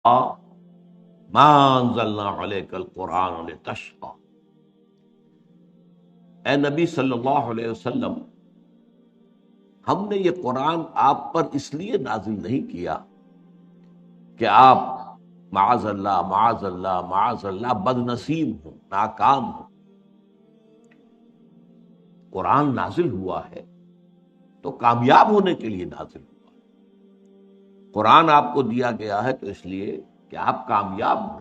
ما انزلنا علیک القرآن لتشقى۔ اے نبی صلی اللہ علیہ وسلم، ہم نے یہ قرآن آپ پر اس لیے نازل نہیں کیا کہ آپ معاذ اللہ معاذ اللہ معاذ اللہ بد نصیب ہوں، ناکام ہوں۔ قرآن نازل ہوا ہے تو کامیاب ہونے کے لیے نازل ہوا ہے۔ قرآن آپ کو دیا گیا ہے تو اس لیے کہ آپ کامیاب ہوں،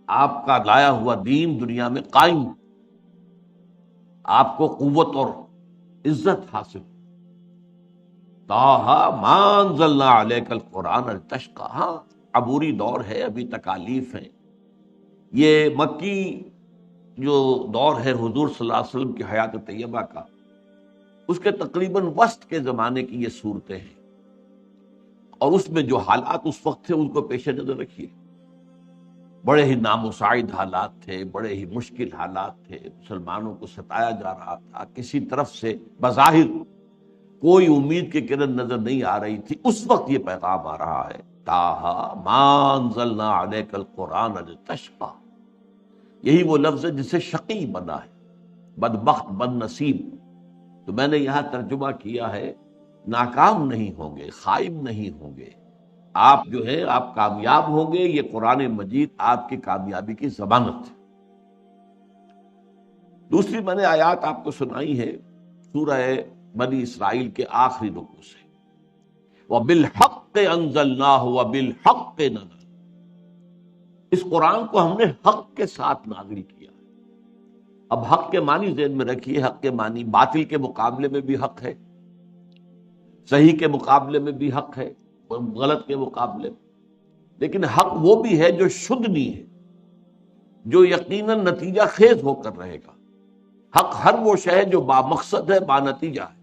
آپ کا لایا ہوا دین دنیا میں قائم ہو، آپ کو قوت اور عزت حاصل ہو۔ طٰہٰ ما انزلنا علیک القرآن لتشقیٰ۔ ہاں، عبوری دور ہے، ابھی تکالیف ہیں۔ یہ مکی جو دور ہے حضور صلی اللہ علیہ وسلم کی حیات طیبہ کا، اس کے تقریباً وسط کے زمانے کی یہ صورتیں ہیں، اور اس میں جو حالات اس وقت تھے ان کو پیش نظر رکھیے۔ بڑے ہی نامساعد حالات تھے، بڑے ہی مشکل حالات تھے، مسلمانوں کو ستایا جا رہا تھا، کسی طرف سے بظاہر کوئی امید کی کرن نظر نہیں آ رہی تھی۔ اس وقت یہ پیغام آ رہا ہے، طٰہٰ ما انزلنا علیک القرآن لتشقیٰ۔ یہی وہ لفظ ہے جسے شقی بنا ہے، بدبخت بد نصیب۔ تو میں نے یہاں ترجمہ کیا ہے ناکام نہیں ہوں گے، خائب نہیں ہوں گے، آپ جو ہے آپ کامیاب ہوں گے۔ یہ قرآن مجید آپ کی کامیابی کی ضمانت ہے۔ دوسری میں نے آیات آپ کو سنائی ہے سورہ بنی اسرائیل کے آخری رکوع سے، وَبِالْحَقِّ أَنزَلْنَاهُ وَبِالْحَقِّ نَزَلَ۔ اس قرآن کو ہم نے حق کے ساتھ نازل کیا۔ اب حق کے معنی ذہن میں رکھیے، حق کے معنی باطل کے مقابلے میں بھی حق ہے، صحیح کے مقابلے میں بھی حق ہے، غلط کے مقابلے میں، لیکن حق وہ بھی ہے جو شدنی ہے، جو یقیناً نتیجہ خیز ہو کر رہے گا۔ حق ہر وہ شے ہے جو با مقصد ہے، با نتیجہ ہے۔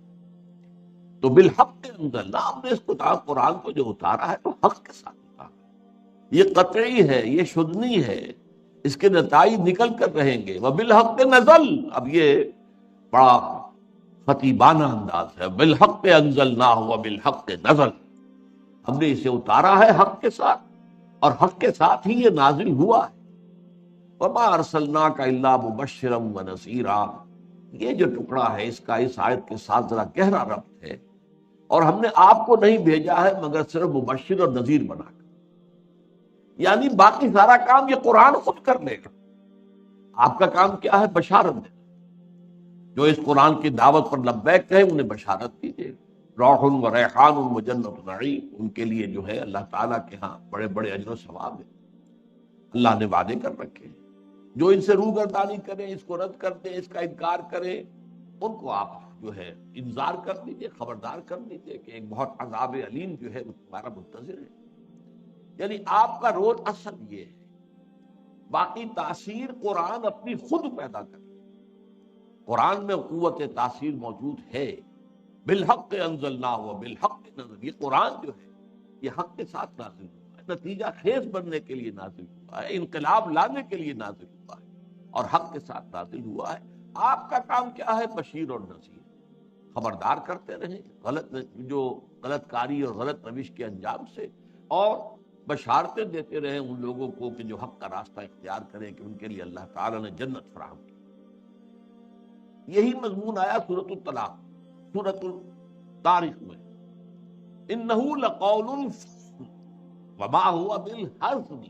تو بالحق کے اندر ہم نے اس قرآن کو جو اتارا ہے تو حق کے ساتھ اتارا ہے، یہ قطعی ہے، یہ شدنی ہے، اس کے نتائج نکل کر رہیں گے۔ وبالحق نزل، اب یہ بڑا خطیبانہ انداز ہے، بالحق انزلناہ وبالحق نزل، ہم نے اسے اتارا ہے حق کے ساتھ، اور حق کے ساتھ ہی یہ نازل ہوا ہے۔ وما ارسلناک الا مبشرا ونذیرا، یہ جو ٹکڑا ہے اس کا اس آیت کے ساتھ ذرا گہرا ربط ہے، اور ہم نے آپ کو نہیں بھیجا ہے مگر صرف مبشر اور نذیر بنا کر، یعنی باقی سارا کام یہ قرآن خود کر لے گا۔ آپ کا کام کیا ہے؟ بشارت دینا۔ جو اس قرآن کی دعوت پر لبیک کہے انہیں بشارت دیجیے، روح و ریحان و جنت نعیم، ان کے لیے جو ہے اللہ تعالیٰ کے ہاں بڑے بڑے اجر و ثواب ہے، اللہ نے وعدے کر رکھے ہیں۔ جو ان سے روگردانی کریں، اس کو رد کر دیں، اس کا انکار کریں، ان کو آپ جو ہے انذار کر دیجئے، خبردار کر دیجئے کہ ایک بہت عذاب علیم جو ہے وہ تمہارا منتظر ہے۔ یعنی آپ کا رول اصل یہ ہے، باقی تاثیر قرآن اپنی خود پیدا کرے۔ قرآن میں قوت تاثیر موجود ہے، بالحق انزلناہ و بالحق نزل۔ یہ قرآن جو ہے یہ حق کے ساتھ نازل ہوا ہے، نتیجہ خیز بننے کے لیے نازل ہوا ہے، انقلاب لانے کے لیے نازل ہوا ہے، اور حق کے ساتھ نازل ہوا ہے۔ آپ کا کام کیا ہے؟ بشیر اور نذیر، خبردار کرتے رہیں جو غلط کاری اور غلط روش کے انجام سے، اور بشارتیں دیتے رہیں ان لوگوں کو کہ جو حق کا راستہ اختیار کریں کہ ان کے لیے اللہ تعالیٰ نے جنت فراہم کی۔ یہی مضمون آیا سورۃ الطلاق، سورۃ الطارق میں، انہ لقول فصل وما هو بالحزن۔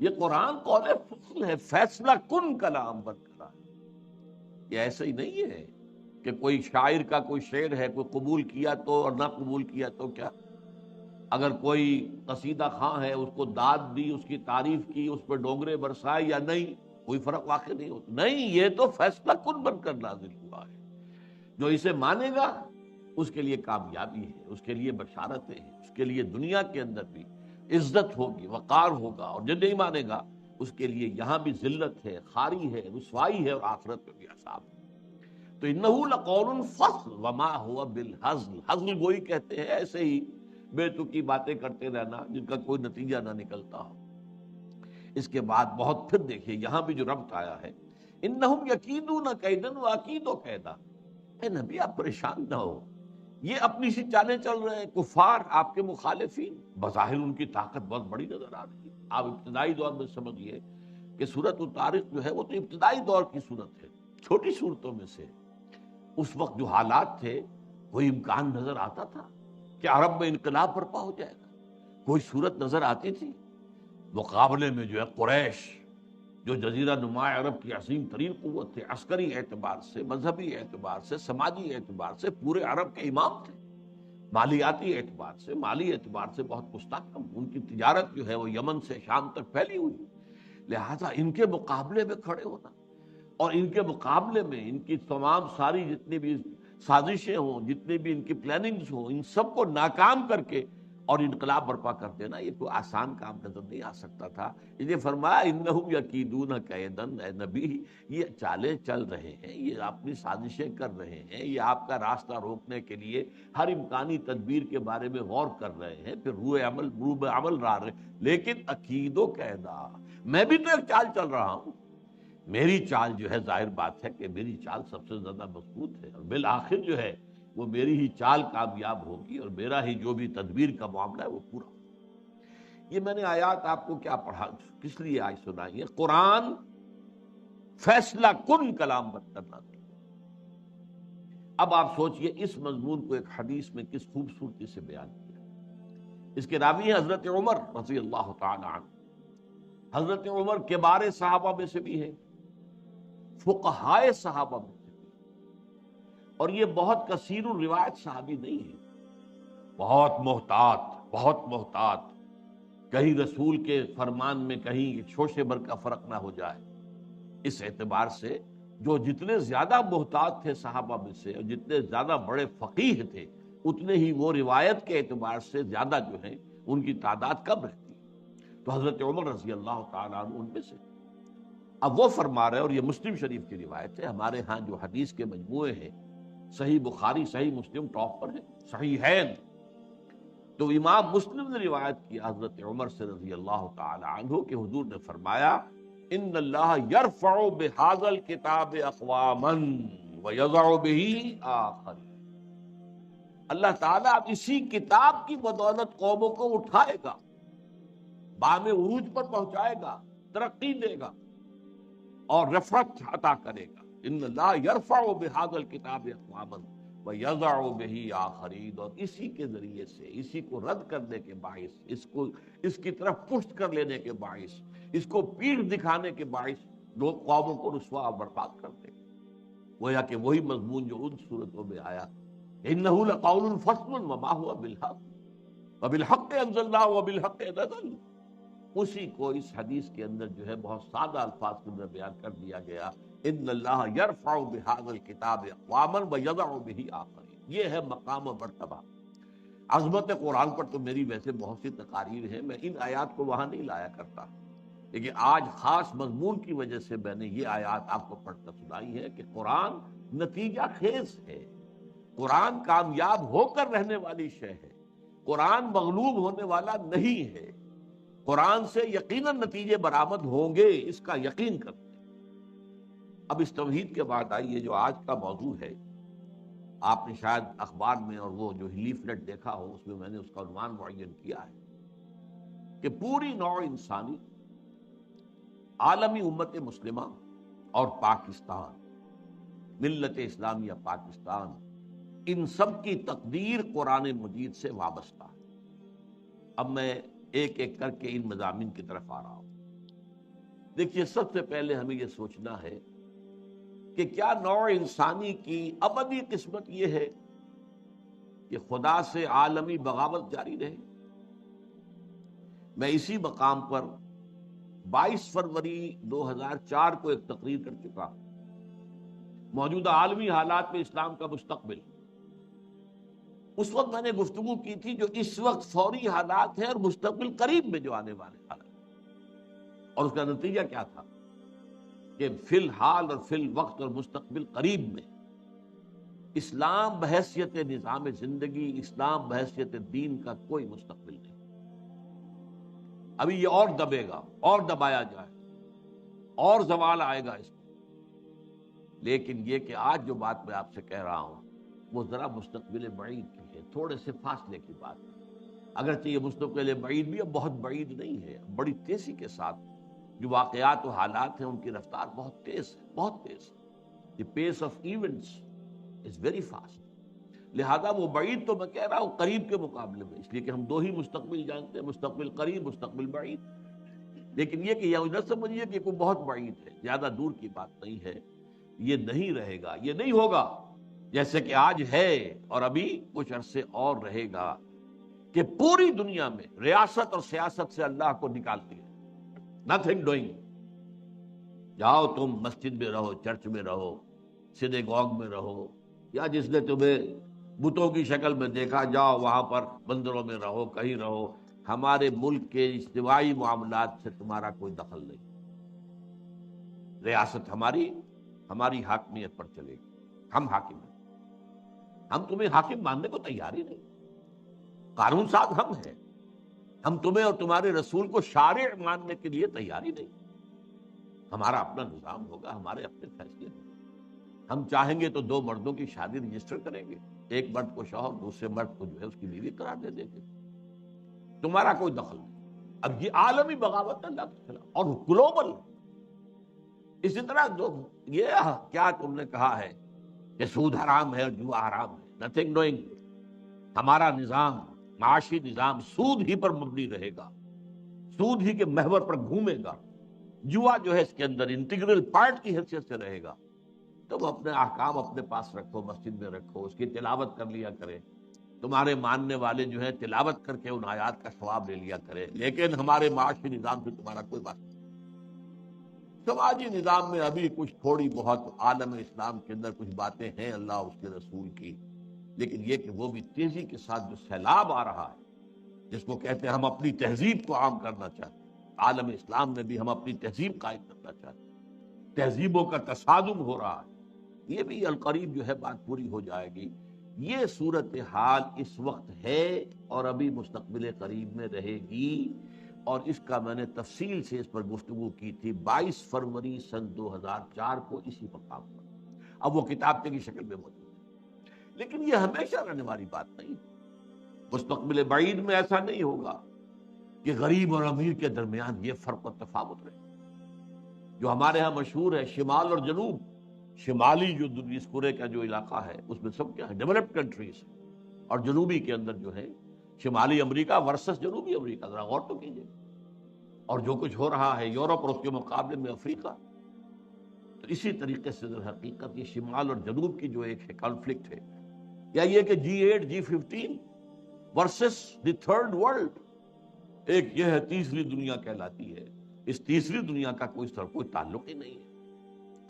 یہ قرآن قول فصل ہے، فیصلہ کن کلام بن کرا ہے۔ یہ ایسا ہی نہیں ہے کہ کوئی شاعر کا کوئی شعر ہے، کوئی قبول کیا تو اور نہ قبول کیا تو کیا، اگر کوئی قصیدہ خواں ہے اس کو داد دی، اس کی تعریف کی، اس پہ ڈونگرے برسائے یا نہیں، کوئی فرق واقع نہیں ہوتا۔ نہیں، یہ تو فیصلہ کن بن کر نازل ہوا ہے۔ جو اسے مانے گا اس کے لیے کامیابی ہے، اس کے لیے بشارتیں ہیں، اس کے لیے دنیا کے اندر بھی عزت ہوگی، وقار ہوگا، اور جو نہیں مانے گا اس کے لیے یہاں بھی ذلت ہے، خاری ہے، رسوائی ہے، اور آخرت میں بھی عذاب ہے۔ تو انہ لقول فصل وما هو بالحزل، حزل گوئی کہتے ہیں ایسے ہی بے تکی باتیں کرتے رہنا جن کا کوئی نتیجہ نہ نکلتا ہو۔ اس کے بعد بہت پھر دیکھیے یہاں بھی جو ربط آیا ہے، انہم یکیدون کیدن واکید کیدا۔ اے نبی آپ پریشان نہ ہو، یہ اپنی سی چالیں چل رہے ہیں. کفار آپ کے مخالفین بظاہر ان کی طاقت بہت بڑی نظر آ رہی ہے. آپ ابتدائی دور میں سمجھیے کہ سورۃ الطارق جو ہے وہ تو ابتدائی دور کی صورت ہے، چھوٹی صورتوں میں سے. اس وقت جو حالات تھے کوئی امکان نظر آتا تھا کہ عرب میں انقلاب برپا ہو جائے گا؟ کوئی صورت نظر آتی تھی؟ مقابلے میں جو ہے قریش، جو جزیرہ نما عرب کی عظیم ترین قوت تھے، عسکری اعتبار سے، مذہبی اعتبار سے، سماجی اعتبار سے پورے عرب کے امام تھے، مالیاتی اعتبار سے بہت مستحکم. ان کی تجارت جو ہے وہ یمن سے شام تک پھیلی ہوئی. لہذا ان کے مقابلے میں کھڑے ہونا اور ان کے مقابلے میں ان کی تمام ساری جتنی بھی سازشیں ہوں، جتنی بھی ان کی پلاننگز ہوں، ان سب کو ناکام کر کے اور انقلاب برپا کر دینا، یہ کوئی آسان کام نظر نہیں آ سکتا تھا. یہ فرمایا انہم یکیدون کیدن، اے نبی یہ چالیں چل رہے ہیں، یہ اپنی سازشیں کر رہے ہیں، یہ آپ کا راستہ روکنے کے لیے ہر امکانی تدبیر کے بارے میں غور کر رہے ہیں، پھر روح عمل را رہے. لیکن عقید و قیدا، میں بھی تو ایک چال چل رہا ہوں. میری چال جو ہے ظاہر بات ہے کہ میری چال سب سے زیادہ مضبوط ہے، اور بالآخر جو ہے وہ میری ہی چال کامیاب ہوگی اور میرا ہی جو بھی تدبیر کا معاملہ ہے وہ پورا ہوگا. یہ میں نے آیات آپ کو کیا پڑھا، کس لیے آج سنائی ہے؟ قرآن فیصلہ کن کلام بن کرنا تھا. اب آپ سوچئے اس مضمون کو ایک حدیث میں کس خوبصورتی سے بیان کیا. اس کے راوی ہیں حضرت عمر رضی اللہ تعالی عنہ. حضرت عمر کبار صحابہ میں سے بھی ہے، فقہائے صحابہ میں سے بھی، اور یہ بہت کثیر الروایت صحابی نہیں ہے. بہت محتاط، کہیں رسول کے فرمان میں کہیں شوشے بھر کا فرق نہ ہو جائے. اس اعتبار سے جو جتنے زیادہ محتاط تھے صحابہ میں سے اور جتنے زیادہ بڑے فقیہ تھے، اتنے ہی وہ روایت کے اعتبار سے زیادہ جو ہیں ان کی تعداد کم رہتی. تو حضرت عمر رضی اللہ تعالیٰ عنہ ان میں سے. اب وہ فرما رہے، اور یہ مسلم شریف کی روایت ہے. ہمارے ہاں جو حدیث کے مجموعے ہیں، صحیح بخاری، صحیح مسلم ٹاپ پر ہے، صحیحین. تو امام مسلم نے روایت کیا حضرت عمر سے رضی اللہ تعالی عنہ کہ حضور نے فرمایا ان اللہ یرفع بہذا الکتاب اقواما ویضع بہ آخر. اللہ تعالیٰ اب اسی کتاب کی بدولت قوموں کو اٹھائے گا، بام عروج پر پہنچائے گا، ترقی دے گا اور رفعت عطا کرے گا. ان اللہ یرفع بہذا الکتاب اقواما ویضع بہ آخرین. اور اسی کے ذریعے سے، اسی کو رد کرنے کے باعث، اس کی طرف پشت کر لینے کے باعث، اس کو پیٹھ دکھانے کے باعث لوگ قوموں کو رسوا اور برباد کر دیں. گویا کہ وہی مضمون جو ان صورتوں میں آیا، انہ لقول فصل وما هو بالحق وبالحق انزلناه وبالحق نزل، اسی کو اس حدیث کے اندر جو ہے بہت سادہ الفاظ کے اندر بیان کر دیا گیا. ان اللہ یرفع بہذا الکتاب اقواما ویضع بہ آخرین. یہ ہے مقام و مرتبہ. عظمت قرآن پر تو میری ویسے بہت سی تقاریر ہیں، میں ان آیات کو وہاں نہیں لایا کرتا، لیکن آج خاص مضمون کی وجہ سے میں نے یہ آیات آپ کو پڑھ کر سنائی ہے کہ قرآن نتیجہ خیز ہے، قرآن کامیاب ہو کر رہنے والی شے ہے، قرآن مغلوب ہونے والا نہیں ہے. قرآن سے یقیناً نتیجے برآمد ہوں گے، اس کا یقین کرتے ہیں. اب اس توحید کے بعد آئیے جو آج کا موضوع ہے. آپ نے شاید اخبار میں اور وہ جو لیفلیٹ دیکھا ہو، اس میں نے اس کا عنوان معین کیا ہے کہ پوری نوع انسانی، عالمی امت مسلمہ اور پاکستان، ملت اسلامیہ پاکستان، ان سب کی تقدیر قرآن مجید سے وابستہ ہے. اب میں ایک ایک کر کے ان مضامین کی طرف آ رہا ہوں. دیکھیے، سب سے پہلے ہمیں یہ سوچنا ہے کہ کیا نوع انسانی کی ابدی قسمت یہ ہے کہ خدا سے عالمی بغاوت جاری رہے؟ میں اسی مقام پر 22 فروری 2004 کو ایک تقریر کر چکا، موجودہ عالمی حالات میں اسلام کا مستقبل. اس وقت میں نے گفتگو کی تھی جو اس وقت فوری حالات ہیں اور مستقبل قریب میں جو آنے والے حالات، اور اس کا نتیجہ کیا تھا کہ فی الحال اور فی الوقت اور مستقبل قریب میں اسلام بحیثیت نظام زندگی، اسلام بحیثیت دین کا کوئی مستقبل نہیں. ابھی یہ اور دبے گا، اور دبایا جائے، اور زوال آئے گا اس میں. لیکن یہ کہ آج جو بات میں آپ سے کہہ رہا ہوں وہ ذرا مستقبل بعید کی ہے، تھوڑے سے فاصلے کی بات ہے۔ اگرچہ یہ مستقبل بعید بھی اب بہت بعید نہیں ہے، بڑی تیزی کے ساتھ جو واقعات و حالات ہیں ان کی رفتار بہت تیز ہے، بہت تیز ہے۔ The pace of events is very fast. لہذا وہ بعید تو میں کہہ رہا ہوں قریب کے مقابلے میں، اس لیے کہ ہم دو ہی مستقبل جانتے ہیں، مستقبل قریب، مستقبل بعید۔ لیکن یہ کہ یہ نہ سمجھیے کہ کوئی بہت بعید ہے، زیادہ دور کی بات نہیں ہے، یہ نہیں رہے گا، یہ نہیں ہوگا جیسے کہ آج ہے اور ابھی کچھ عرصے اور رہے گا، کہ پوری دنیا میں ریاست اور سیاست سے اللہ کو نکالتی ہے۔ Nothing doing. جاؤ تم مسجد میں رہو، چرچ میں رہو، سینیگوگ میں رہو، یا جس نے تمہیں بتوں کی شکل میں دیکھا جاؤ وہاں پر مندروں میں رہو، کہیں رہو، ہمارے ملک کے اجتماعی معاملات سے تمہارا کوئی دخل نہیں۔ ریاست ہماری، ہماری حاکمیت پر چلے گی، ہم حاکم ہیں، ہم تمہیں حاکم ماننے کو تیار ہی نہیں، قانون ساز ہم ہیں، ہم تمہیں اور تمہارے رسول کو شارع ماننے کے لیے تیار ہی نہیں۔ ہمارا اپنا نظام ہوگا، ہمارے اپنے فیصلے ہوں گے، ہم چاہیں گے تو دو مردوں کی شادی رجسٹر کریں گے، ایک مرد کو شوہر، دوسرے مرد کو جو ہے اس کی بیوی قرار دے دیں گے، تمہارا کوئی دخل نہیں۔ اب یہ عالمی بغاوت ہے اللہ کے خلاف، اور گلوبل۔ اسی طرح جو یہ کیا تم نے کہا ہے کہ سود حرام ہے اور جوا حرام ہے، نتھنگ ڈوئنگ۔ ہمارا نظام، معاشی نظام سود ہی پر مبنی رہے گا، سود ہی کے محور پر گھومے گا، جوا جو ہے اس کے اندر انٹیگرل پارٹ کی حیثیت سے رہے گا۔ تم اپنے احکام اپنے پاس رکھو، مسجد میں رکھو، اس کی تلاوت کر لیا کرے، تمہارے ماننے والے جو ہیں تلاوت کر کے ان آیات کا ثواب لے لیا کرے، لیکن ہمارے معاشی نظام سے تمہارا کوئی بات نہیں۔ سماجی نظام میں ابھی کچھ تھوڑی بہت عالم اسلام کے اندر کچھ باتیں ہیں اللہ اس کے رسول کی، لیکن یہ کہ وہ بھی تیزی کے ساتھ جو سیلاب آ رہا ہے، جس کو کہتے ہیں ہم اپنی تہذیب کو عام کرنا چاہتے ہیں، عالم اسلام میں بھی ہم اپنی تہذیب قائم کرنا چاہتے ہیں، تہذیبوں کا تصادم ہو رہا ہے، یہ بھی القریب جو ہے بات پوری ہو جائے گی۔ یہ صورتحال اس وقت ہے اور ابھی مستقبل قریب میں رہے گی، اور اس کا میں نے تفصیل سے اس پر گفتگو کی تھی 22 فروری سن 2004 کو اسی مقام پر، اب وہ کتابچے کی شکل میں موجود ہے۔ لیکن یہ ہمیشہ رہنے والی بات نہیں، مستقبل بعید میں ایسا نہیں ہوگا کہ غریب اور امیر کے درمیان یہ فرق و تفاوت رہے، جو ہمارے ہاں مشہور ہے شمال اور جنوب۔ شمالی جو اس کرے کا جو علاقہ ہے اس میں سب کیا ہے، ڈیولپڈ کنٹریز، اور جنوبی کے اندر جو ہے شمالی امریکہ ورسس جنوبی امریکہ، ذرا غور تو کیجیے، اور جو کچھ ہو رہا ہے یورپ اور اس کے مقابلے میں افریقہ۔ تو اسی طریقے سے در حقیقت یہ شمال اور جنوب کی جو ایک ہے کانفلکٹ ہے، یا یہ کہ G8 G15 versus the third world, ایک یہ ہے تیسری دنیا کہلاتی ہے، اس تیسری دنیا کا کوئی تعلق ہی نہیں ہے،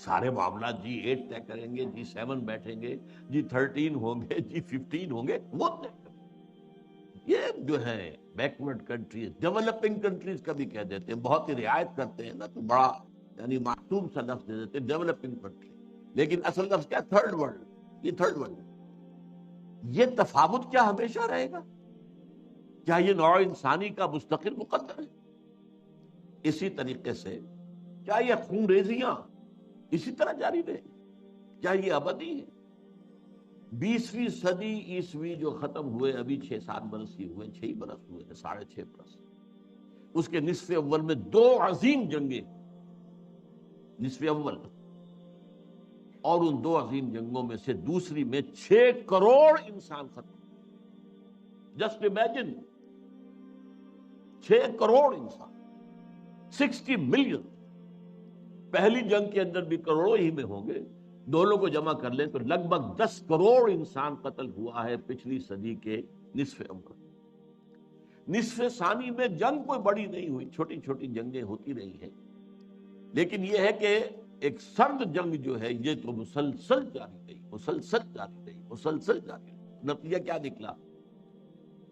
سارے معاملات G8 طے کریں گے، G7 بیٹھیں گے، G13 ہوں گے، G15 ہوں گے، وہ طے کریں گے۔ یہ جو ہے بیکورڈ کنٹریز، ڈیولپنگ کنٹریز کا بھی کہہ دیتے ہیں، بہت ہی رعایت کرتے ہیں نا، تو بڑا یعنی معصوم سا لفظ دے دیتے ہیں ڈیولپنگ کنٹری، لیکن اصل لفظ کیا، تھرڈ ورلڈ، یہ تھرڈ ورلڈ۔ یہ تفاوت کیا ہمیشہ رہے گا؟ کیا یہ نوع انسانی کا مستقل مقدر ہے؟ اسی طریقے سے کیا یہ خون ریزیاں اسی طرح جاری رہے؟ کیا یہ ابدی ہے؟ 20ویں صدی عیسوی جو ختم ہوئے ابھی 6-7 برس ہی ہوئے، 6 برس ہوئے ہیں، 6.5 برس، اس کے نصف اول میں 2 عظیم جنگیں، نصف اول، اور ان 2 عظیم جنگوں میں سے دوسری میں 6 کروڑ انسان ختم، جسٹ امیجن، 6 کروڑ انسان، 60 ملین۔ پہلی جنگ کے اندر بھی کروڑوں ہی میں ہوں گے، دونوں کو جمع کر لیں تو لگ بھگ 10 کروڑ انسان قتل ہوا ہے پچھلی صدی کے نصف اول۔ نصف ثانی میں جنگ کوئی بڑی نہیں ہوئی، چھوٹی چھوٹی جنگیں ہوتی رہی ہیں، لیکن یہ ہے کہ ایک سرد جنگ جو ہے یہ تو مسلسل جاری رہی، مسلسل جاری رہی، مسلسل جاری رہی۔ نتیجہ کیا نکلا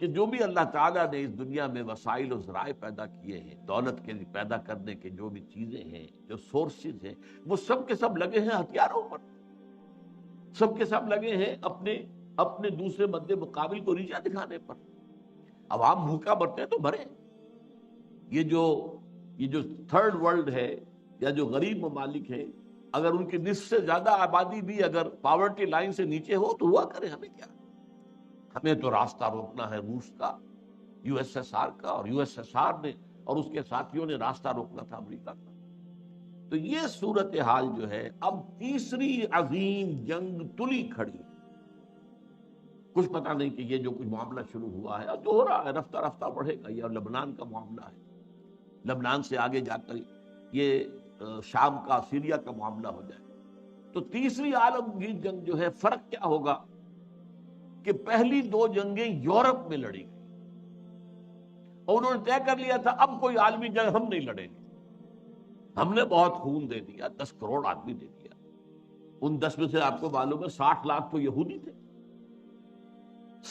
کہ جو بھی اللہ تعالیٰ نے اس دنیا میں وسائل و ذرائع پیدا کیے ہیں، دولت کے لیے پیدا کرنے کے جو بھی چیزیں ہیں، جو سورسز ہیں، وہ سب کے سب لگے ہیں ہتھیاروں پر، سب کے سب لگے ہیں اپنے دوسرے مد مقابل کو نیچا دکھانے پر۔ عوام بھوکا مرتے ہیں تو مرے۔ یہ جو تھرڈ ورلڈ ہے یا جو غریب ممالک ہیں، اگر ان کی نصف سے زیادہ آبادی بھی اگر پاورٹی لائن سے نیچے ہو تو ہوا کرے، ہمیں کیا؟ ہمیں تو راستہ روکنا ہے روس کا، یو ایس ایس آر کا، اور یو ایس ایس آر نے اور اس کے ساتھیوں نے راستہ روکنا تھا امریکہ کا۔ تو یہ صورتحال جو ہے اب تیسری عظیم جنگ تلی کھڑی، کچھ پتہ نہیں کہ یہ جو کچھ معاملہ شروع ہوا ہے اور جو ہو رہا ہے رفتہ رفتہ بڑھے گا، یہ لبنان کا معاملہ ہے، لبنان سے آگے جا کر یہ شام کا سیریا کا معاملہ ہو جائے۔ تو تیسری عالمگیر جنگ جو ہے، فرق کیا ہوگا کہ پہلی دو جنگیں یورپ میں لڑی گئی اور انہوں نے طے کر لیا تھا اب کوئی عالمی جنگ ہم نہیں لڑیں گے، ہم نے بہت خون دے دیا، 10 کروڑ آدمی دے دیا، ان 10 میں سے آپ کو معلوم ہے 60 لاکھ تو یہودی تھے،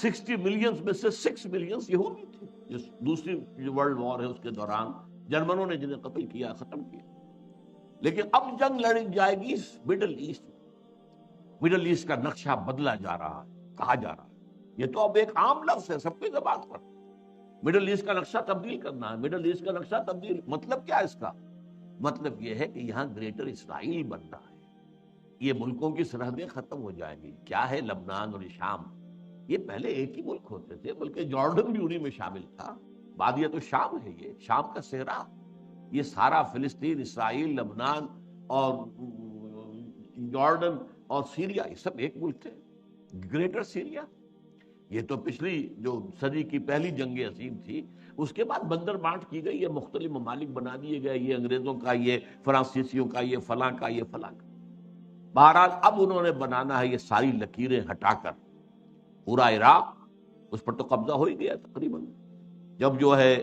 60 ملینز میں سے 6 ملینز یہودی تھے، جس دوسری ورلڈ وار ہے اس کے دوران جرمنوں نے جنہیں قتل کیا، ختم کیا۔ لیکن اب جنگ لڑی جائے گی مڈل ایسٹ، مڈل ایسٹ کا نقشہ بدلا جا رہا ہے، کہا جا رہا ہے، یہ تو اب ایک عام لفظ ہے سب کی زبان پر، مڈل ایسٹ کا نقشہ تبدیل کرنا ہے، مڈل ایسٹ کا نقشہ تبدیل، مطلب کیا ہے اس کا؟ مطلب یہ ہے کہ یہاں گریٹر اسرائیل بن رہا ہے، یہ ملکوں کی سرحدیں ختم ہو جائیں گی۔ کیا ہے لبنان اور شام؟ یہ پہلے ایک ہی ملک ہوتے تھے، بلکہ جارڈن بھی انہی میں شامل تھا، بعد یہ تو شام ہے، یہ شام کا صحرا، یہ سارا فلسطین، اسرائیل، لبنان اور جارڈن اور سیریا، یہ سب ایک ملک تھے، گریٹر سیریا۔ یہ تو پچھلی جو صدی کی پہلی جنگ عظیم تھی، اس کے بعد بندر بانٹ کی گئی، یہ مختلف ممالک بنا دیے گئے، یہ انگریزوں کا، یہ فرانسیسیوں کا، یہ فلاں کا، یہ فلاں کا۔ بہرحال اب انہوں نے بنانا ہے یہ ساری لکیریں ہٹا کر پورا عراق، اس پر تو قبضہ ہو ہی گیا تقریباً، جب جو ہے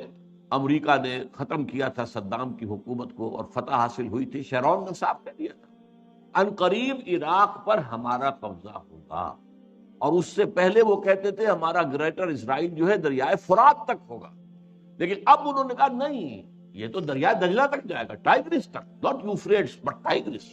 امریکہ نے ختم کیا تھا صدام کی حکومت کو اور فتح حاصل ہوئی تھی، شیرون نے صاف کہہ دیا تھا ان قریب عراق پر ہمارا قبضہ ہوگا، اور اس سے پہلے وہ کہتے تھے ہمارا گریٹر اسرائیل جو ہے دریائے فرات تک ہوگا، لیکن اب انہوں نے کہا نہیں، یہ تو دریائے دجلہ تک جائے گا، ٹائگرس تک، ناٹ یوفریٹس بٹ ٹائگرس،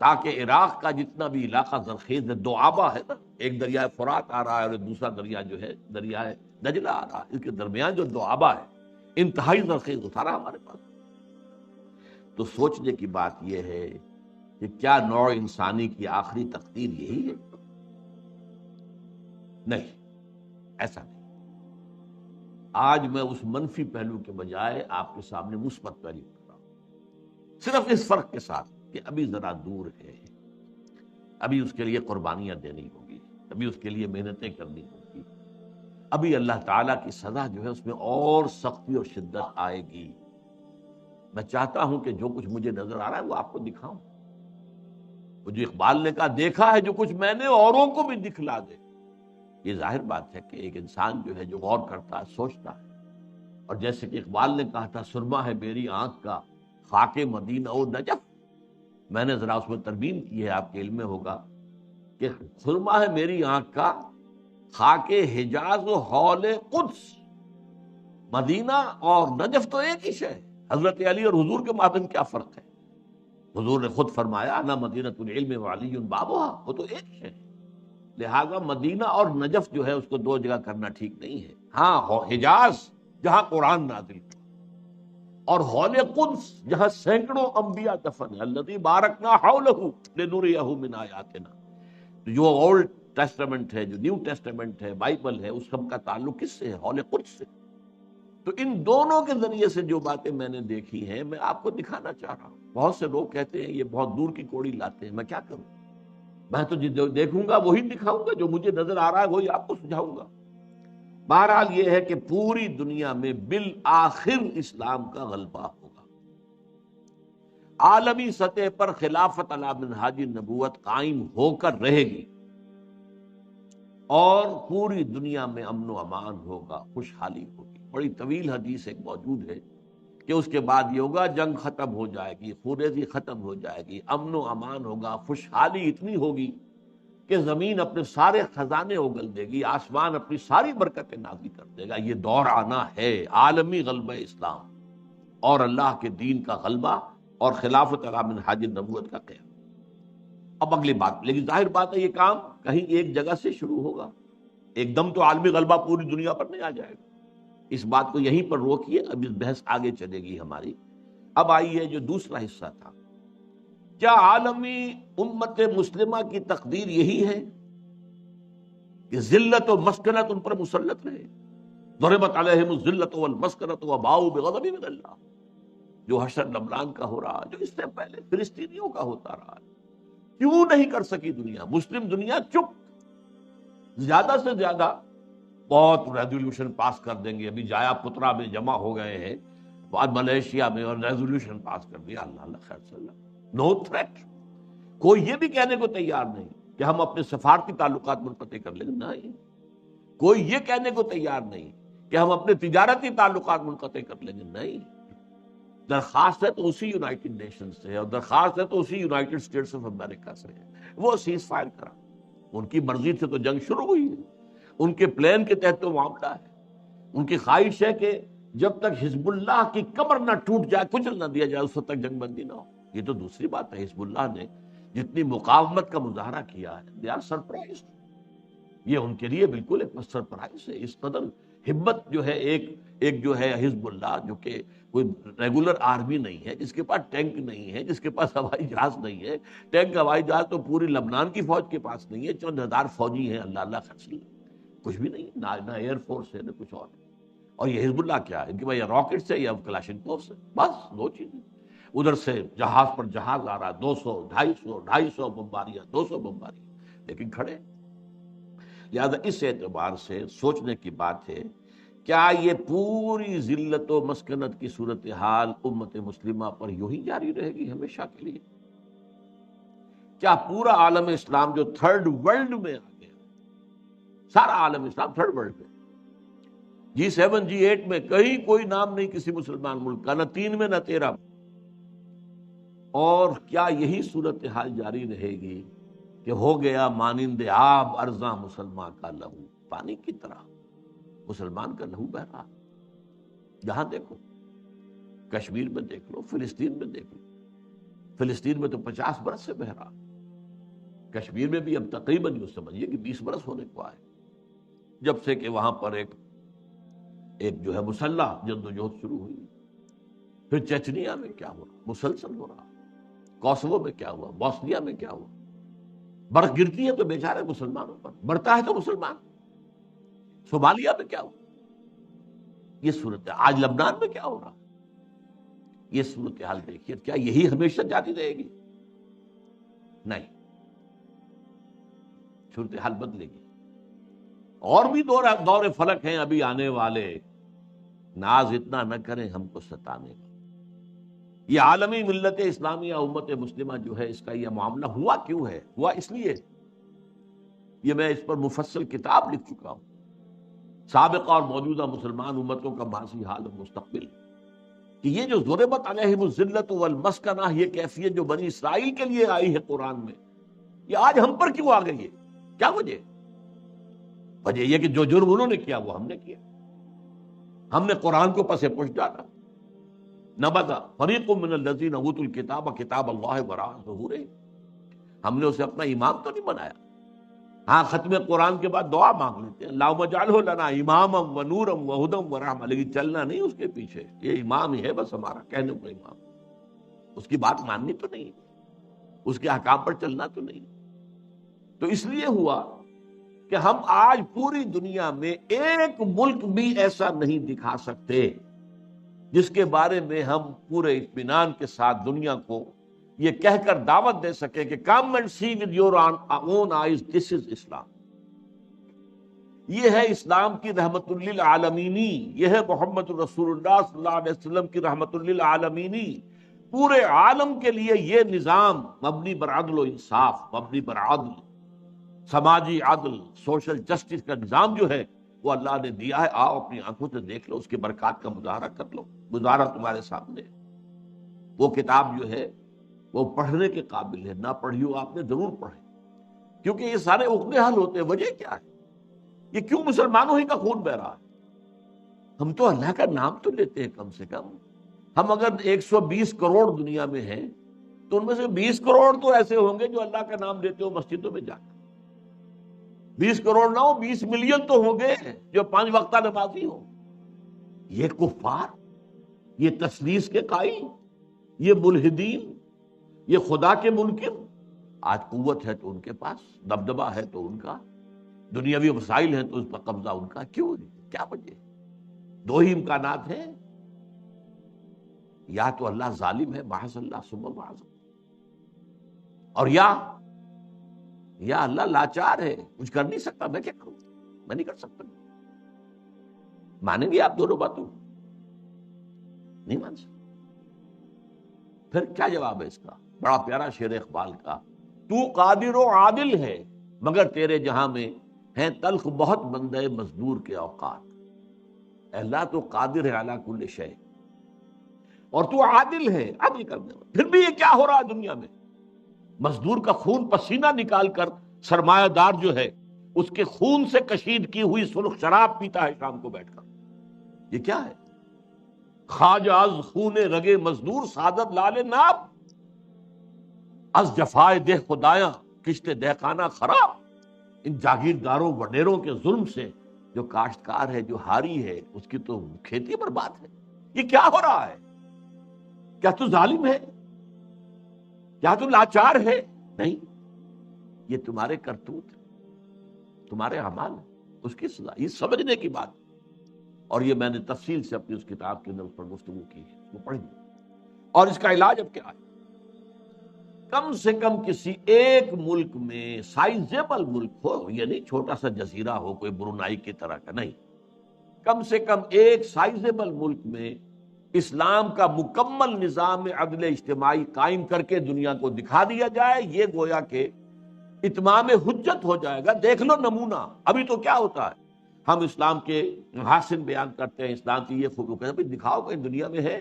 تاکہ عراق کا جتنا بھی علاقہ زرخیز ہے، دو آبا ہے نا، ایک دریائے فرات آ رہا ہے اور دوسرا دریا جو ہے دریائے دجلہ آ رہا ہے، اس کے درمیان جو دو آبا ہے انتہائی زرخیز، سارا ہمارے پاس۔ تو سوچنے کی بات یہ ہے کہ کیا نوع انسانی کی آخری تقدیر یہی ہے؟ نہیں، ایسا نہیں۔ آج میں اس منفی پہلو کے بجائے آپ کے سامنے مثبت پہلو کر رہا ہوں، صرف اس فرق کے ساتھ کہ ابھی ذرا دور ہے، ابھی اس کے لیے قربانیاں دینی ہوگی، ابھی اس کے لیے محنتیں کرنی ہوگی، ابھی اللہ تعالیٰ کی سزا جو ہے اس میں اور سختی اور شدت آئے گی۔ میں چاہتا ہوں کہ جو کچھ مجھے نظر آ رہا ہے وہ آپ کو دکھاؤں، وہ جو اقبال نے کہا دیکھا ہے جو کچھ میں نے اوروں کو بھی دکھلا دے۔ یہ ظاہر بات ہے کہ ایک انسان جو ہے جو غور کرتا ہے، سوچتا ہے، اور جیسے کہ اقبال نے کہا تھا سرما ہے میری آنکھ کا خاک مدینہ و نجف، میں نے ذرا اس میں ترمیم کی ہے، آپ کے علم میں ہوگا کہ سرما ہے میری آنکھ کا خاک حجاز و حول قدس، مدینہ اور نجف تو ایک ہی شے ہے، حضرت علی اور حضور کے مابین کیا فرق ہے؟ حضور نے خود فرمایا انا مدینۃ العلم وعلی بابها، وہ تو ایک شے ہے، لہذا مدینہ اور نجف جو ہے اس کو دو جگہ کرنا ٹھیک نہیں ہے۔ ہاں، حجاز جہاں قرآن نازل ہوا، اور حول قدس جہاں سینکڑوں انبیاء دفن ہیں، الذی بارکنا حولہ لنریہ من آیاتنا۔ جو اولڈ ٹیسٹامنٹ ہے، جو نیو ٹیسٹامنٹ ہے، بائبل ہے، اس سب کا تعلق کس سے ہے؟ حول قدس سے۔ تو ان دونوں کے ذریعے سے جو باتیں میں نے دیکھی ہیں میں آپ کو دکھانا چاہ رہا ہوں۔ بہت سے لوگ کہتے ہیں یہ بہت دور کی کوڑی لاتے ہیں، میں کیا کروں؟ میں تو جو دیکھوں گا وہی دکھاؤں گا، جو مجھے نظر آ رہا ہے وہی آپ کو سجھاؤں گا۔ بہرحال یہ ہے کہ پوری دنیا میں بالآخر اسلام کا غلبہ ہوگا، عالمی سطح پر خلافت علی منہاج النبوت قائم ہو کر رہے گی، اور پوری دنیا میں امن و امان ہوگا، خوشحالی ہوگی۔ بڑی طویل حدیث ایک موجود ہے کہ اس کے بعد یہ ہوگا جنگ ختم ہو جائے گی، خونریزی ختم ہو جائے گی، امن و امان ہوگا، خوشحالی اتنی ہوگی کہ زمین اپنے سارے خزانے اگل دے گی، آسمان اپنی ساری برکتیں نازل کر دے گا۔ یہ دور آنا ہے، عالمی غلبہ اسلام اور اللہ کے دین کا غلبہ اور خلافت علی منہاج النبوت کا قیام۔ اب اگلی بات، لیکن ظاہر بات ہے یہ کام کہیں ایک جگہ سے شروع ہوگا، ایک دم تو عالمی غلبہ پوری دنیا پر نہیں آ جائے گا۔ اس بات کو یہیں پر روکیے، اب اس بحث آگے چلے گی ہماری۔ اب آئیے جو دوسرا حصہ تھا کیا عالمی امت مسلمہ کی تقدیر یہی ہے کہ ذلت و مسکنت ان پر مسلط رہے؟ ضربت علیہم الذلۃ والمسکنۃ وباؤوا بغضب من اللہ، جو حشر لبنان کا ہو رہا، جو اس سے پہلے فلسطینیوں کا ہوتا رہا، کیوں نہیں کر سکی دنیا؟ مسلم دنیا چپ، زیادہ سے زیادہ بہت ریزولوشن پاس کر دیں گے. ابھی جایا پترا میں جمع ہو گئے ہیں، بعد ملیشیا میں، اور ریزولوشن پاس کر دیا. اللہ اللہ خیر صلی اللہ، نو تھریٹ. کوئی یہ بھی کہنے کو تیار نہیں کہ ہم اپنے سفارتی تعلقات منقطع کر لیں گے، نہیں. کوئی یہ کہنے کو تیار نہیں کہ ہم اپنے تجارتی تعلقات منقطع کر لیں گے، نہیں. درخواست ہے تو اسی یونائٹڈ نیشن سے ہے، اور درخواست ہے تو اسی یونائٹڈ اسٹیٹس آف امریکہ سے ہے. وہ سیز فائر کرا، ان کی مرضی سے تو جنگ شروع ہوئی ہے، ان کے پلان کے تحت تو معاملہ ہے. ان کی خواہش ہے کہ جب تک حزب اللہ کی کمر نہ ٹوٹ جائے، کچل نہ دیا جائے، اس وقت تک جنگ بندی نہ ہو. یہ تو دوسری بات ہے. حزب اللہ نے جتنی مقاومت کا مظاہرہ کیا ہے، دے آر سرپرائزڈ. یہ ان کے لیے بالکل ایک سرپرائز ہے. اس قدر ہمت جو ہے ایک جو ہے حزب اللہ، جو کہ کوئی ریگولر آرمی نہیں ہے، جس کے پاس ٹینک نہیں ہے، جس کے پاس ہوائی جہاز نہیں ہے. ٹینک ہوائی جہاز تو پوری لبنان کی فوج کے پاس نہیں ہے، چند ہزار فوجی ہیں، اللہ اللہ خرچ، کچھ بھی نہیں، نہ ایئر فورس ہے نہ کچھ اور. اور یہ حزب اللہ کیا ہے؟ ان کے پاس یا راکٹس ہے یا کلاشنکوف ہے، بس دو چیزیں. ادھر سے جہاز پر جہاز آ رہا، 200 250 بمباریاں، 200 بمباریاں، لیکن کھڑے. لہذا اس اعتبار سے سوچنے کی بات ہے، کیا یہ پوری ذلت و مسکنت کی صورتحال امت مسلمہ پر یوں ہی جاری رہے گی ہمیشہ کے لیے؟ کیا پورا عالم اسلام جو تھرڈ ورلڈ میں آ گیا، سارا عالم اسلام تھرڈ ورلڈ میں، G7 G8 میں کہیں کوئی نام نہیں کسی مسلمان ملک کا، نہ 3 میں نہ 13 میں. اور کیا یہی صورتحال جاری رہے گی کہ ہو گیا مانند آب ارزاں مسلمان کا لہو، پانی کی طرح مسلمان کا لہو بہ رہا؟ جہاں دیکھو، کشمیر میں دیکھ لو، فلسطین میں دیکھ لو. فلسطین میں تو 50 برس سے بہ رہا، کشمیر میں بھی اب تقریباً یوں سمجھیے کہ 20 برس ہونے کو آئے، جب سے کہ وہاں پر ایک جو ہے مسلح جدوجہد شروع ہوئی. پھر چچنیا میں کیا ہوا، مسلسل ہو رہا. کوسوو میں کیا ہوا، بوسنیا میں کیا ہوا. برف گرتی ہے تو بیچارے مسلمانوں پر، بڑھتا ہے تو مسلمان. صومالیہ میں کیا ہوا، یہ صورت ہے. آج لبنان میں کیا ہو رہا، یہ صورتحال دیکھیے. کیا یہی ہمیشہ جاری رہے گی؟ نہیں، صورتحال بدلے گی. اور بھی دور فلک ہیں ابھی آنے والے. ناز اتنا نہ کریں ہم کو ستانے کا. یہ عالمی ملت اسلامیہ امت مسلمہ جو ہے، اس کا یہ معاملہ ہوا کیوں ہے؟ ہوا اس لیے، یہ میں اس پر مفصل کتاب لکھ چکا ہوں، سابقہ اور موجودہ مسلمان امتوں کا ماضی، حال اور مستقبل، کہ یہ جو ضربت علیہم الذلۃ والمسکنہ، یہ کیفیت جو بنی اسرائیل کے لیے آئی ہے قرآن میں، یہ آج ہم پر کیوں آ گئی ہے؟ کیا وجہ؟ وجہ یہ کہ جو جرم انہوں نے کیا وہ ہم نے کیا. ہم نے قرآن کو پس پش ڈالا. نبذ فریق من الذین اوتوا الکتاب کتاب اللہ وراء ظہورہم، ہم نے اسے اپنا امام تو نہیں بنایا. ہاں، ختم قرآن کے بعد دعا مانگ لیتے ہیں، اللہم اجعلہ لنا اماما ونورا وہدی ورحمۃ، لیکن چلنا نہیں اس کے پیچھے. یہ امام ہی ہے بس ہمارا کہنے کو امام، اس کی بات ماننی تو نہیں، اس کے احکام پر چلنا تو نہیں. تو اس لیے ہوا کہ ہم آج پوری دنیا میں ایک ملک بھی ایسا نہیں دکھا سکتے جس کے بارے میں ہم پورے اطمینان کے ساتھ دنیا کو یہ کہہ کر دعوت دے سکے کہ come and see with your own eyes this is Islam. یہ ہے اسلام کی رحمت للعالمینی، یہ ہے محمد رسول اللہ صلی اللہ علیہ وسلم کی رحمت للعالمینی. پورے عالم کے لیے یہ نظام مبنی بر عدل و انصاف، مبنی بر عدل، سماجی عدل، سوشل جسٹس کا نظام جو ہے وہ اللہ نے دیا ہے. آؤ اپنی آنکھوں سے دیکھ لو، اس کے برکات کا مظاہرہ کر لو. مظاہرہ تمہارے سامنے. وہ کتاب جو ہے وہ پڑھنے کے قابل ہے، نہ پڑھی ہو آپ نے ضرور پڑھے، کیونکہ یہ سارے عقدے حل ہوتے ہیں. وجہ کیا ہے؟ یہ کیوں مسلمانوں ہی کا خون بہ رہا ہے؟ ہم تو اللہ کا نام تو لیتے ہیں کم سے کم. ہم اگر 120 کروڑ دنیا میں ہیں تو ان میں سے 20 کروڑ تو ایسے ہوں گے جو اللہ کا نام لیتے ہو مسجدوں میں جا کر. 20 کروڑ نہ ہو، 20 ملین تو ہوں گے جو 5 وقتہ نمازی ہوں. یہ کفار، یہ تثلیث کے قائل، یہ ملحدین، یہ خدا کے منکر آج قوت ہے تو ان کے پاس، دبدبہ ہے تو ان کا، دنیاوی وسائل ہیں تو اس پر قبضہ ان کا، کیوں نہیں؟ کیا وجہ؟ دو ہی امکانات ہیں، یا تو اللہ ظالم ہے محض اللہ ثم محض، اور یا اللہ لاچار ہے، کچھ کر نہیں سکتا، میں کیا کروں، میں نہیں کر سکتا۔ مانیں گے آپ دونوں باتوں؟ نہیں مان سکتے۔ پھر کیا جواب ہے اس کا؟ بڑا پیارا شعر اقبال کا، تو قادر و عادل ہے مگر تیرے جہاں میں ہیں تلخ بہت بندے مزدور کے اوقات۔ اللہ تو قادر ہے علی کل شے، اور تو عادل ہے، عدل کرنے والا، پھر بھی یہ کیا ہو رہا ہے دنیا میں؟ مزدور کا خون پسینہ نکال کر سرمایہ دار جو ہے اس کے خون سے کشید کی ہوئی سرخ شراب پیتا ہے شام کو بیٹھ کر۔ یہ کیا ہے؟ خواجہ از خون رگے مزدور سعادت لال ناب، از جفائے دہ خدایاں کشت دہقانہ خراب۔ ان جاگیرداروں وڈیروں کے ظلم سے جو کاشتکار ہے، جو ہاری ہے، اس کی تو کھیتی برباد ہے۔ یہ کیا ہو رہا ہے؟ کیا تو ظالم ہے؟ کیا تو لاچار ہے؟ نہیں، یہ تمہارے کرتوت، تمہارے اعمال، اس کی سزا، یہ سمجھنے کی بات۔ اور یہ میں نے تفصیل سے اپنی اس کتاب کے اندر اس پر گفتگو کی ہے، اس کو پڑھیں۔ اور اس کا علاج اب کیا ہے؟ کم سے کم کسی ایک ملک میں، سائزیبل ملک ہو، یہ نہیں چھوٹا سا جزیرہ ہو کوئی برونائی کی طرح کا، نہیں، کم سے کم ایک سائزیبل ملک میں اسلام کا مکمل نظام عدل اجتماعی قائم کر کے دنیا کو دکھا دیا جائے، یہ گویا کہ اتمام حجت ہو جائے گا۔ دیکھ لو نمونہ، ابھی تو کیا ہوتا ہے، ہم اسلام کے محاسن بیان کرتے ہیں، اسلام کی یہ خوبی کہتے ہیں، دکھاؤ کہیں دنیا میں ہے؟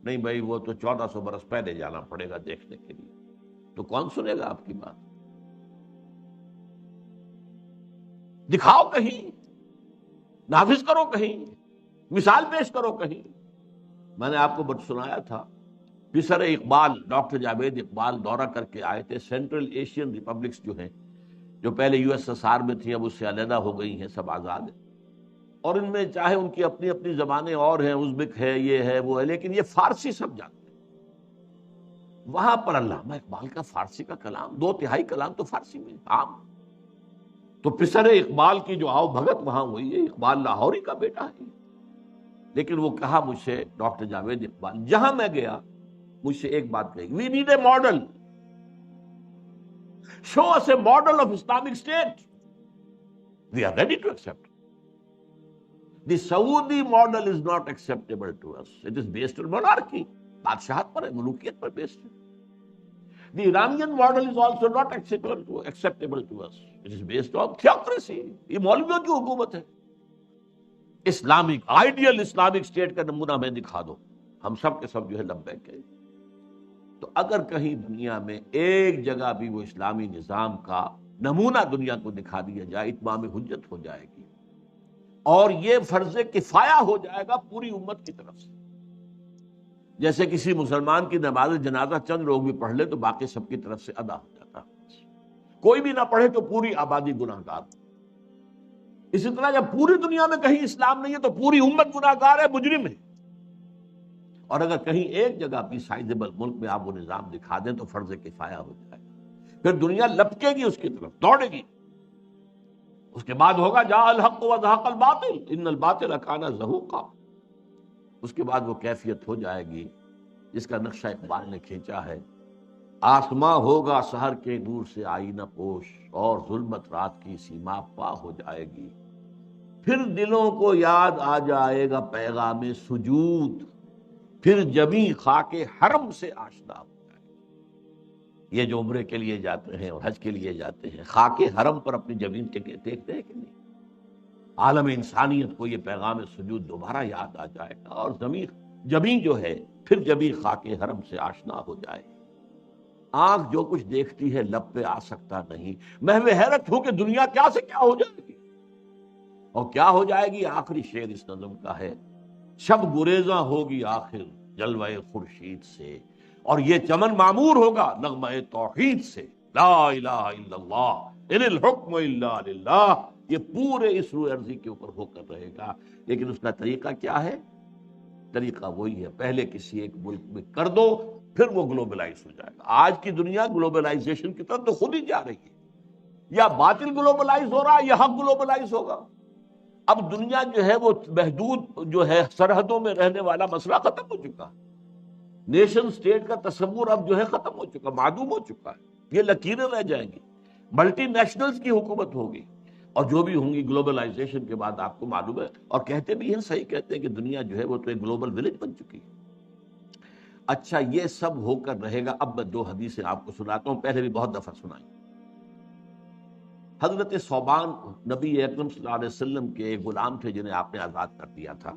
نہیں بھائی، وہ تو 1400 برس پہلے جانا پڑے گا دیکھنے کے لیے۔ تو کون سنے گا آپ کی بات؟ دکھاؤ کہیں، نافذ کرو کہیں، مثال پیش کرو کہیں۔ میں نے آپ کو سنایا تھا، پسر اقبال ڈاکٹر جاوید اقبال دورہ کر کے آئے تھے، سینٹرل ایشین ریپبلکس جو ہیں، جو پہلے یو ایس ایس آر میں تھیں، اب اس سے علیحدہ ہو گئی ہیں، سب آزاد ہیں، اور ان میں چاہے ان کی اپنی اپنی زبانیں اور ہیں، ازبک ہے، یہ ہے، وہ ہے، لیکن یہ فارسی سب جانتے ہیں۔ وہاں پر علامہ اقبال کا فارسی کا کلام، 2/3 کلام تو فارسی میں عام۔ تو پسر اقبال کی جو آؤ بھگت وہاں ہوئی ہے، اقبال لاہوری کا بیٹا ہے، لیکن وہ کہا مجھ سے، ڈاکٹر جاوید اقبال، جہاں میں گیا مجھ سے ایک بات کہی، we need a model, show us a model of Islamic state, we are ready to accept. The Saudi model is not acceptable to us, it is based on monarchy, بادشاہت پر ہے، ملوکیت پر بیسڈ ہے۔ The Iranian model is also not acceptable to us. It is based on theocracy. یہ مولویوں کی حکومت ہے۔ اسلامک آئیڈیل اسلامک اسٹیٹ کا نمونہ میں دکھا دو، ہم سب کے سب جو ہے لبیک کہیں۔ تو اگر کہیں دنیا میں ایک جگہ بھی وہ اسلامی نظام کا نمونہ دنیا کو دکھا دیا جائے، اتمام حجت ہو جائے گی، اور یہ فرض کفایہ ہو جائے گا پوری امت کی طرف سے۔ جیسے کسی مسلمان کی نماز جنازہ چند لوگ بھی پڑھ لے تو باقی سب کی طرف سے ادا ہو جاتا، کوئی بھی نہ پڑھے تو پوری آبادی گناہ گار۔ اسی طرح جب پوری دنیا میں کہیں اسلام نہیں ہے تو پوری امت گناہ گار ہے، مجرم ہے۔ اور اگر کہیں ایک جگہ بھی سائزیبل ملک میں آپ وہ نظام دکھا دیں تو فرض کفایہ ہو جائے گا، پھر دنیا لپکے گی اس کی طرف، دوڑے گی۔ اس کے بعد ہوگا جاء الحق وزهق الباطل ان الباطل کان زہوقا۔ اس کے بعد وہ کیفیت ہو جائے گی جس کا نقشہ اقبال نے کھینچا ہے، آسماں ہوگا سحر کے نور سے آئینہ پوش، اور ظلمت رات کی سیما پا ہو جائے گی، پھر دلوں کو یاد آ جائے گا پیغام سجود، پھر جبیں خاک حرم سے آشنا ہو جائے گی۔ یہ جو عمرے کے لیے جاتے ہیں اور حج کے لیے جاتے ہیں، خاک حرم پر اپنی جبین دیکھتے ہیں کہ نہیں؟ عالم انسانیت کو یہ پیغام سجود دوبارہ یاد آ جائے گا، اور جبیں جو ہے پھر جبیں خاک حرم سے آشنا ہو جائے گی۔ آنکھ جو کچھ دیکھتی ہے لب پہ آ سکتا نہیں، محو حیرت ہو کہ دنیا کیا سے کیا ہو جائے گی، اور کیا ہو جائے گی۔ آخری شعر اس نظم کا ہے، شب گریزاں ہوگی آخر جلوہ خورشید سے، اور یہ چمن معمور ہوگا نغمہ توحید سے، لا الہ الا اللہ ان الحکم الا للہ۔ یہ پورے اس روح ارضی کے اوپر ہو کر رہے گا، لیکن اس کا طریقہ کیا ہے؟ طریقہ وہی ہے، پہلے کسی ایک ملک میں کر دو، پھر وہ گلوبلائز ہو جائے گا۔ آج کی دنیا گلوبلائزیشن کی طرف تو خود ہی جا رہی ہے، یا باطل گلوبلائز ہو رہا ہے یا حق گلوبلائز ہوگا۔ اب دنیا جو ہے وہ محدود جو ہے سرحدوں میں رہنے والا مسئلہ ختم ہو چکا ہے، نیشن سٹیٹ کا تصور اب جو ہے ختم ہو چکا، معدوم ہو چکا ہے، یہ لکیریں رہ جائیں گی، ملٹی نیشنلز کی حکومت ہوگی، اور جو بھی ہوں گی گلوبلائزیشن کے بعد آپ کو معلوم ہے، اور کہتے بھی ہیں، صحیح کہتے ہیں کہ دنیا جو ہے وہ تو ایک گلوبل ولیج بن چکی ہے۔ اچھا یہ سب ہو کر رہے گا۔ اب میں دو حدیثیں آپ کو سناتا ہوں، پہلے بھی بہت دفعہ سنائی۔ حضرت ثوبان نبی اکرم صلی اللہ علیہ وسلم کے ایک غلام تھے جنہیں آپ نے آزاد کر دیا تھا،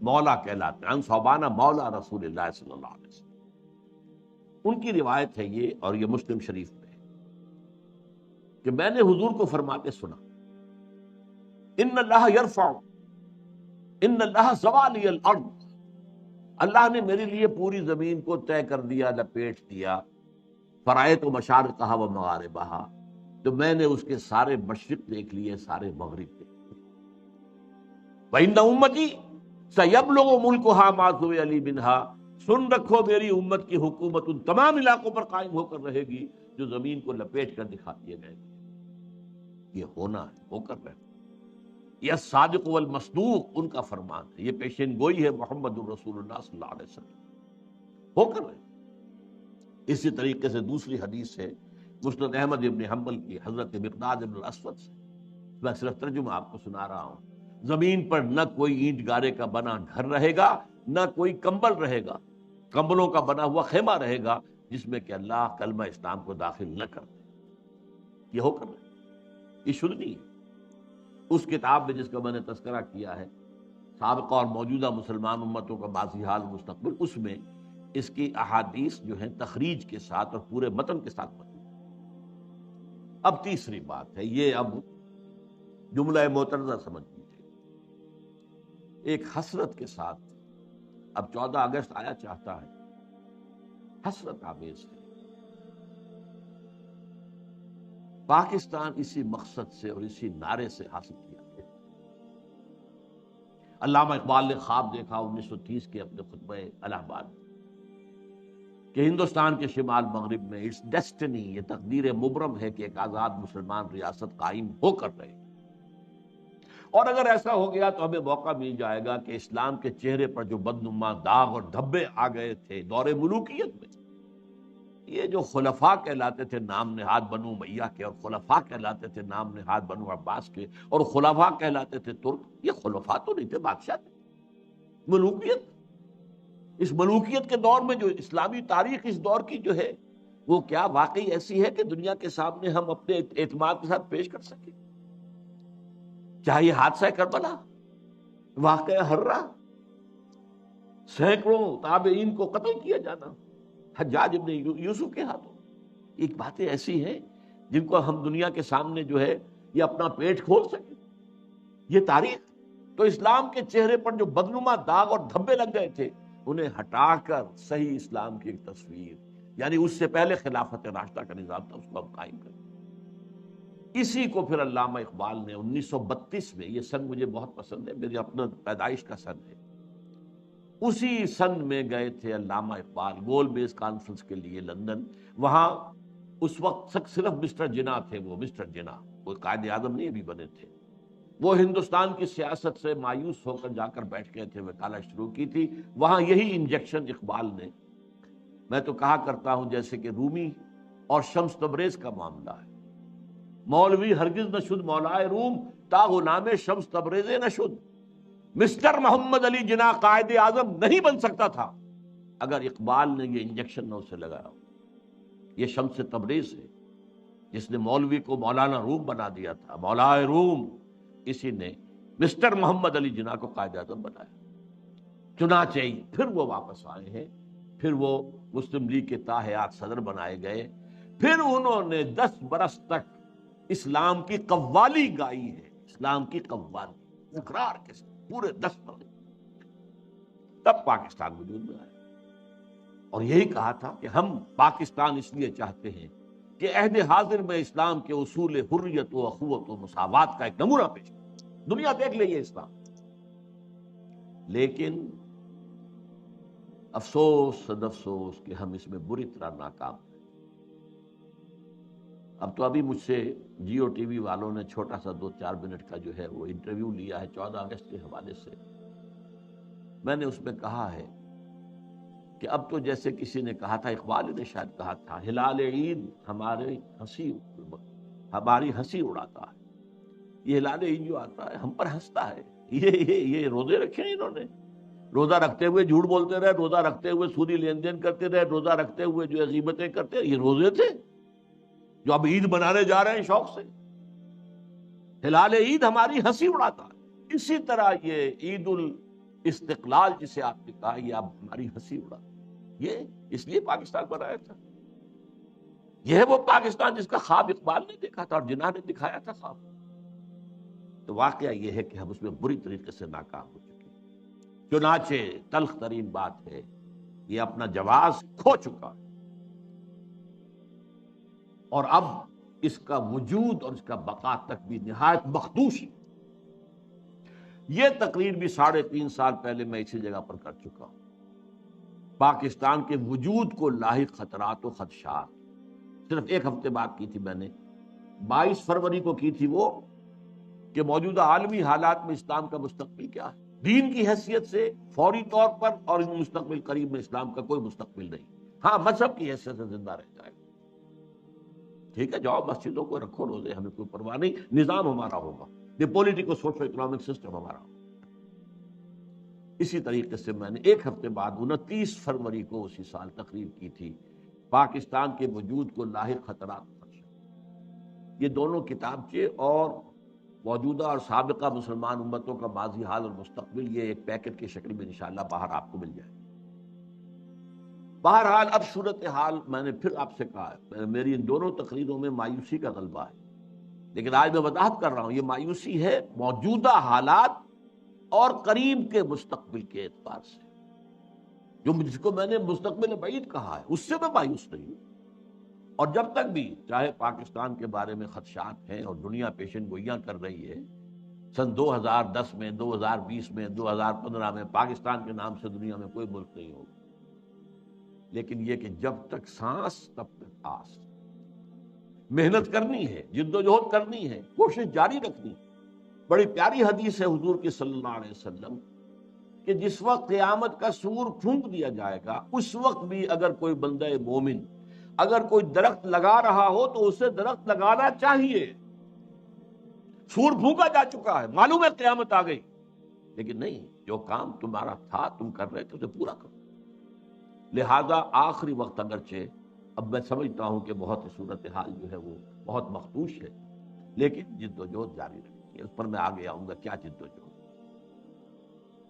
مولا کہلاتے ہیں، ثوبان مولا رسول اللہ صلی اللہ علیہ وسلم۔ ان کی روایت ہے یہ، اور یہ مسلم شریف میں ہے، کہ میں نے حضور کو فرماتے سنا، ان اللہ یرفع، ان اللہ زوالی الارض، اللہ نے میرے لیے پوری زمین کو طے کر دیا، لپیٹ دیا، فرائض و مشارقہ و مغاربہا، تو میں نے اس کے سارے مشرق دیکھ لیے، سارے مغرب دیکھ لیے۔ وَإِنَّ أُمَّتِي سَيَبْلُغُ مُلْكُهَا مَا سُوِئَ مِنْهَا، سن رکھو میری امت کی حکومت ان تمام علاقوں پر قائم ہو کر رہے گی جو زمین کو لپیٹ کر دکھا دیے گئے۔ یہ ہونا ہے، ہو کر رہے، یہ صادق والمصدوق ان کا فرمان ہے، یہ پیشین گوئی ہے محمد الرسول اللہ صلی اللہ علیہ وسلم، ہو کر رہے۔ اسی طریقے سے دوسری حدیث ہے مسند احمد ابن حنبل کی، حضرت مقداد ابن الاسود سے، میں صرف ترجمہ آپ کو سنا رہا ہوں۔ زمین پر نہ کوئی اینٹ گارے کا بنا گھر رہے گا، نہ کوئی کمبل رہے گا، کمبلوں کا بنا ہوا خیمہ رہے گا جس میں کہ اللہ کلمہ اسلام کو داخل نہ کر دے۔ یہ ہو کر رہے، یہ شروع نہیں ہے۔ اس کتاب میں جس کا میں نے تذکرہ کیا ہے، سابقہ اور موجودہ مسلمان امتوں کا ماضی حال مستقبل، اس میں اس کی احادیث جو ہیں تخریج کے ساتھ اور پورے متن کے ساتھ موجود۔ اب تیسری بات ہے، یہ اب جملہ معترضہ سمجھ لیجیے، ایک حسرت کے ساتھ، اب 14 اگست آیا چاہتا ہے، حسرت آمیز ہے، پاکستان اسی مقصد سے اور اسی نعرے سے حاصل کیا ہے۔ علامہ اقبال نے خواب دیکھا 1930 کے اپنے خطبہ الہ آباد میں کہ ہندوستان کے شمال مغرب میں اٹس ڈیسٹنی، یہ تقدیر مبرم ہے کہ ایک آزاد مسلمان ریاست قائم ہو کر رہے، اور اگر ایسا ہو گیا تو ہمیں موقع مل جائے گا کہ اسلام کے چہرے پر جو بدنما داغ اور دھبے آ گئے تھے دور ملوکیت میں، یہ جو خلفاء کہلاتے تھے نام نہاد بنو امیہ کے، اور خلفاء کہلاتے تھے نام نہاد بنو عباس کے، اور خلفاء کہلاتے تھے ترک، یہ خلفاء تو نہیں تھے، بادشاہ تھے، ملوکیت۔ اس ملوکیت کے دور میں جو اسلامی تاریخ اس دور کی جو ہے وہ کیا واقعی ایسی ہے کہ دنیا کے سامنے ہم اپنے اعتماد کے ساتھ پیش کر سکیں؟ چاہے یہ حادثہ کربلا، واقعہ ہررا، سینکڑوں تابعین کو قتل کیا جانا حجاج ابن یوسف کے ہاتھوں، ایک باتیں ایسی ہیں جن کو ہم دنیا کے سامنے جو ہے یہ اپنا پیٹ کھول سکیں۔ یہ تاریخ تو اسلام کے چہرے پر جو بدنما داغ اور دھبے لگ گئے تھے انہیں ہٹا کر صحیح اسلام کی ایک تصویر، یعنی اس سے پہلے خلافت راشدہ کا نظام تھا، اس کو ہم قائم کریں۔ اسی کو پھر علامہ اقبال نے 1932 میں، یہ سن مجھے بہت پسند ہے، میری اپنا پیدائش کا سن ہے، اسی سن میں گئے تھے علامہ اقبال گول بیس کانفرنس کے لیے لندن۔ وہاں اس وقت صرف مسٹر جناح تھے، وہ مسٹر جناح، وہ قائد اعظم نہیں ابھی بنے تھے، وہ ہندوستان کی سیاست سے مایوس ہو کر جا کر بیٹھ گئے تھے، وکالت شروع کی تھی، وہاں یہی انجیکشن اقبال نے، میں تو کہا کرتا ہوں جیسے کہ رومی اور شمس تبریز کا معاملہ ہے، مولوی ہرگز نہ شد مولائے روم تا غلام شمس تبریز نہ شد، مسٹر محمد علی جناح قائد اعظم نہیں بن سکتا تھا اگر اقبال نے یہ انجیکشن نہ اسے لگایا۔ یہ شمس تبریز ہے جس نے مولوی کو مولانا روم بنا دیا تھا، مولائے روم، اسی نے مسٹر محمد علی جناح کو قائد اعظم بنایا۔ چنانچہ پھر وہ واپس آئے ہیں، پھر وہ مسلم لیگ کے تاحیات صدر بنائے گئے، پھر انہوں نے 10 برس تک اسلام کی قوالی گائی ہے، اسلام کی قوالی اقرار کے ساتھ پورے 10 برس، تب پاکستان وجود میں آیا، اور یہی کہا تھا کہ ہم پاکستان اس لیے چاہتے ہیں کہ عہد حاضر میں اسلام کے اصول حریت و اخوت و مساوات کا ایک نمونہ پیش کریں، دنیا دیکھ لے یہ اسلام۔ لیکن افسوس صد افسوس کہ ہم اس میں بری طرح ناکام ہیں۔ اب تو ابھی مجھ سے جیو ٹی وی والوں نے چھوٹا سا 2-4 منٹ کا جو ہے وہ انٹرویو لیا ہے 14 اگست کے حوالے سے۔ میں نے اس میں کہا ہے کہ اب تو جیسے کسی نے کہا تھا، اقبال نے شاید کہا تھا، ہلال عید ہماری ہنسی اڑاتا ہے۔ یہ ہلال عید جو آتا ہے ہم پر ہنستا ہے۔ یہ روزے رکھے ہیں انہوں نے، روزہ رکھتے ہوئے جھوٹ بولتے رہے، روزہ رکھتے ہوئے سودی لین دین کرتے رہے، روزہ رکھتے ہوئے جو ہے غیبتیں کرتے رہے۔ یہ روزے تھے جو اب عید منانے جا رہے ہیں شوق سے؟ ہلال عید ہماری ہنسی اڑاتا ہے۔ اسی طرح یہ عید الاستقلال جسے آپ نے کہا، یہ اب ہماری ہنسی اڑاتا ہے۔ یہ اس لیے پاکستان بنایا تھا۔ یہ ہے وہ پاکستان جس کا خواب اقبال نے دیکھا تھا اور جناح نے دکھایا تھا خواب۔ تو واقعہ یہ ہے کہ ہم اس میں بری طریقے سے ناکام ہو چکے ہیں۔ چنانچہ تلخ ترین بات ہے، یہ اپنا جواز کھو چکا ہے، اور اب اس کا وجود اور اس کا بقا تک بھی نہایت مخدوش ہے۔ یہ تقریر بھی 3.5 سال پہلے میں اسی جگہ پر کر چکا ہوں۔ پاکستان کے وجود کو لاحق خطرات و خدشات، صرف ایک ہفتے بعد کی تھی میں نے، 22 فروری کو کی تھی وہ، کہ موجودہ عالمی حالات میں اسلام کا مستقبل کیا ہے۔ دین کی حیثیت سے فوری طور پر اور مستقبل قریب میں اسلام کا کوئی مستقبل نہیں۔ ہاں مذہب کی حیثیت سے زندہ رہ جائے گا، ٹھیک ہے، جاؤ مسجدوں کو رکھو روزے، ہمیں کوئی پرواہ نہیں، نظام ہمارا ہوگا، یہ پولیٹیکل سوشو اکنامک سسٹم ہمارا ہوگا۔ اسی طریقے سے میں نے ایک ہفتے بعد 29 فروری کو اسی سال تقریر کی تھی، پاکستان کے وجود کو لاحق خطرات۔ یہ دونوں کتابچے اور موجودہ اور سابقہ مسلمان امتوں کا ماضی حال اور مستقبل، یہ ایک پیکٹ کی شکل میں انشاءاللہ باہر آپ کو مل جائے۔ بہرحال اب صورتحال، میں نے پھر آپ سے کہا ہے، میری ان دونوں تقریروں میں مایوسی کا غلبہ ہے، لیکن آج میں وضاحت کر رہا ہوں، یہ مایوسی ہے موجودہ حالات اور قریب کے مستقبل کے اعتبار سے، جس کو میں نے مستقبل بعید کہا ہے اس سے میں مایوس نہیں ہوں۔ اور جب تک بھی چاہے پاکستان کے بارے میں خدشات ہیں اور دنیا پیشن گوئیاں کر رہی ہے، سن 2010 میں، 2020 میں، 2015 میں پاکستان کے نام سے دنیا میں کوئی ملک نہیں ہوگا، لیکن یہ کہ جب تک سانس تب تک آس، محنت کرنی ہے، جد و جہد کرنی ہے، کوشش جاری رکھنی ہے۔ بڑی پیاری حدیث ہے حضور کی صلی اللہ علیہ وسلم کہ جس وقت قیامت کا سور پھونک دیا جائے گا، اس وقت بھی اگر کوئی بندہ مومن اگر کوئی درخت لگا رہا ہو تو اسے درخت لگانا چاہیے۔ سور پھونکا جا چکا ہے، معلوم ہے قیامت آ گئی، لیکن نہیں، جو کام تمہارا تھا تم کر رہے تھے اسے پورا کرو۔ لہذا آخری وقت اگرچہ اب میں سمجھتا ہوں کہ بہت صورتحال جو ہے وہ بہت مخدوش ہے، لیکن جد و جہد جاری رکھیں، اس پر میں آگے آؤں گا کیا جد و جہد۔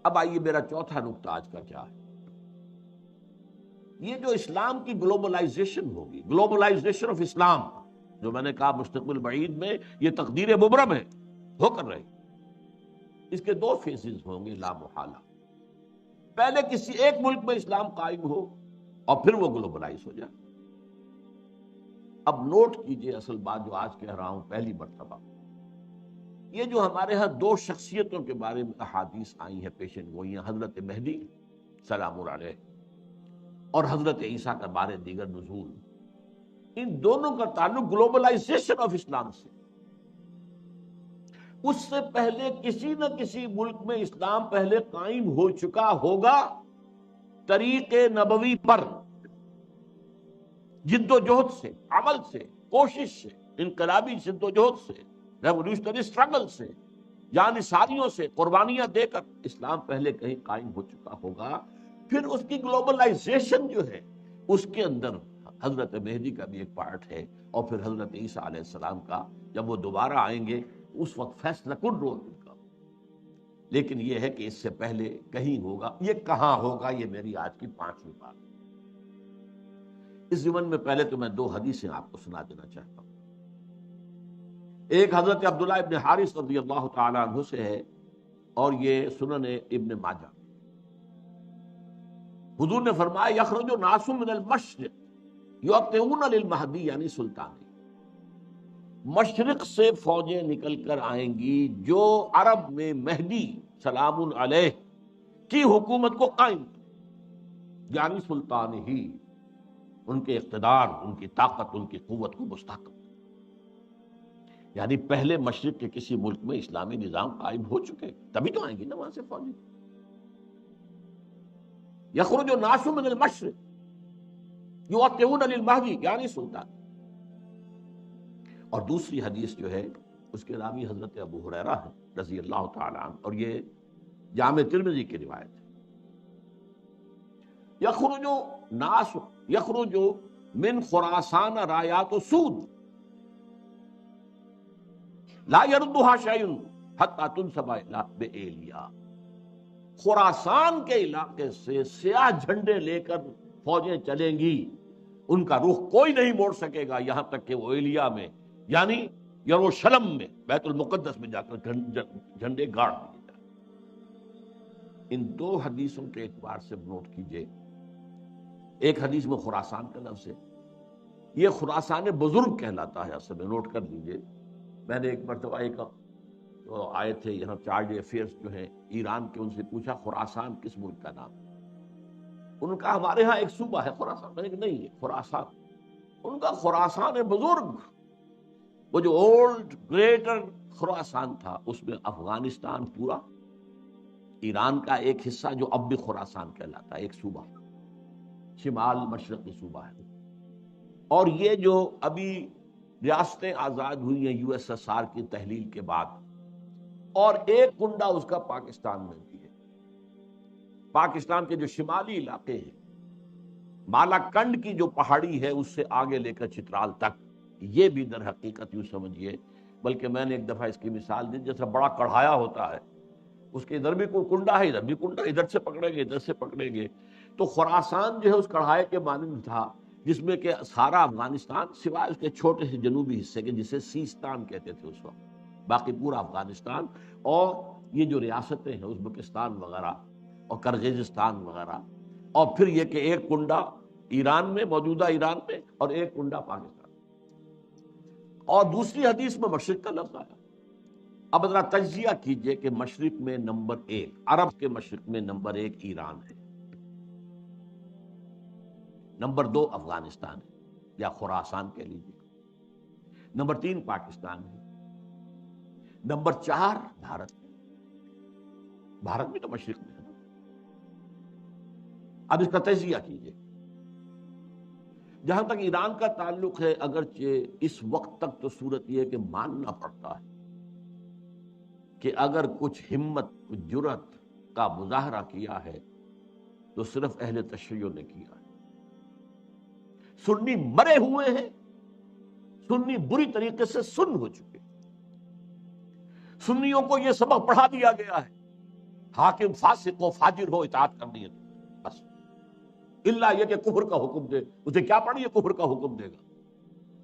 اب آئیے میرا چوتھا نقطہ آج کا کیا ہے۔ یہ جو اسلام کی گلوبلائزیشن ہوگی، گلوبلائزیشن آف اسلام، جو میں نے کہا مستقبل بعید میں یہ تقدیر مبرم ہے، ہو کر رہی، اس کے 2 فیزز ہوں گے لا محالہ۔ پہلے کسی ایک ملک میں اسلام قائم ہو اور پھر وہ گلوبلائز ہو جائے۔ اب نوٹ کیجئے اصل بات جو آج کہہ رہا ہوں پہلی مرتبہ، یہ جو ہمارے ہاں 2 شخصیتوں کے بارے میں احادیث آئی ہیں پیشن گوئیاں، حضرت مہدی سلام اللہ علیہ اور حضرت عیسیٰ کا بارے دیگر نزول، ان دونوں کا تعلق گلوبلائزیشن آف اسلام سے۔ اس سے پہلے کسی نہ کسی ملک میں اسلام پہلے قائم ہو چکا ہوگا، طریق نبوی پر، جد و جہد سے، عمل سے، کوشش سے، انقلابی جد و جہد سے، ریولوشنری اسٹرگل سے، جان نثاریوں سے، قربانیاں دے کر اسلام پہلے کہیں قائم ہو چکا ہوگا۔ پھر اس کی گلوبلائزیشن جو ہے اس کے اندر حضرت مہدی کا بھی ایک پارٹ ہے، اور پھر حضرت عیسیٰ علیہ السلام کا جب وہ دوبارہ آئیں گے اس وقت فیصلہ کن رول ان کا۔ لیکن یہ ہے کہ اس سے پہلے کہیں ہوگا، یہ کہاں ہوگا، یہ میری آج کی 5ویں بات۔ اس ضمن میں پہلے تو میں 2 حدیثیں آپ کو سنا دینا چاہتا ہوں۔ ایک حضرت عبداللہ ابن حارث رضی اللہ تعالی عنہ سے ہے، اور یہ سنن ابن ماجہ۔ حضور نے فرمایا یخرج ناس من المشرق یؤتون للمہدی، یعنی سلطان، مشرق سے فوجیں نکل کر آئیں گی جو عرب میں مہدی سلام علیہ کی حکومت کو قائم کریں۔ یعنی سلطان ہی، ان کے اقتدار، ان کی طاقت، ان کی قوت کو مستحکم، یعنی پہلے مشرق کے کسی ملک میں اسلامی نظام قائم ہو چکے، تبھی تو آئیں گی نا وہاں سے فوجی۔ یخرج الناس من المشرق یوطئون للمہدی، یعنی سلطان۔ اور دوسری حدیث جو ہے اس کے راوی حضرت ابو ہریرہ ہے رضی اللہ تعالی عنہ، اور یہ جامع ترمذی کی روایت ہے۔ یخرج ناس یخرج من خراسان رایات سود لا يردها شيء حتى تنسب بإيلیا، خراسان کے علاقے سے سیاہ جھنڈے لے کر فوجیں چلیں گی، ان کا رخ کوئی نہیں موڑ سکے گا یہاں تک کہ وہ ایلیا میں، یعنی یروشلم میں، بیت المقدس میں جا کر جھنڈے گاڑ دیے جائیں۔ ان دو حدیثوں کے اعتبار سے نوٹ کیجئے، ایک حدیث میں خراسان کا لفظ ہے، یہ خراسان بزرگ کہلاتا ہے اصل میں، نوٹ کر لیجئے۔ میں نے ایک مرتبہ ایک آئے تھے یہاں چارج افیئرس جو ہیں ایران کے، ان سے پوچھا خراسان کس ملک کا نام؟ ان کا ہمارے ہاں ایک صوبہ ہے خراسان، میں نے کہا نہیں، خراسان، ان کا خراسان بزرگ، وہ جو اولڈ گریٹر خراسان تھا، اس میں افغانستان پورا، ایران کا ایک حصہ جو اب بھی خراسان کہلاتا ہے، ایک صوبہ، شمال مشرقی صوبہ ہے، اور یہ جو ابھی ریاستیں آزاد ہوئی ہیں یو ایس ایس آر کی تحلیل کے بعد، اور ایک کنڈا اس کا پاکستان میں بھی ہے۔ پاکستان کے جو شمالی علاقے ہیں، بالا کنڈ کی جو پہاڑی ہے اس سے آگے لے کر چترال تک، یہ بھی در حقیقت یوں سمجھیے، بلکہ میں نے ایک دفعہ اس کی مثال دی، جیسا بڑا کڑھایا ہوتا ہے، اس کے ادھر بھی کوئی کنڈا ہے، ادھر بھی کنڈا، ادھر سے پکڑیں گے ادھر سے پکڑیں گے، تو خراسان جو ہے اس کڑھائے کے مانند تھا، جس میں کہ سارا افغانستان سوائے اس کے چھوٹے سے جنوبی حصے کے جسے سیستان کہتے تھے اس وقت، باقی پورا افغانستان، اور یہ جو ریاستیں ہیں ازبکستان وغیرہ اور کرغیزستان وغیرہ، اور پھر یہ کہ ایک کنڈا ایران میں، موجودہ ایران میں، اور ایک کنڈا پاکستان۔ اور دوسری حدیث میں مشرق کا لفظ آیا۔ اب ذرا تجزیہ کیجئے کہ مشرق میں نمبر ایک، عرب کے مشرق میں نمبر ایک ایران ہے، نمبر دو افغانستان ہے یا خراسان کہہ لیجیے، نمبر تین پاکستان ہے، نمبر چار بھارت ہے۔ بھارت بھی تو مشرق میں ہے نا۔ اب اس کا تجزیہ کیجئے۔ جہاں تک ایران کا تعلق ہے، اگرچہ اس وقت تک تو صورت یہ ہے کہ ماننا پڑتا ہے کہ اگر کچھ ہمت، کچھ جرأت کا مظاہرہ کیا ہے تو صرف اہل تشیع نے کیا ہے۔ سنی مرے ہوئے ہیں، سنی بری طریقے سے سن ہو چکے، سنیوں کو یہ سبق پڑھا دیا گیا ہے، حاکم فاسق ہو، فاجر ہو، اطاعت کرنی ہے بس، اللہ یہ کہ کفر کا حکم دے، اسے کیا پڑھی ہے کفر کا حکم دے گا،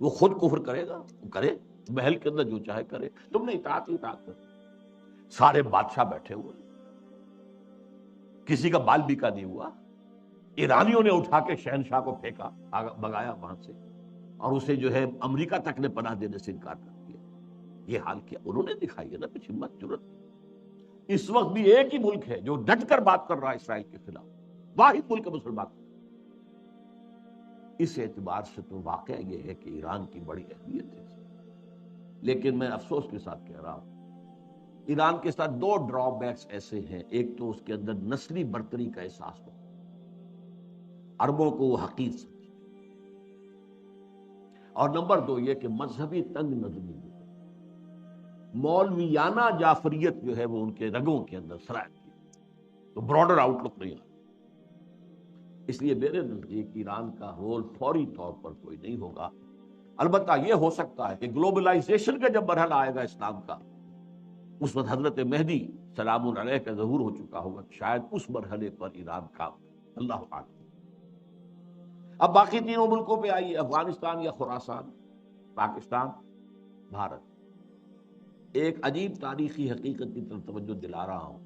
وہ خود کفر کرے گا، وہ کرے محل کے اندر جو چاہے کرے، تم نے اطاعت ہی اطاعت کر۔ سارے بادشاہ بیٹھے ہوئے، کسی کا بال بیکا نہیں ہوا، ایرانیوں نے اٹھا کے شہنشاہ کو پھینکا، بگایا وہاں سے، اور اسے جو ہے امریکہ تک نے پناہ دینے سے انکار کر دیا۔ یہ حال کیا انہوں نے دکھائی ہے نا کچھ ہمت جرأت۔ اس وقت بھی ایک ہی ملک ہے جو ڈٹ کر بات کر رہا ہے اسرائیل کے خلاف، واحد ملک مسلمان۔ اس اعتبار سے تو واقعہ یہ ہے کہ ایران کی بڑی اہمیت ہے، لیکن میں افسوس کے ساتھ کہہ رہا ہوں ایران کے ساتھ دو ڈرا بیکس ایسے ہیں، ایک تو اس کے اندر نسلی برتری کا احساس ہو، عربوں کو وہ حقیر سمجھتے، اور نمبر دو یہ کہ مذہبی تنگ نظمی ہے، مولویانہ جعفریت جو ہے وہ ان کے رگوں کے اندر سرایت کی، تو براڈر آؤٹ لک نہیں آتا۔ اس لیے میرے نزدیک ایران کا رول فوری طور پر کوئی نہیں ہوگا، البتہ یہ ہو سکتا ہے کہ گلوبلائزیشن کا جب مرحلہ آئے گا اسلام کا، اس وقت حضرت مہدی سلام علیہ کا ظہور ہو چکا ہوگا، شاید اس مرحلے پر ایران کا، اللہ اعلم۔ اب باقی تینوں ملکوں پہ آئیے، افغانستان یا خراسان، پاکستان، بھارت۔ ایک عجیب تاریخی حقیقت کی طرف توجہ دلا رہا ہوں،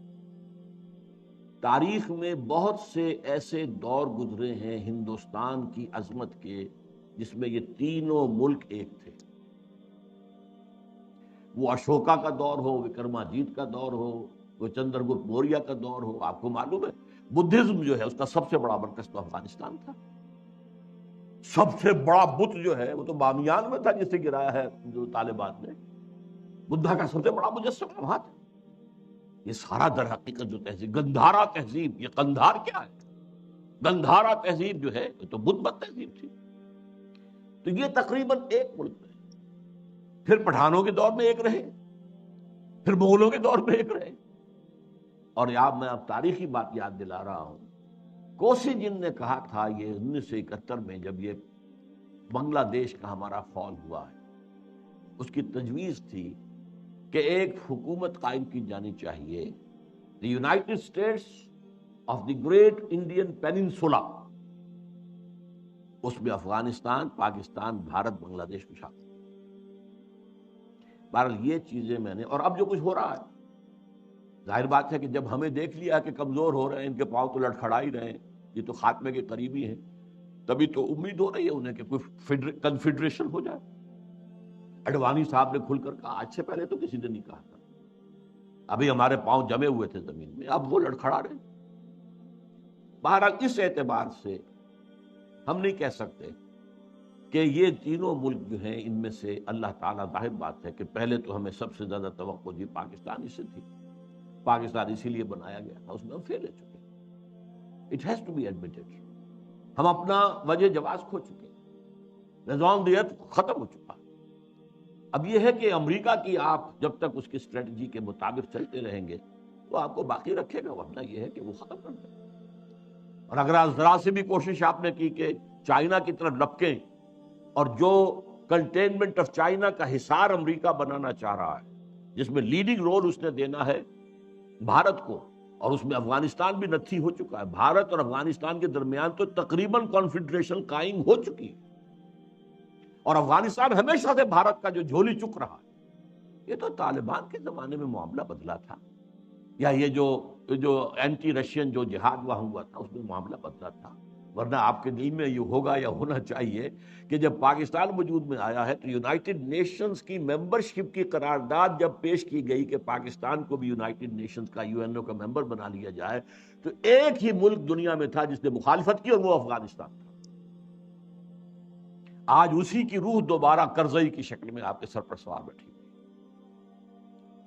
تاریخ میں بہت سے ایسے دور گزرے ہیں ہندوستان کی عظمت کے جس میں یہ تینوں ملک ایک تھے۔ وہ اشوکا کا دور ہو، وکرماجیت کا دور ہو، وہ چندر گپت موریہ کا دور ہو، آپ کو معلوم ہے بدھزم جو ہے اس کا سب سے بڑا مرکز تو افغانستان تھا. سب سے بڑا بت جو ہے وہ تو بامیان میں تھا جسے گرایا ہے جو طالبان نے. بدھا کا سب سے بڑا مجسمہ وہاں تھا. یہ سارا در حقیقت جو تہذیب گندھارا تہذیب، یہ قندھار کیا ہے؟ گندھارا تہذیب جو ہے یہ تو بدھ مت تہذیب تھی. تو یہ تقریباً ایک ملک میں، پھر پٹھانوں کے دور میں ایک رہے، پھر مغلوں کے دور میں ایک رہے. اور میں اب تاریخی بات یاد دلا رہا ہوں، کوسی جن نے کہا تھا یہ 1971 میں جب یہ بنگلہ دیش کا ہمارا فال ہوا ہے، اس کی تجویز تھی کہ ایک حکومت قائم کی جانی چاہیے، the united states of the great Indian peninsula. اس میں افغانستان، پاکستان، بھارت، بنگلہ دیش کو شامل. بہرحال یہ چیزیں میں نے، اور اب جو کچھ ہو رہا ہے ظاہر بات ہے کہ جب ہمیں دیکھ لیا کہ کمزور ہو رہے ہیں، ان کے پاؤں تو لڑکھڑا ہی رہے ہیں، یہ تو خاتمے کے قریبی ہیں، تبھی تو امید ہو رہی ہے انہیں کہ کوئی کنفیڈریشن ہو جائے. اڈوانی صاحب نے کھل کر کہا، آج سے پہلے تو کسی نے نہیں کہا تھا، ابھی ہمارے پاؤں جمے ہوئے تھے زمین میں، اب وہ لڑکھڑا رہے. بہرحال اس اعتبار سے ہم نہیں کہہ سکتے کہ یہ تینوں ملک جو ہیں ان میں سے اللہ تعالیٰ، ظاہر بات ہے کہ پہلے تو ہمیں سب سے زیادہ توقع دی پاکستان سے تھی. پاکستان اسی لیے بنایا گیا تھا، اس میں ہم فیل ہو چکے. It has to be admitted. ہم اپنا وجہ جواز کھو چکے، نظام دیت ختم ہو چکا. اب یہ ہے کہ امریکہ کی آپ جب تک اس کی اسٹریٹجی کے مطابق چلتے رہیں گے تو آپ کو باقی رکھے گا، ورنہ یہ ہے کہ وہ ختم کر دے. اور اگر ذرا سے بھی کوشش آپ نے کی کہ چائنا کی طرف لپکیں، اور جو کنٹینمنٹ آف چائنا کا حصار امریکہ بنانا چاہ رہا ہے، جس میں لیڈنگ رول اس نے دینا ہے بھارت کو، اور اس میں افغانستان بھی نتھی ہو چکا ہے. بھارت اور افغانستان کے درمیان تو تقریباً کانفیڈریشن قائم ہو چکی ہے، اور افغانستان ہمیشہ سے بھارت کا جو جھولی چک رہا ہے. یہ تو طالبان کے زمانے میں معاملہ بدلا تھا، یا یہ جو اینٹی رشین جو جہاد وہاں ہوا تھا اس میں معاملہ بدلا تھا. ورنہ آپ کے دل میں یہ ہوگا یا ہونا چاہیے کہ جب پاکستان وجود میں آیا ہے تو یونائٹڈ نیشنز کی ممبرشپ کی قرارداد جب پیش کی گئی کہ پاکستان کو بھی یونائٹڈ نیشنز کا UN کا ممبر بنا لیا جائے، تو ایک ہی ملک دنیا میں تھا جس نے مخالفت کی، اور وہ افغانستان تھا. آج اسی کی روح دوبارہ کرزئی کی شکل میں آپ کے سر پر سوار بیٹھی.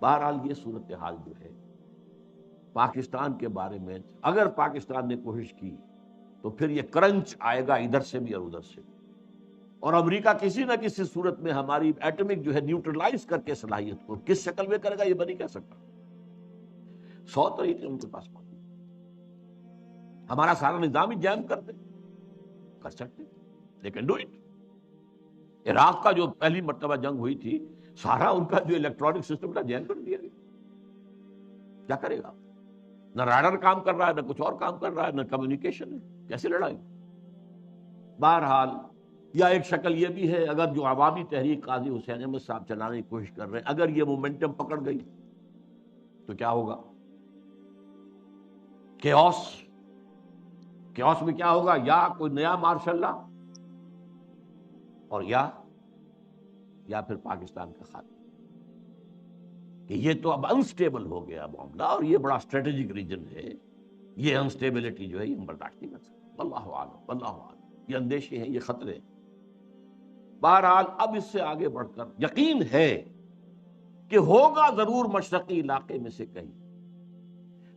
بہرحال یہ صورتحال جو ہے پاکستان کے بارے میں، اگر پاکستان نے کوشش کی تو پھر یہ کرنچ آئے گا ادھر سے بھی اور ادھر سے بھی. اور امریکہ کسی نہ کسی صورت میں ہماری ایٹمک جو ہے نیوٹرلائز کر کے صلاحیت کو کس شکل میں کرے گا یہ میں نہیں کہہ سکتا. 100 طریقے ان کے پاس موجود ہیں. ہمارا سارا نظام ہی جیم کر دے، کر سکتے، لیکن ڈو اٹ. عراق کا جو پہلی مرتبہ جنگ ہوئی تھی، سارا ان کا جو الیکٹرانک سسٹم تھا جیم کر دیا گیا. کیا کرے گا؟ نہ رادار کام کر رہا ہے، نہ کچھ اور کام کر رہا ہے، نہ کمیونیکیشن ہے، کیسے لڑائی؟ بہرحال یا ایک شکل یہ بھی ہے، اگر جو عوامی تحریک قاضی حسین احمد صاحب چلانے کی کوشش کر رہے ہیں، اگر یہ مومنٹم پکڑ گئی تو کیا ہوگا؟ کیوس میں کیا ہوگا؟ یا کوئی نیا مارشل لا، اور یا پھر پاکستان کا خاتمہ. کہ یہ تو اب انسٹیبل ہو گیا معاملہ، اور یہ بڑا اسٹریٹجک ریجن ہے. یہ انسٹیبلٹی جو ہے یہ ہم برداشت نہیں کر سکتے. واللہ عالم، واللہ عالم. یہ اندیشے ہیں، یہ خطرے ہیں. بہرحال اب اس سے آگے بڑھ کر یقین ہے کہ ہوگا ضرور مشرقی علاقے میں سے کہیں.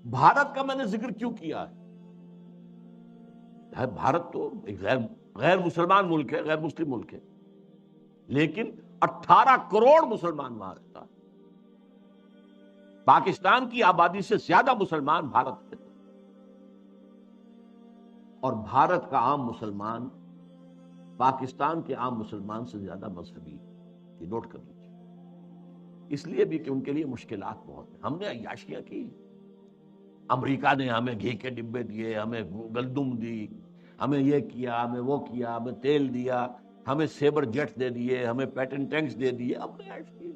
بھارت کا میں نے ذکر کیوں کیا ہے؟ بھارت تو ایک غیر مسلمان ملک ہے، غیر مسلم ملک ہے، لیکن 18 کروڑ مسلمان وہاں رہتا ہے. پاکستان کی آبادی سے زیادہ مسلمان بھارت میں، اور بھارت کا عام مسلمان پاکستان کے عام مسلمان سے زیادہ مذہبی. یہ نوٹ کر لیجیے. اس لیے بھی کہ ان کے لیے مشکلات بہت ہیں. ہم نے عیاشیاں کی، امریکہ نے ہمیں گھی کے ڈبے دیے، ہمیں گندم دی، ہمیں یہ کیا، ہمیں وہ کیا، ہمیں تیل دیا، ہمیں سیبر جیٹ دے دیے، ہمیں پیٹن ٹینکس دے دیے. ہم نے عیش کی،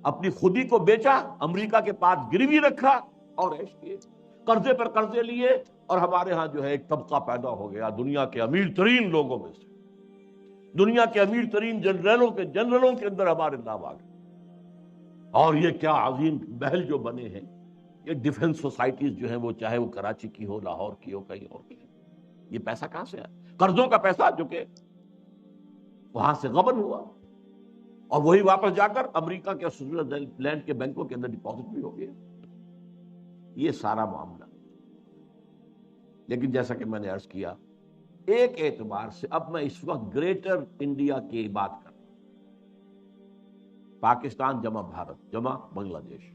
اپنی خودی کو بیچا، امریکہ کے پاس گروی رکھا اور عیش کیے. قرضے پر قرضے لیے، اور ہمارے ہاں جو ہے ایک طبقہ پیدا ہو گیا دنیا کے امیر ترین لوگوں میں سے. دنیا کے امیر ترین جنرلوں کے اندر ہمارے نام آ گئے. اور یہ کیا عظیم محل جو بنے ہیں، یہ ڈیفنس سوسائٹیز جو ہیں وہ چاہے وہ کراچی کی ہو، لاہور کی ہو، کہیں اور کی، یہ پیسہ کہاں سے آیا؟ قرضوں کا پیسہ جو کہ وہاں سے غبن ہوا اور وہی واپس جا کر امریکہ کے سوئٹزرلینڈ لینڈ کے بینکوں کے اندر ڈپازٹ بھی ہو گیا. یہ سارا معاملہ. لیکن جیسا کہ میں نے عرض کیا، ایک اعتبار سے اب میں اس وقت گریٹر انڈیا کی بات کر رہا ہوں، پاکستان جمع بھارت جمع بنگلہ دیش.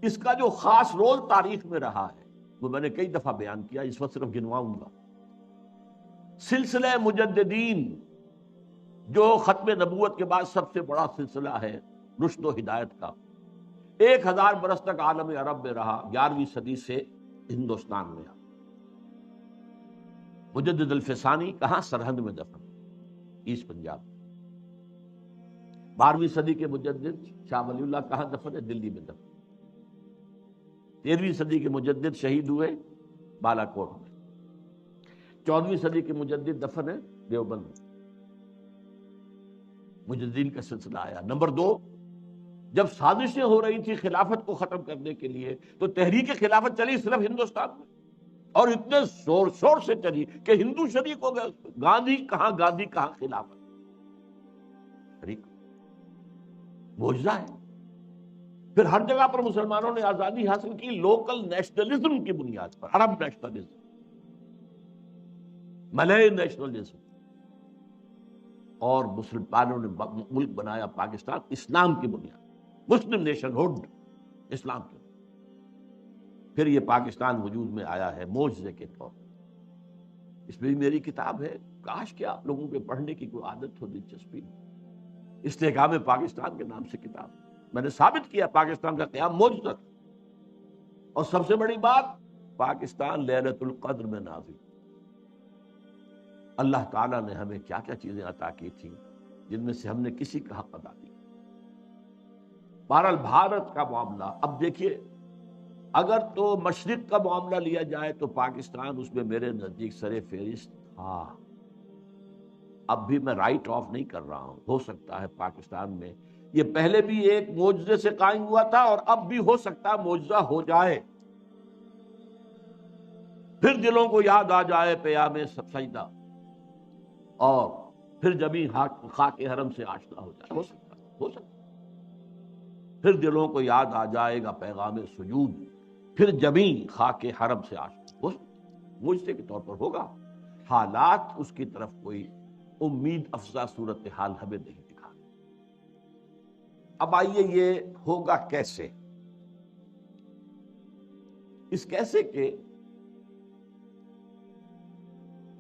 اس کا جو خاص رول تاریخ میں رہا ہے وہ میں نے کئی دفعہ بیان کیا، اس وقت صرف گنواؤں گا. سلسلہ مجددین جو ختم نبوت کے بعد سب سے بڑا سلسلہ ہے رشد و ہدایت کا، 1000 برس تک عالم عرب میں رہا، 11ویں صدی سے ہندوستان میں آ. مجدد الفسانی کہاں؟ سرہند میں دفن، ایسٹ پنجاب. 12ویں صدی کے مجدد شاہ ولی اللہ کہاں دفن ہے؟ دلی میں دفن. 13ویں صدی کے مجدد شہید ہوئے بالا کوٹ میں. 14ویں صدی کے مجدد دفن ہے دیوبند میں. مجددین کا سلسلہ آیا. نمبر 2، جب سازشیں ہو رہی تھی خلافت کو ختم کرنے کے لیے تو تحریک خلافت چلی صرف ہندوستان میں، اور اتنے زور شور سے چلی کہ ہندو شریک ہو گئے. گاندھی کہاں خلافت. معجزہ ہے. پھر ہر جگہ پر مسلمانوں نے آزادی حاصل کی لوکل نیشنلزم کی بنیاد پر، عرب نیشنلزم، ملے نیشنلزم، اور مسلمانوں نے ملک بنایا پاکستان اسلام کی بنیاد، مسلم نیشن ہوڈ، اسلام کی. پھر یہ پاکستان وجود میں آیا ہے معجزے کے طور پر. اس میں بھی میری کتاب ہے، کاش کہ آپ لوگوں کے پڑھنے کی کوئی عادت ہو، دلچسپی. استحکام پاکستان کے نام سے کتاب. میں نے ثابت کیا پاکستان کا قیام معجزہ تھا. اور سب سے بڑی بات، پاکستان لیلۃ القدر میں نازل. اللہ تعالیٰ نے ہمیں کیا کیا چیزیں عطا کی تھیں جن میں سے ہم نے کسی کا حق ادا نہیں. بہرحال بھارت کا معاملہ اب دیکھیے، اگر تو مشرق کا معاملہ لیا جائے تو پاکستان اس میں میرے نزدیک سر فہرست تھا. اب بھی میں رائٹ آف نہیں کر رہا ہوں، ہو سکتا ہے پاکستان میں یہ پہلے بھی ایک معجزے سے قائم ہوا تھا اور اب بھی ہو سکتا ہے معجزہ ہو جائے. پھر دلوں کو یاد آ جائے پیام سجدہ، اور پھر جبھی خاک حرم سے آشنا ہو جائے. ہو سکتا. پھر دلوں کو یاد آ جائے گا پیغام سجود، پھر جبھی خاک حرم سے آشنا ہو سکتا. معجزے کے طور پر ہوگا. حالات اس کی طرف کوئی امید افزا صورتحال ہمیں نہیں دکھا. اب آئیے یہ ہوگا کیسے. اس کیسے کے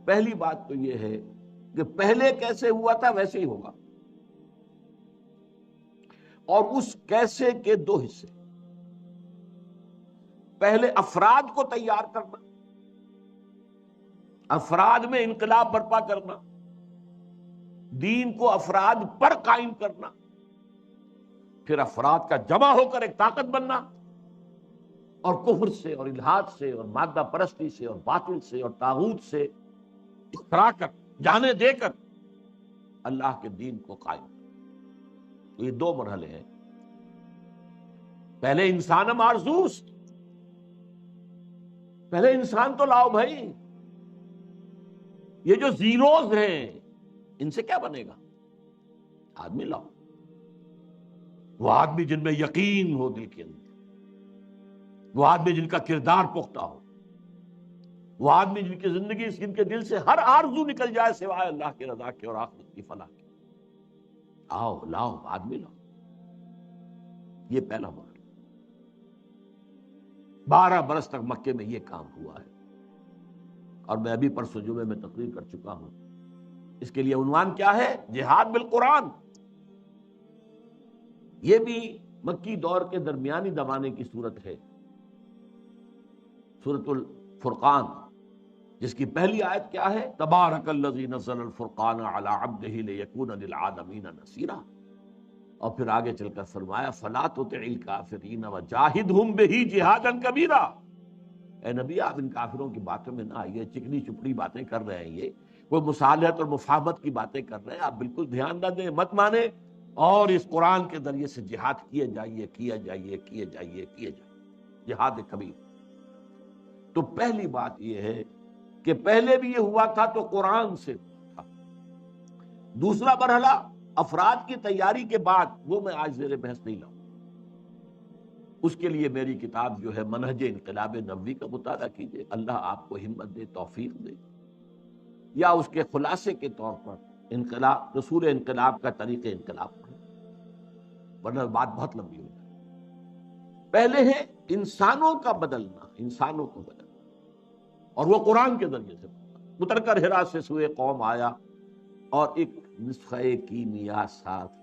پہلی بات تو یہ ہے کہ پہلے کیسے ہوا تھا ویسے ہی ہوگا. اور اس کیسے کے 2 حصے. پہلے افراد کو تیار کرنا، افراد میں انقلاب برپا کرنا، دین کو افراد پر قائم کرنا، پھر افراد کا جمع ہو کر ایک طاقت بننا، اور کفر سے اور الحاد سے اور مادہ پرستی سے اور باطل سے اور طاغوت سے ٹکرا کر، جانے دے کر اللہ کے دین کو قائم کرنا. یہ 2 مرحلے ہیں. پہلے انسان معرضوس، پہلے انسان تو لاؤ بھائی. یہ جو زیروز ہیں ان سے کیا بنے گا؟ آدمی لاؤ. وہ آدمی جن میں یقین ہو دل کے اندر، وہ آدمی جن کا کردار پختہ ہو، وہ آدمی جن کی زندگی جن کے دل سے ہر آرزو نکل جائے سوائے اللہ کی رضا کے اور آخرت کی فلاح کے. آؤ لاؤ آدمی لاؤ. یہ پہلا مرحلہ. 12 برس تک مکے میں یہ کام ہوا ہے، اور میں ابھی پرسوں جمعے میں تقریر کر چکا ہوں. اس کے لیے عنوان کیا ہے؟ جہاد بالقرآن. یہ بھی مکی دور کے درمیانی زمانے کی صورت ہے. سورۃ الفرقان، جس کی پہلی آیت کیا ہے؟ تبارک الذی نزل الفرقان علی عبدہ لیکون للعالمین نذیرا. اور پھر آگے چل کر فرمایا فلا تطع الکافرین وجاہدہم بہ جہادا کبیرا. اے نبی آپ ان کافروں کی باتوں میں نہ آئیے، چکنی چپڑی باتیں کر رہے ہیں، یہ کوئی مصالحت اور مفاہمت کی باتیں کر رہے ہیں، آپ بالکل دھیان نہ دیں، مت مانیں، اور اس قرآن کے ذریعے سے جہاد کیے جائیے کیے جائیے کیے جائیے کیے جائیے. جہاد کبیر۔ تو پہلی بات یہ ہے کہ پہلے بھی یہ ہوا تھا تو قرآن سے ہوا تھا۔ دوسرا مرحلہ افراد کی تیاری کے بعد، وہ میں آج زیر بحث نہیں لاؤں، اس کے لیے میری کتاب جو ہے منہج انقلاب نبوی کا مطالعہ کیجیے، اللہ آپ کو ہمت دے، توفیق دے، یا اس کے خلاصے کے طور پر انقلاب، رسول انقلاب کا طریق انقلاب پڑھیں، ورنہ بات بہت لمبی ہو جائے۔ پہلے ہے انسانوں کا بدلنا، انسانوں کو بدلنا، اور وہ قرآن کے ذریعے سے اتر کر حرا سے سوئے قوم آیا اور ایک نسخہ کیمیا ساتھ۔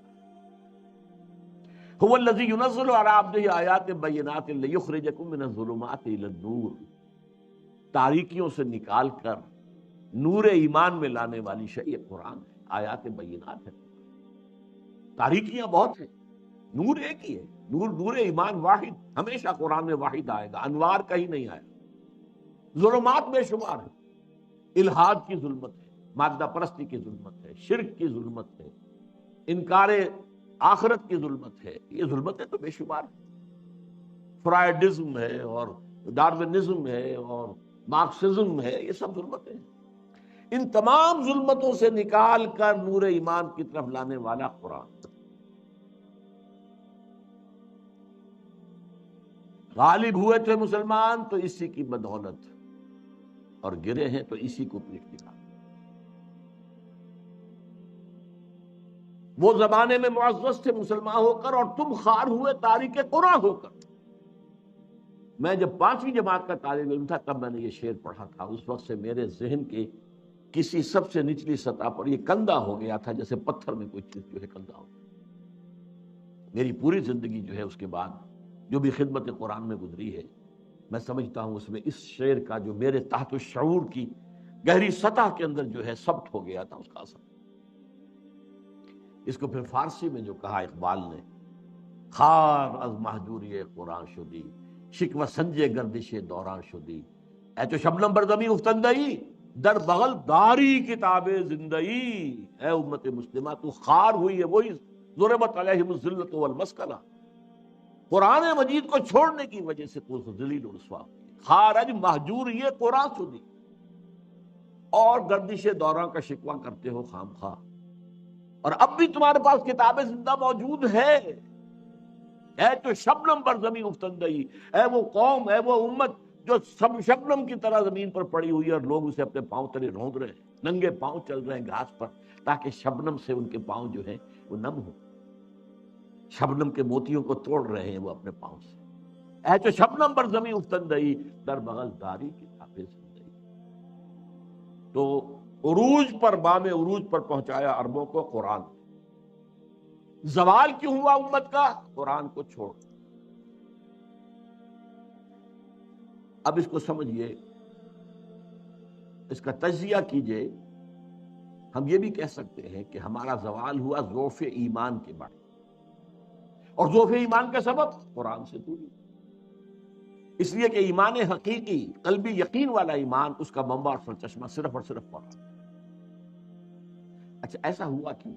هو الذی ينزل على عبده آیات بینات لیخرجکم من الظلمات الی النور، تاریکیوں سے نکال کر نور ایمان میں لانے والی شے یہ قرآن ہے، آیات بینات ہے۔ تاریکیاں بہت ہیں، نور ایک ہی ہے، نور ایمان واحد، ہمیشہ قرآن میں واحد آئے گا، انوار کہیں نہیں آئے گا۔ ظلمات بے شمار ہیں، الحاد کی ظلمت ہے، مادہ پرستی کی ظلمت ہے، شرک کی ظلمت ہے، انکار آخرت کی ظلمت ہے، یہ ظلمتیں تو بے شمار ہیں۔ فرائیڈزم ہے اور ڈارونزم ہے اور مارکسزم ہے، یہ سب ظلمتیں ہیں۔ ان تمام ظلمتوں سے نکال کر نور ایمان کی طرف لانے والا قرآن۔ غالب ہوئے تھے مسلمان تو اسی کی بدولت، اور گرے ہیں تو اسی کو پیٹ دکھا۔ وہ زمانے میں معزز تھے مسلمان ہو کر، اور تم خوار ہوئے تاریک قرآن ہو کر۔ میں جب 5ویں جماعت کا طالب علم تھا تب میں نے یہ شعر پڑھا تھا، اس وقت سے میرے ذہن کے کسی سب سے نچلی سطح پر یہ کندہ ہو گیا تھا، جیسے پتھر میں کوئی چیز جو ہے کندہ ہو گیا۔ میری پوری زندگی جو ہے اس کے بعد جو بھی خدمت قرآن میں گزری ہے، میں سمجھتا ہوں اس میں اس شعر کا جو میرے تحت الشعور کی گہری سطح کے اندر جو ہے ثبت ہو گیا تھا، اس کا اثر۔ اس کو پھر فارسی میں جو کہا اقبال نے، خار از محجوری قرآن شدی، شکوہ سنجے گردش دوران شدی، اے تو شبنم بر زمین افتندئی، در بغل داری کتاب زندئی۔ اے امت مسلمہ تو خار ہوئی ہے، وہی ضربت علیہم الذلۃ والمسکنہ، قرآن مجید کو چھوڑنے کی وجہ سے تو ذلیل و رسوا ہوئی۔ خارج محجوری قرآن شدی، اور گردش دوران کا شکوہ کرتے ہو خام خواہ، اور اب بھی تمہارے پاس کتاب زندہ موجود ہے۔ اے تو شبنم بر زمین افتندئی، اے وہ قوم، اے وہ امت جو سب شبنم کی طرح زمین پر پڑی ہوئی ہے، اور لوگ اسے اپنے پاؤں تلے روند رہے ہیں، ننگے پاؤں چل رہے ہیں گھاس پر، تاکہ شبنم سے ان کے پاؤں جو ہیں وہ نم ہو، شبنم کے موتیوں کو توڑ رہے ہیں وہ اپنے پاؤں سے۔ اے تو شبنم بر زمین افتندئی، در بغل داری کتاب زندئی۔ تو عروج پر، بام عروج پر پہنچایا عربوں کو قرآن۔ زوال کیوں ہوا امت کا؟ قرآن کو چھوڑ۔ اب اس کو سمجھیے، اس کا تجزیہ کیجئے۔ ہم یہ بھی کہہ سکتے ہیں کہ ہمارا زوال ہوا ضعف ایمان کے بعد، اور ضعف ایمان کا سبب قرآن سے دوری، اس لیے کہ ایمان حقیقی، قلبی یقین والا ایمان، اس کا منبع اور سرچشمہ صرف اور صرف قرآن۔ اچھا، ایسا ہوا کیوں؟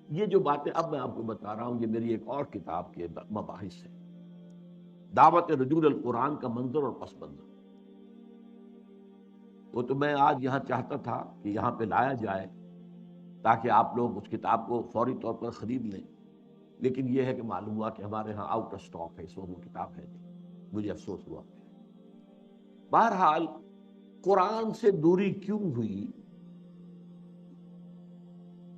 یہ جو باتیں اب میں آپ کو بتا رہا ہوں، یہ میری ایک اور کتاب کے مباحث ہے، دعوت رجوع القرآن کا منظر اور پس منظر۔ وہ تو میں آج یہاں چاہتا تھا کہ یہاں پہ لایا جائے تاکہ آپ لوگ اس کتاب کو فوری طور پر خرید لیں، لیکن یہ ہے کہ معلوم ہوا کہ ہمارے ہاں آؤٹ آف سٹاک ہے، اس وقت وہ کتاب ہے نہیں، مجھے افسوس ہوا۔ بہرحال قرآن سے دوری کیوں ہوئی؟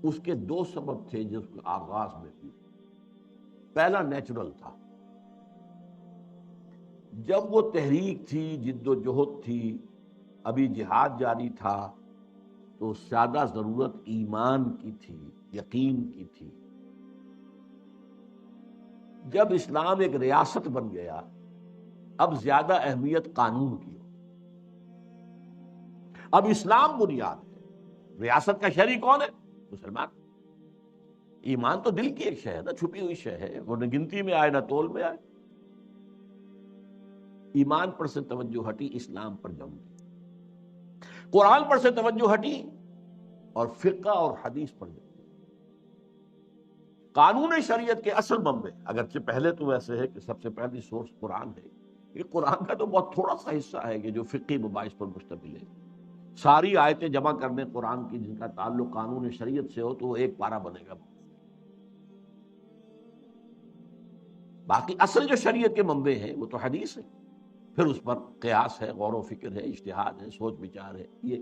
اس کے دو سبب تھے جس کے آغاز میں ہوئی۔ پہلا نیچرل تھا، جب وہ تحریک تھی، جد و جہد تھی، ابھی جہاد جاری تھا، تو زیادہ ضرورت ایمان کی تھی، یقین کی تھی۔ جب اسلام ایک ریاست بن گیا، اب زیادہ اہمیت قانون کی ہو۔ اب اسلام بنیاد ہے، ریاست کا شہری کون ہے؟ مسلمان۔ ایمان تو دل کی ایک شے ہے نا، چھپی ہوئی شے ہے، وہ نہ گنتی میں آئے نہ تول میں آئے۔ ایمان پر سے توجہ ہٹی، اسلام پر جم گئی، قرآن پر سے توجہ ہٹی اور فقہ اور حدیث پر جم گئی۔ قانون شریعت کے اصل منبع، اگرچہ پہلے تو ایسے ہے کہ سب سے پہلی سورس قرآن ہے، یہ قرآن کا تو بہت تھوڑا سا حصہ ہے کہ جو فقہی مباحث پر مشتمل ہے. ساری آیتیں جمع کرنے قرآن کی جن کا تعلق قانون شریعت سے ہو تو وہ ایک پارہ بنے گا. باقی اصل جو شریعت کے منبع ہیں وہ تو حدیث ہے، پھر اس پر قیاس ہے، غور و فکر ہے، اجتہاد ہے، سوچ بچار ہے. یہ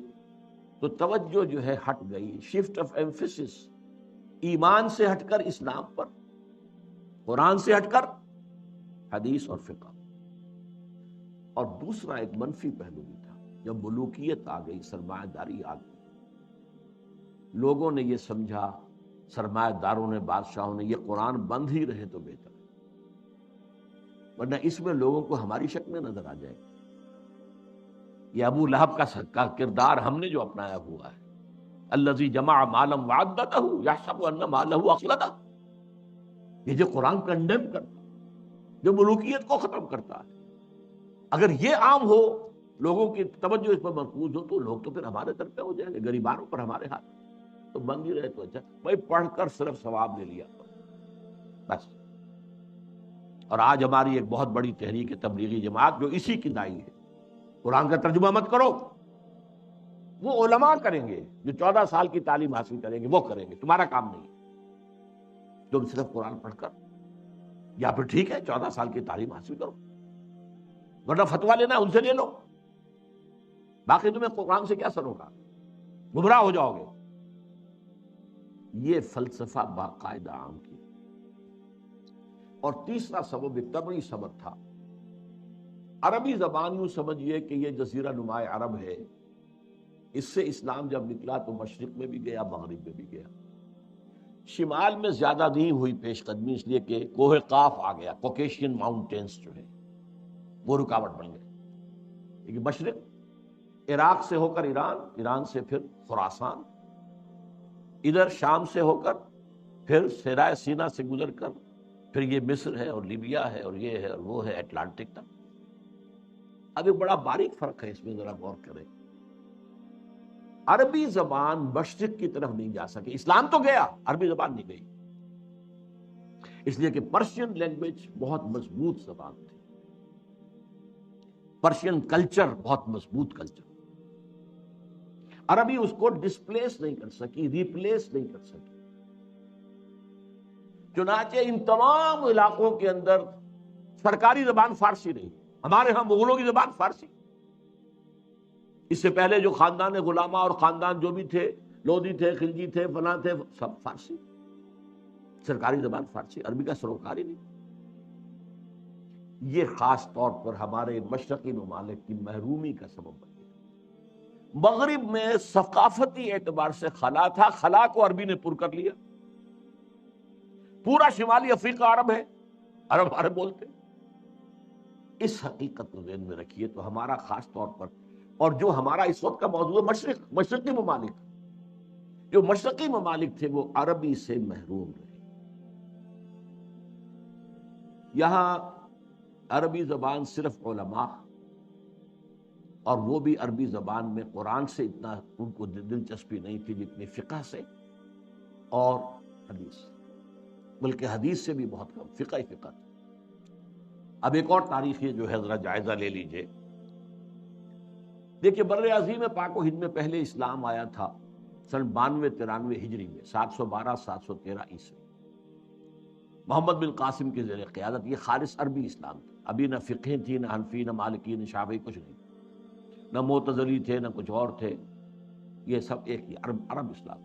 تو توجہ جو ہے ہٹ گئی، شفٹ آف ایمفیسس، ایمان سے ہٹ کر اسلام پر، قرآن سے ہٹ کر حدیث اور فقہ. اور دوسرا ایک منفی پہلو بھی تھا، جب ملوکیت آ گئی، سرمایہ داری آ گئی، لوگوں نے یہ سمجھا، سرمایہ داروں نے، بادشاہوں نے، یہ قرآن بند ہی رہے تو بہتر ہے، ورنہ اس میں لوگوں کو ہماری شکلیں نظر آ جائیں. یہ ابو لہب کا کردار ہم نے جو اپنایا ہوا ہے، الذی جمع مالا وعددہ یحسب ان مالہ اخلدہ، یہ جو قرآن کنڈیم کرتا ہے، جو ملوکیت کو ختم کرتا ہے، اگر یہ عام ہو، لوگوں کی توجہ اس پر مرکوز ہو، تو لوگ تو پھر ہمارے طرف پہ ہو جائیں گے، غریبانوں پر ہمارے ہاتھ. تو بند ہی رہے تو اچھا، بھائی پڑھ کر صرف ثواب لے لیا بس. اور آج ہماری ایک بہت بڑی تحریک تبلیغی جماعت جو اسی کی داعی ہے، قرآن کا ترجمہ مت کرو، وہ علماء کریں گے جو 14 سال کی تعلیم حاصل کریں گے، وہ کریں گے، تمہارا کام نہیں. تم صرف قرآن پڑھ کر، یا پھر ٹھیک ہے 14 سال کی تعلیم حاصل کرو، ورنہ فتویٰ لینا ان سے لے لو، باقی تمہیں قرآن سے کیا سر ہوگا، گمراہ ہو جاؤ گے. یہ فلسفہ باقاعدہ عام کیا. اور تیسرا سبب ایک طبعی سبب تھا، عربی زبان یوں سمجھیے کہ یہ جزیرہ نما عرب ہے، اس سے اسلام جب نکلا تو مشرق میں بھی گیا، مغرب میں بھی گیا. شمال میں زیادہ نہیں ہوئی پیش قدمی، اس لیے کہ کوہ قاف آ گیا، کوکیشین ماؤنٹینز جو ہے وہ رکاوٹ بن گئے. لیکن مشرق، عراق سے ہو کر ایران، ایران سے پھر خراسان، ادھر شام سے ہو کر پھر صحرائے سینا سے گزر کر پھر یہ مصر ہے اور لیبیا ہے اور یہ ہے اور وہ ہے، اٹلانٹک تک. اب ایک بڑا باریک فرق ہے، اس میں ذرا غور کریں. عربی زبان مشرق کی طرف نہیں جا سکی، اسلام تو گیا، عربی زبان نہیں گئی، اس لیے کہ پرشین لینگویج بہت مضبوط زبان تھی، پرشین کلچر بہت مضبوط کلچر. عربی اس کو ڈسپلیس نہیں کر سکی، ریپلیس نہیں کر سکی. چنانچہ ان تمام علاقوں کے اندر سرکاری زبان فارسی رہی. ہمارے ہاں مغلوں کی زبان فارسی، اس سے پہلے جو خاندان غلامہ اور خاندان جو بھی تھے، لودھی تھے، خلجی تھے، فلاں تھے، سب فارسی، سرکاری زبان فارسی، عربی کا سروکار ہی نہیں. یہ خاص طور پر ہمارے مشرقی ممالک کی محرومی کا سبب بن گیا. مغرب میں ثقافتی اعتبار سے خلا تھا، خلا کو عربی نے پر کر لیا. پورا شمالی افریقہ عرب ہے، عرب بولتے. اس حقیقت کو ذہن میں رکھیے تو ہمارا خاص طور پر، اور جو ہمارا اس وقت کا موضوع ہے مشرقی ممالک، جو مشرقی ممالک تھے وہ عربی سے محروم رہے. یہاں عربی زبان صرف علماء، اور وہ بھی عربی زبان میں قرآن سے اتنا ان کو دلچسپی نہیں تھی جتنی فقہ سے اور حدیث، بلکہ حدیث سے بھی بہت کم، فقہ ہی فقہ. اب ایک اور تاریخی جو ہے ذرا جائزہ لے لیجئے. دیکھیے بر عظیم پاک و ہند میں پہلے اسلام آیا تھا سن 92-93 ہجری میں، 712-713 عیسوی، محمد بن قاسم کے زیر قیادت. یہ خالص عربی اسلام تھا، ابھی نہ فقہ تھی، نہ حنفی، نہ مالکی، نہ شافعی، کچھ نہیں، نہ معتزلی تھے، نہ کچھ اور تھے. یہ سب ایک ہی عرب اسلام،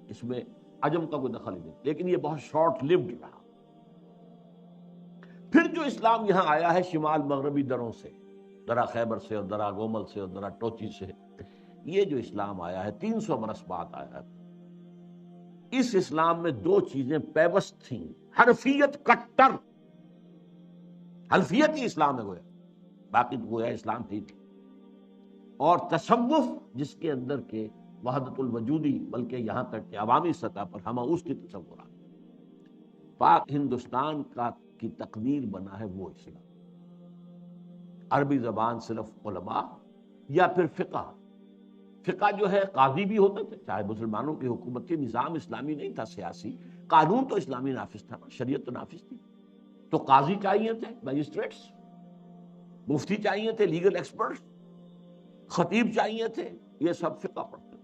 اس میں عجم کا کوئی دخل ہی نہیں. لیکن یہ بہت شارٹ لیوڈ رہا. پھر جو اسلام یہاں آیا ہے شمال مغربی دروں سے، درہ خیبر سے اور درہ گومل سے اور درہ ٹوچی سے، یہ جو اسلام آیا ہے 300 برس بعد آیا ہے. اس اسلام میں دو چیزیں پیوست تھیں، حنفیت کٹر، حنفیت ہی اسلام ہے گویا، باقی تو گویا اسلام ہی تھی، اور تصوف جس کے اندر کے وحدت الوجودی، بلکہ یہاں تک کہ عوامی سطح پر ہم اس کی تصورات. پاک ہندوستان کی تقدیر بنا ہے وہ اسلام. عربی زبان صرف علماء یا پھر فقہ. فقہ جو ہے قاضی بھی ہوتے تھے، چاہے مسلمانوں کی حکومت کے نظام اسلامی نہیں تھا سیاسی، قانون تو اسلامی نافذ تھا، شریعت تو نافذ تھی، تو قاضی چاہیے تھے، میجسٹریٹس، مفتی چاہیے تھے، لیگل ایکسپرٹس، خطیب چاہیے تھے، یہ سب فقہ پڑھتے تھے۔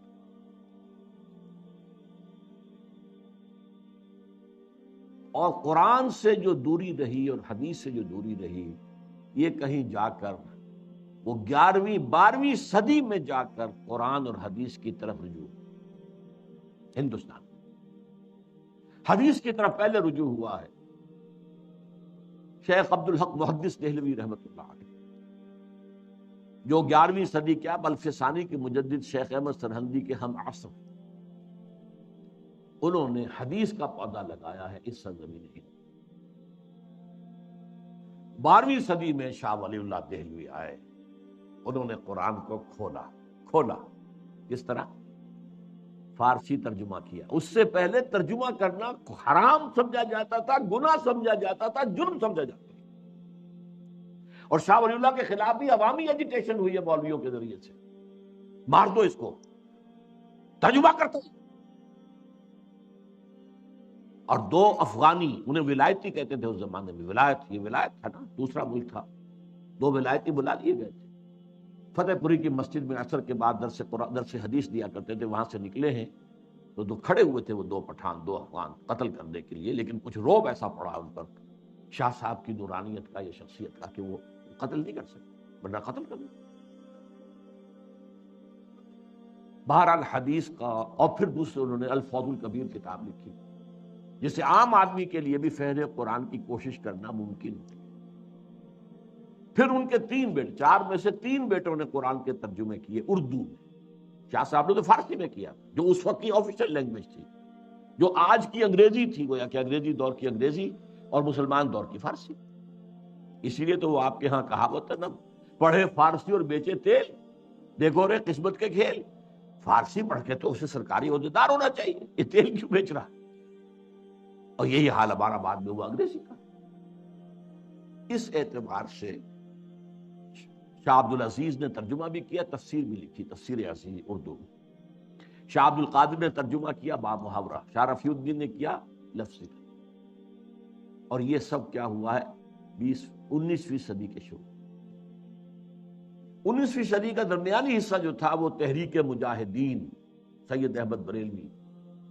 اور قرآن سے جو دوری رہی اور حدیث سے جو دوری رہی، یہ کہیں جا کر وہ 11ویں 12ویں صدی میں جا کر قرآن اور حدیث کی طرف رجوع، ہندوستان حدیث کی طرف پہلے رجوع ہوا ہے۔ شیخ عبد الحق محدث دہلوی رحمۃ اللہ علیہ، جو 11ویں صدی کیا بلکہ ثانی کے مجدد شیخ احمد سرہندی کے ہم عصر، انہوں نے حدیث کا پودا لگایا ہے اس سرزمین ہند۔ 12ویں صدی میں شاہ ولی اللہ دہلوی آئے، انہوں نے قرآن کو کھولا۔ کس طرح؟ فارسی ترجمہ کیا۔ اس سے پہلے ترجمہ کرنا حرام سمجھا جاتا تھا، گناہ سمجھا جاتا تھا، جرم سمجھا جاتا تھا، اور شاہ ولی اللہ کے خلاف بھی عوامی ایجیٹیشن ہوئی ہے مولویوں کے ذریعے سے، مار دو اس کو، ترجمہ کرتا ہے۔ اور 2 افغانی، انہیں ولایتی کہتے تھے اس زمانے میں، ولایت، یہ ولایت تھا نا، دوسرا ملک تھا، 2 ولایتی بلا لیے گئے تھے۔ فتح پوری کی مسجد میں عصر کے بعد درس حدیث دیا کرتے تھے، وہاں سے نکلے ہیں تو کھڑے ہوئے تھے وہ 2 پٹھان، 2 افغان قتل کرنے کے لیے، لیکن کچھ روب ایسا پڑا ان پر شاہ صاحب کی نورانیت کا یا شخصیت کا کہ وہ قتل نہیں کر سکتے، ورنہ قتل کر دیں۔ بہرحال حدیث کا، اور پھر دوسرے انہوں نے الفوز الکبیر کتاب لکھی، جس سے عام آدمی کے لیے بھی فہم قرآن کی کوشش کرنا ممکن تھی۔ پھر ان کے 3 بیٹے، 4 میں سے 3 بیٹوں نے قرآن کے ترجمے کیے اردو میں۔ شاہ صاحب نے تو فارسی میں کیا، جو اس وقت کی آفیشل لینگویج تھی، جو آج کی انگریزی تھی، گویا کہ انگریزی دور کی انگریزی اور مسلمان دور کی فارسی۔ اسی لیے تو وہ آپ کے ہاں کہاوت ہے نا، پڑھے فارسی اور بیچے تیل، دیکھو رے قسمت کے کھیل۔ فارسی پڑھ کے تو اسے سرکاری عہدیدار ہونا چاہیے، یہ تیل کیوں بیچ رہا؟ اور یہی حال ہمارا بعد میں ہوا انگریزی کا۔ اس اعتبار سے شاہ عبد العزیز نے ترجمہ بھی کیا، تفسیر بھی لکھی، تفسیر عزیز اردو میں۔ شاہ عبد القادر نے ترجمہ کیا با محاورہ، شاہ رفیع الدین نے کیا لفظی۔ اور یہ سب کیا ہوا ہے 19ویں صدی کے شروع۔ 19ویں صدی کا درمیانی حصہ جو تھا وہ تحریک مجاہدین، سید احمد بریلوی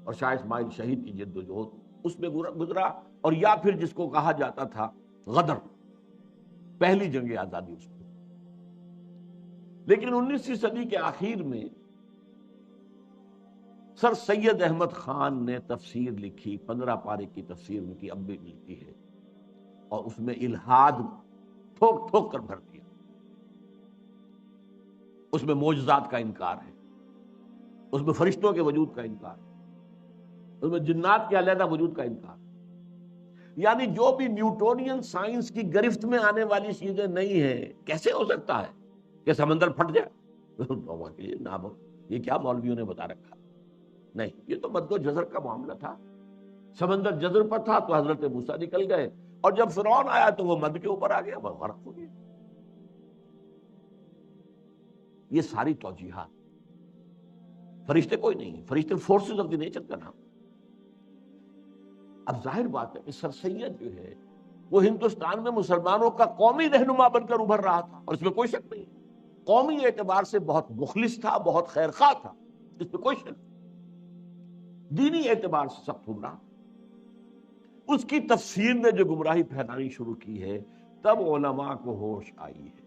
اور شاہ اسماعیل شہید کی جد و جہد، اس میں گزرا، اور یا پھر جس کو کہا جاتا تھا غدر، پہلی جنگ آزادی اس میں۔ لیکن 19ویں صدی کے آخر میں سر سید احمد خان نے تفسیر لکھی، 15 پارے کی تفسیر ان کی اب بھی ملتی ہے، اور اس میں الہاد ٹھوک ٹھوک کر بھر دیا۔ اس میں معجزات کا انکار ہے، اس میں فرشتوں کے وجود کا انکار ہے، اس میں جنات کے علیحدہ وجود کا انکار ہے۔ یعنی جو بھی نیوٹونین سائنس کی گرفت میں آنے والی چیزیں نہیں ہیں، کیسے ہو سکتا ہے کہ سمندر پھٹ جائے؟ یہ کیا مولویوں نے بتا رکھا؟ نہیں، یہ تو مد و جزر کا معاملہ تھا۔ سمندر جزر پر تھا تو حضرت موسیٰ نکل گئے، اور جب فرعون آیا تو وہ مد کے اوپر آ گیا، غرق ہو گیا۔ یہ ساری توجیحات، فرشتے کوئی نہیں، فرشتے فورسز آف دی نیچر کا نام۔ اب ظاہر بات ہے کہ سر سید جو ہے وہ ہندوستان میں مسلمانوں کا قومی رہنما بن کر ابھر رہا تھا، اور اس میں کوئی شک نہیں۔ قومی اعتبار سے بہت مخلص تھا، بہت خیر خواہ تھا، اس میں کوئی شک نہیں۔ دینی اعتبار سے سخت گمراہ۔ اس کی تفسیر نے جو گمراہی پھیلانی شروع کی ہے، تب علماء کو ہوش آئی ہے۔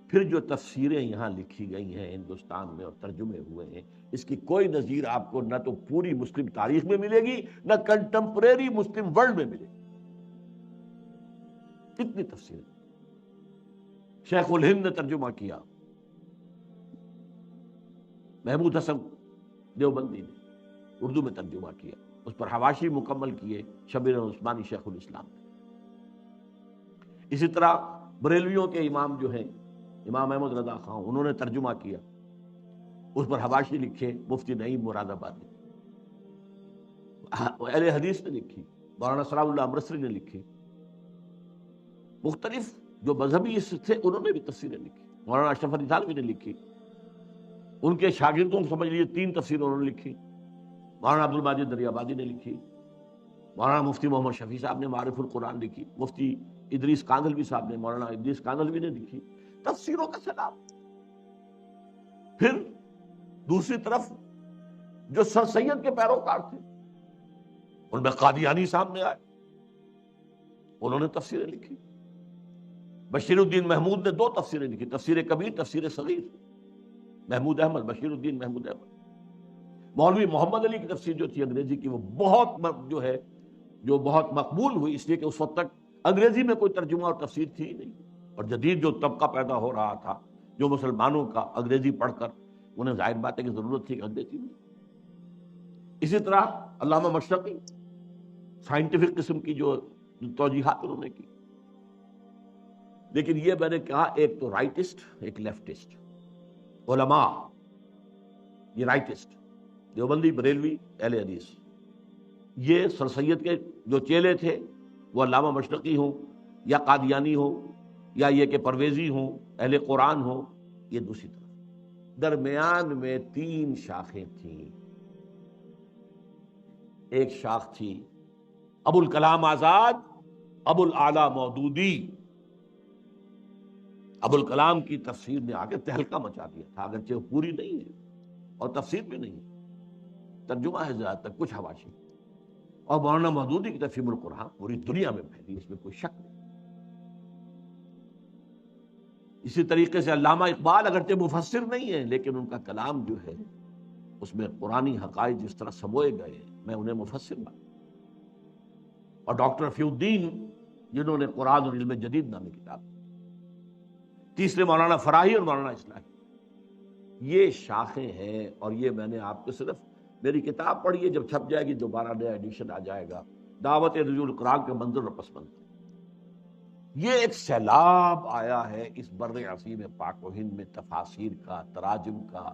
پھر جو تفسیریں یہاں لکھی گئی ہیں ہندوستان میں اور ترجمے ہوئے ہیں، اس کی کوئی نظیر آپ کو نہ تو پوری مسلم تاریخ میں ملے گی، نہ کنٹمپریری مسلم ورلڈ میں ملے گی۔ کتنی تفسیریں! شیخ الہند نے ترجمہ کیا، محمود حسن دیوبندی نے اردو میں ترجمہ کیا، اس پر حواشی مکمل کیے شبیر عثمانی شیخ الاسلام نے۔ اسی طرح بریلویوں کے امام جو ہیں امام احمد رضا خان، انہوں نے ترجمہ کیا، اس پر حواشی لکھے مفتی نعیم مراد آبادی، اہل حدیث نے لکھی، مولانا سلام اللہ امرتسری نے لکھی، مختلف جو مذہبی تھے انہوں نے بھی تفسیریں لکھی، مولانا اشرف علی تھانوی نے لکھی، ان کے شاگردوں کو سمجھ لیجیے 3 تفسیریں انہوں نے لکھی، مولانا عبد المجید دریابادی نے لکھی، مولانا مفتی محمد شفیع صاحب نے معارف القرآن لکھی، مفتی ادریس کاندھلوی صاحب نے، مولانا ادریس کاندھلوی نے لکھی، تفسیروں کا سیلاب۔ پھر دوسری طرف جو سر سید کے پیروکار تھے ان میں قادیانی سامنے آئے، انہوں نے تفسیریں لکھی۔ بشیر الدین محمود نے 2 تفسیریں لکھی، تفسیر کبیر، تفسیر صغیر، محمود احمد، بشیر الدین محمود احمد۔ مولوی محمد علی کی تفسیر جو تھی انگریزی کی، وہ بہت مقبول ہوئی، اس لیے کہ اس وقت تک انگریزی میں کوئی ترجمہ اور تفسیر تھی ہی نہیں، اور جدید جو طبقہ پیدا ہو رہا تھا جو مسلمانوں کا انگریزی پڑھ کر، انہیں ظاہر بات ہے کہ ضرورت تھی انگریزی میں۔ اسی طرح علامہ مشرقی سائنٹیفک قسم کی جو توجیحات انہوں نے کی۔ لیکن یہ میں نے کہا ایک تو رائٹسٹ، ایک لیفٹسٹ علماء، یہ رائٹسٹ دیوبندی، بریلوی، اہل حدیث، یہ سر سید کے جو چیلے تھے وہ علامہ مشرقی ہوں یا قادیانی ہوں یا یہ کہ پرویزی ہوں، اہل قرآن ہوں، یہ دوسری طرف۔ درمیان میں 3 شاخیں تھیں۔ ایک شاخ تھی ابو الکلام آزاد، ابو الاعلی مودودی۔ ابو الکلام کی تفسیر نے آگے تہلکہ مچا دیا تھا، اگرچہ وہ پوری نہیں ہے اور تفسیر بھی نہیں ہے، ترجمہ ہے زیادہ تر، کچھ حواشی۔ اور مولانا مودودی کی تفسیر القرآن پوری دنیا میں پھیلی، اس میں کوئی شک نہیں۔ اسی طریقے سے علامہ اقبال اگرچہ مفسر نہیں ہے لیکن ان کا کلام جو ہے اس میں قرآنی حقائق جس طرح سموئے گئے، میں انہیں مفسر مانتا ہوں۔ اور ڈاکٹر رفیع الدین جنہوں نے قرآن اور علم جدید نامی کتاب، تیسرے مولانا فراہی اور مولانا اصلاحی، یہ شاخیں ہیں۔ اور یہ میں نے آپ کو صرف میری کتاب پڑھی ہے، جب چھپ جائے گی دوبارہ نیا ایڈیشن آ جائے گا، دعوت رجوع القرآن کے منظر اور پس منظر، یہ ایک سیلاب آیا ہے اس بر عظیم پاک و ہند میں تفاسیر کا، تراجم کا۔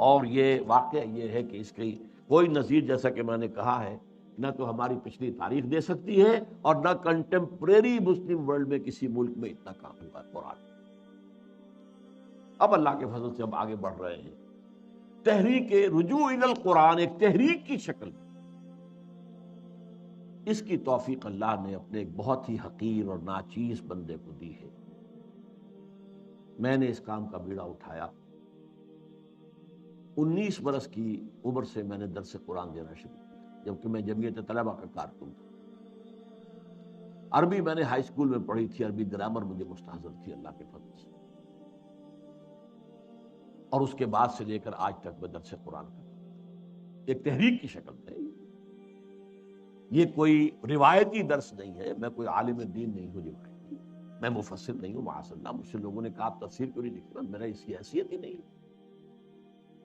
اور یہ واقعہ یہ ہے کہ اس کی کوئی نظیر، جیسا کہ میں نے کہا ہے، نہ تو ہماری پچھلی تاریخ دے سکتی ہے اور نہ کنٹمپریری مسلم ورلڈ میں کسی ملک میں اتنا کام ہوا ہے قرآن۔ اب اللہ کے فضل سے ہم آگے بڑھ رہے ہیں، تحریک رجوع الی القرآن ایک تحریک کی شکل میں۔ اس کی توفیق اللہ نے اپنے ایک بہت ہی حقیر اور ناچیز بندے کو دی ہے۔ میں نے اس کام کا بیڑا اٹھایا، 19 برس کی عمر سے میں نے درس قرآن دینا شروع کیا، جبکہ میں جمعیت طلبہ کا کارکن تھا۔ عربی میں نے ہائی اسکول میں پڑھی تھی، عربی گرامر مجھے مستحضر تھی اللہ کے فضل سے، اور اس کے بعد سے لے کر آج تک میں درس قرآن کرتا ہوں۔ ایک تحریک کی شکل میں، یہ کوئی روایتی درس نہیں ہے، میں کوئی عالم دین نہیں ہوں روایتی، میں مفسر نہیں ہوں، معاذ اللہ، مجھ سے لوگوں نے کہا آپ تفسیر کیوں نہیں لکھ رہے، میرا اس کی حیثیت ہی نہیں۔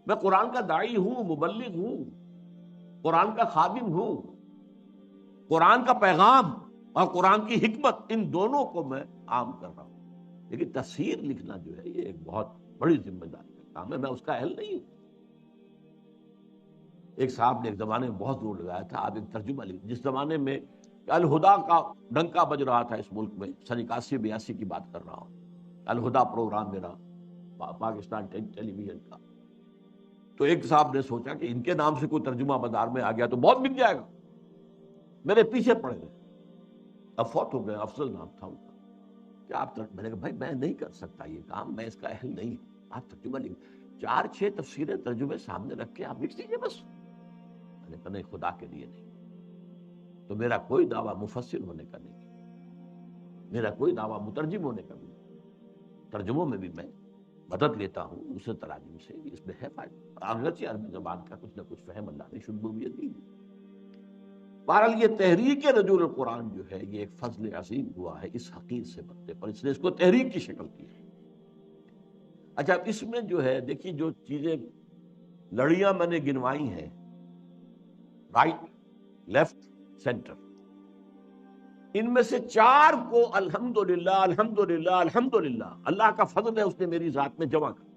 میں قرآن کا داعی ہوں، مبلغ ہوں، قرآن کا خادم ہوں، قرآن کا پیغام اور قرآن کی حکمت، ان دونوں کو میں عام کر رہا ہوں۔ لیکن تفسیر لکھنا جو ہے یہ ایک بہت بڑی ذمہ داری کا کام ہے، میں اس کا اہل نہیں ہوں۔ ایک صاحب نے ایک زمانے میں بہت زور لگایا تھا، آپ ایک ترجمہ لکھ، جس زمانے میں الہدا کا ڈنکا بج رہا تھا اس ملک میں، سن 81-82 کی بات کر رہا ہوں، الہدا پروگرام میرا پاکستان ٹیلی ویژن کا، تو ایک صاحب نے سوچا کہ ان کے نام سے کوئی ترجمہ بازار میں آ گیا تو بہت بک جائے گا، میرے پیچھے پڑ گئے، اب فوت ہو گئے، افضل نام تھا ان کا، کہ آپ میں نے کہا بھائی میں نہیں کر سکتا یہ کام، میں اس کا اہل نہیں ہوں، آپ ترجمہ لکھ، 4-6 تفسیریں ترجمے سامنے رکھ کے آپ لکھ دیجیے بس۔ میں نے کہا نہیں، خدا کے لیے نہیں۔ تو میرا کوئی دعویٰ مفسر ہونے کا نہیں، میرا کوئی دعویٰ مترجم ہونے کا نہیں، ترجموں میں بھی میں مدد لیتا ہوں دوسرے تراجم سے، اس میں ہے فائدہ، اگرچہ عربی زبان کا کچھ نہ کچھ فہم اللہ نے شمولیت دی۔ بہرحال یہ تحریک رجوع القرآن جو ہے یہ ایک فضل عظیم ہوا ہے اس حقیر سے بندے پر، اس نے اس کو تحریک کی شکل دی ہے۔ اچھا، اس میں جو ہے دیکھیے جو چیزیں لڑیاں میں نے گنوائی ہیں، رائٹ، لیفٹ، سینٹر، ان میں سے 4 کو الحمدللہ الحمدللہ الحمدللہ اللہ کا فضل ہے، اس نے میری ذات میں جمع کر،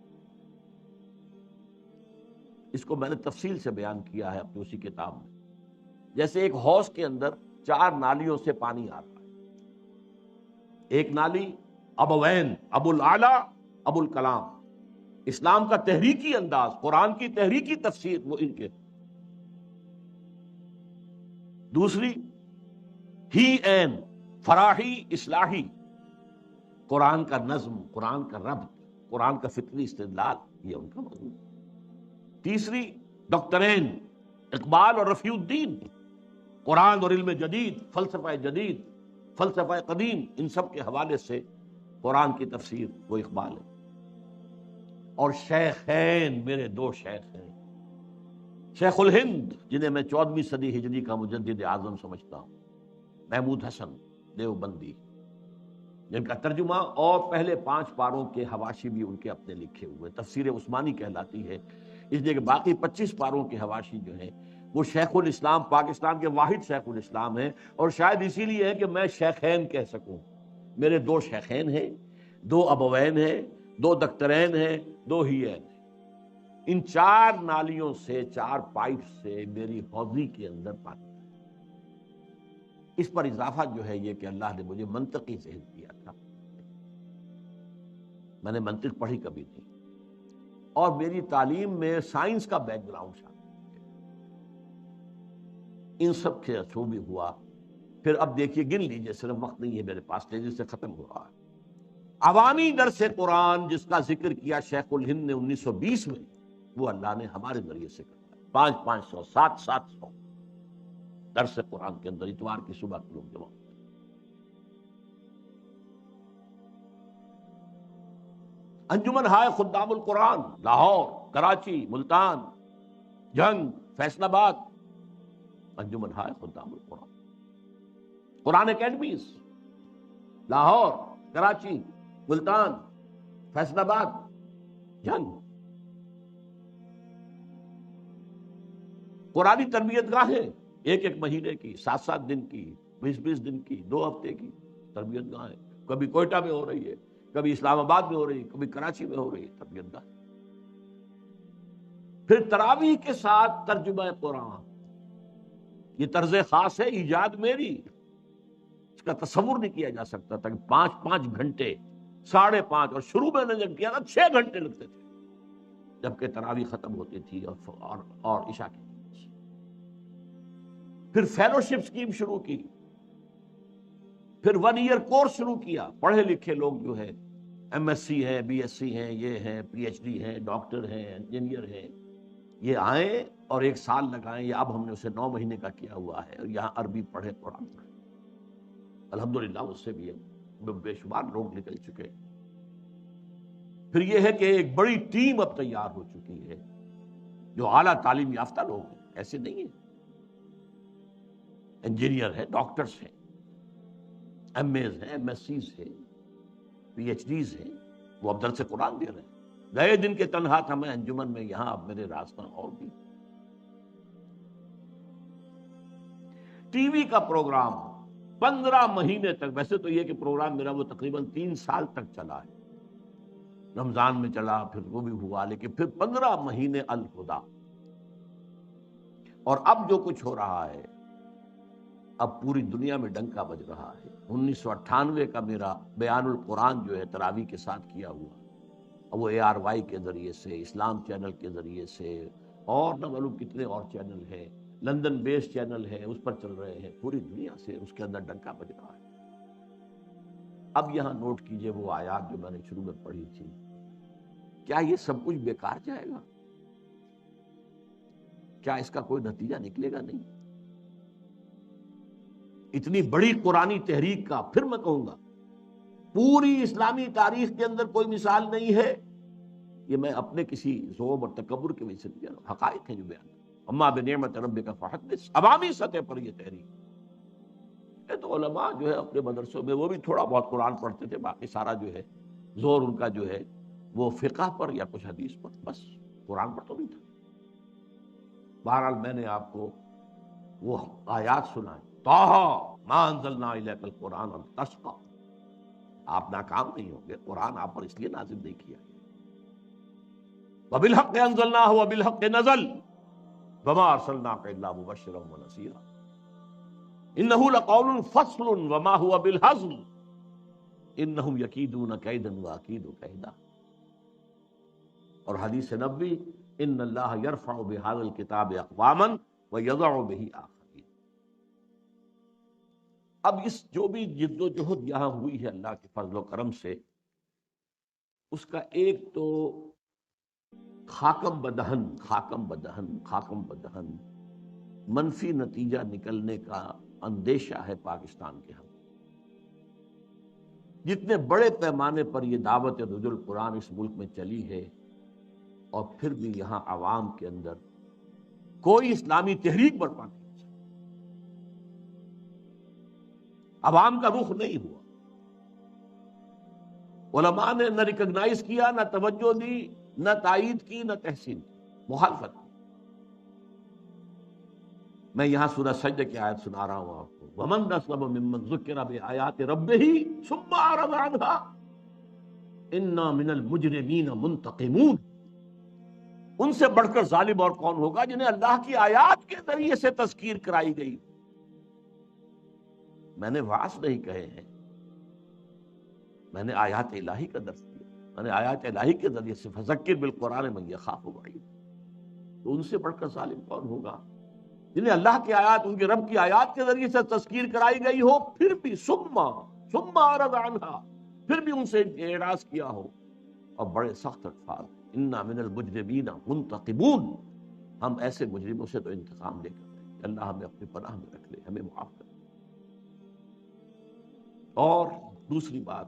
اس کو میں نے تفصیل سے بیان کیا ہے اپنی اسی کتاب میں۔ جیسے ایک حوض کے اندر 4 نالیوں سے پانی آ رہا ہے، ایک نالی ابوین، ابو الاعلی، ابو الکلام، اسلام کا تحریکی انداز، قرآن کی تحریکی تفسیر وہ ان کے، دوسری ہی این فراحی اصلاحی، قرآن کا نظم، قرآن کا ربط، قرآن کا فطری استدلال، یہ ان کا موضوع۔ تیسری ڈاکٹرین اقبال اور رفیع الدین، قرآن اور علم جدید، فلسفہ جدید، فلسفہ قدیم، ان سب کے حوالے سے قرآن کی تفسیر وہ اقبال ہے۔ اور شیخین، میرے دو شیخ ہیں، شیخ الہند جنہیں میں 14ویں صدی ہجری کا مجدد اعظم سمجھتا ہوں، محمود حسن دیوبندی، جن کا ترجمہ اور پہلے 5 پاروں کے حواشی بھی ان کے اپنے لکھے ہوئے، تفسیر عثمانی کہلاتی ہے، اس لیے کہ باقی 25 پاروں کے حواشی جو ہیں وہ شیخ الاسلام، پاکستان کے واحد شیخ الاسلام ہیں، اور شاید اسی لیے ہے کہ میں شیخین کہہ سکوں، میرے 2 شیخین ہیں، 2 ابوین ہیں، 2 دخترین ہیں، 2 ہیین ہیں۔ ان 4 نالیوں سے، 4 پائپ سے میری حوضی کے اندر پانی، اس پر اضافہ جو ہے یہ کہ اللہ نے مجھے منطقی ذہن دیا تھا، میں نے منطق پڑھی کبھی نہیں، اور میری تعلیم میں سائنس کا بیک گراؤنڈ شامل ہے، ان سب کے تھرو بھی ہوا۔ پھر اب دیکھیے، گن لیجئے، صرف وقت نہیں ہے میرے پاس، تیزی سے ختم ہو رہا ہے۔ عوامی درس قرآن جس کا ذکر کیا شیخ الہند نے 1920 میں، وہ اللہ نے ہمارے ذریعے سے کرا، 500 700 درس قرآن کے اندر اتوار کی صبح کے لوگ جمع ہوتے ہیں۔ انجمن ہائے خدام القرآن، لاہور، کراچی، ملتان، جنگ، فیصل آباد، انجمن ہائے خدام القرآن، قرآن اکیڈمیز، لاہور، کراچی، ملتان، فیصل آباد، جنگ، قرآنی تربیت گاہیں، 1 مہینے کی، 7 دن کی، 20 دن کی، 2 ہفتے کی تربیت گاہیں، کبھی کوئٹہ میں ہو رہی ہے، کبھی اسلام آباد میں ہو رہی ہے، کبھی کراچی میں ہو رہی ہے تربیت گاہ۔ پھر تراویح کے ساتھ ترجمہ قرآن، یہ طرز خاص ہے، ایجاد میری، اس کا تصور نہیں کیا جا سکتا تھا کہ 5 گھنٹے، 5.5، اور شروع میں نے جب کیا تھا 6 گھنٹے لگتے تھے جبکہ تراویح ختم ہوتی تھی اور عشاء کی۔ پھر فیلوشپ اسکیم شروع کی، پھر 1 ایئر کورس شروع کیا، پڑھے لکھے لوگ جو ہے، ایم ایس سی ہیں، بی ایس سی ہیں، یہ ہیں، پی ایچ ڈی ہیں، ڈاکٹر ہیں، انجینئر ہیں، یہ آئیں اور 1 سال لگائیں، یا اب ہم نے اسے 9 مہینے کا کیا ہوا ہے، اور یہاں عربی پڑھے، قرآن پڑھے، الحمدللہ اس سے بھی بے شمار لوگ نکل چکے۔ پھر یہ ہے کہ ایک بڑی ٹیم اب تیار ہو چکی ہے، جو اعلیٰ تعلیم یافتہ لوگ ہیں، ایسے نہیں ہیں، انجینئر ہیں، ڈاکٹرز ہیں، ایم ایز ہیں، ایم ایس سیز ہیں، پی ایچ ڈیز ہیں، وہ اب درس قرآن دے رہے ہیں۔ گئے دن کے تنہا تھا میں انجمن میں، یہاں اب میرے راستہ اور بھی۔ ٹی وی کا پروگرام 15 مہینے تک، ویسے تو یہ کہ پروگرام میرا وہ تقریباً 3 سال تک چلا ہے، رمضان میں چلا، پھر وہ بھی ہوا، لیکن پھر 15 مہینے الہدا۔ اور اب جو کچھ ہو رہا ہے، اب پوری دنیا میں ڈنکا بج رہا ہے۔ 1998 کا میرا بیان القرآن جو ہے تراویح کے ساتھ کیا ہوا، وہ ARY کے ذریعے سے، اسلام چینل کے ذریعے سے، اور نہ معلوم کتنے اور چینل ہیں، لندن بیس چینل ہے، اس پر چل رہے ہیں، پوری دنیا سے اس کے اندر ڈنکا بج رہا ہے۔ اب یہاں نوٹ کیجئے وہ آیات جو میں نے شروع میں پڑھی تھی، کیا یہ سب کچھ بیکار جائے گا؟ کیا اس کا کوئی نتیجہ نکلے گا؟ نہیں۔ اتنی بڑی قرآنی تحریک کا، پھر میں کہوں گا پوری اسلامی تاریخ کے اندر کوئی مثال نہیں ہے، یہ میں اپنے کسی ذوق اور تکبر کی وجہ سے نہیں کہہ رہا ہوں، حقائق ہیں جو بیان، اما بنعمت ربک فحدث، عوامی سطح پر یہ تحریک۔ یہ تو علماء جو ہے اپنے مدرسوں میں وہ بھی تھوڑا بہت قرآن پڑھتے تھے، باقی سارا جو ہے زور ان کا جو ہے وہ فقہ پر یا کچھ حدیث پر، بس قرآن پر تو نہیں تھا۔ بہرحال میں نے آپ کو وہ آیات سنائے، طٰہٰ مَا أَنزَلْنَا إِلَيْكَ الْقُرْآنَ لِتَشْقَىٰ، آپ ناکام نہیں ہوں گے، قرآن آپ پر اس لیے نازل نہیں کیا۔ وَبِالْحَقِّ أَنزَلْنَاهُ وَبِالْحَقِّ نَزَلَ وَمَا أَرْسَلْنَاكَ إِلَّا مُبَشِّرًا وَنَذِيرًا إِنَّهُ لَقَوْلٌ فَصْلٌ وَمَا هُوَ بِالْهَزْلِ إِنَّهُمْ يَكِيدُونَ كَيْدًا وَأَكِيدُ كَيْدًا۔ اور حدیث نبوی، إِنَّ اللَّهَ يَرْفَعُ بِهَذَا الْكِتَابِ أَقْوَامًا وَيَضَعُ بِهِ آخَرِينَ۔ اب اس جو بھی جد و جہد یہاں ہوئی ہے اللہ کے فضل و کرم سے، اس کا ایک تو خاکم بدہن منفی نتیجہ نکلنے کا اندیشہ ہے پاکستان کے ہم۔ جتنے بڑے پیمانے پر یہ دعوت رجوع القرآن اس ملک میں چلی ہے، اور پھر بھی یہاں عوام کے اندر کوئی اسلامی تحریک برپا نہیں، عوام کا رخ نہیں ہوا۔ علماء نے نہ ریکگنائز کیا، نہ توجہ دی، نہ تائید کی، نہ تحسین کی، مخالفت کی۔ میں یہاں سورہ سجدہ کی آیت سنا رہا ہوں آپ کو، وَمَنْ أَظْلَمُ مِمَّنْ ذُكِّرَ بِآيَاتِ رَبِّهِ ثُمَّ أَعْرَضَ عَنْهَا إِنَّا مِنَ الْمُجْرِمِينَ مُنْتَقِمُونَ۔ ان سے بڑھ کر ظالم اور کون ہوگا جنہیں اللہ کی آیات کے ذریعے سے تذکیر کرائی گئی۔ میں نے وعظ نہیں کہے ہیں، میں نے آیات الہی کا درس دیا، میں نے آیات الہی کے ذریعے سے فذکر بالقرآن من یخاف وعید۔ تو ان سے بڑھ کر ظالم کون ہوگا جنہیں اللہ کی آیات، ان کے رب کی آیات کے ذریعے سے تذکیر کرائی گئی ہو، پھر بھی ثم اعرض عنہا، پھر بھی ان سے اعراض کیا ہو، اور بڑے سخت الفاظ، انا من المجرمین منتقمون، ہم ایسے مجرموں سے تو انتقام لے کر رہے ہیں۔ اللہ ہمیں اپنی پناہ میں رکھ لے، ہمیں معاف کر۔ اور دوسری بات،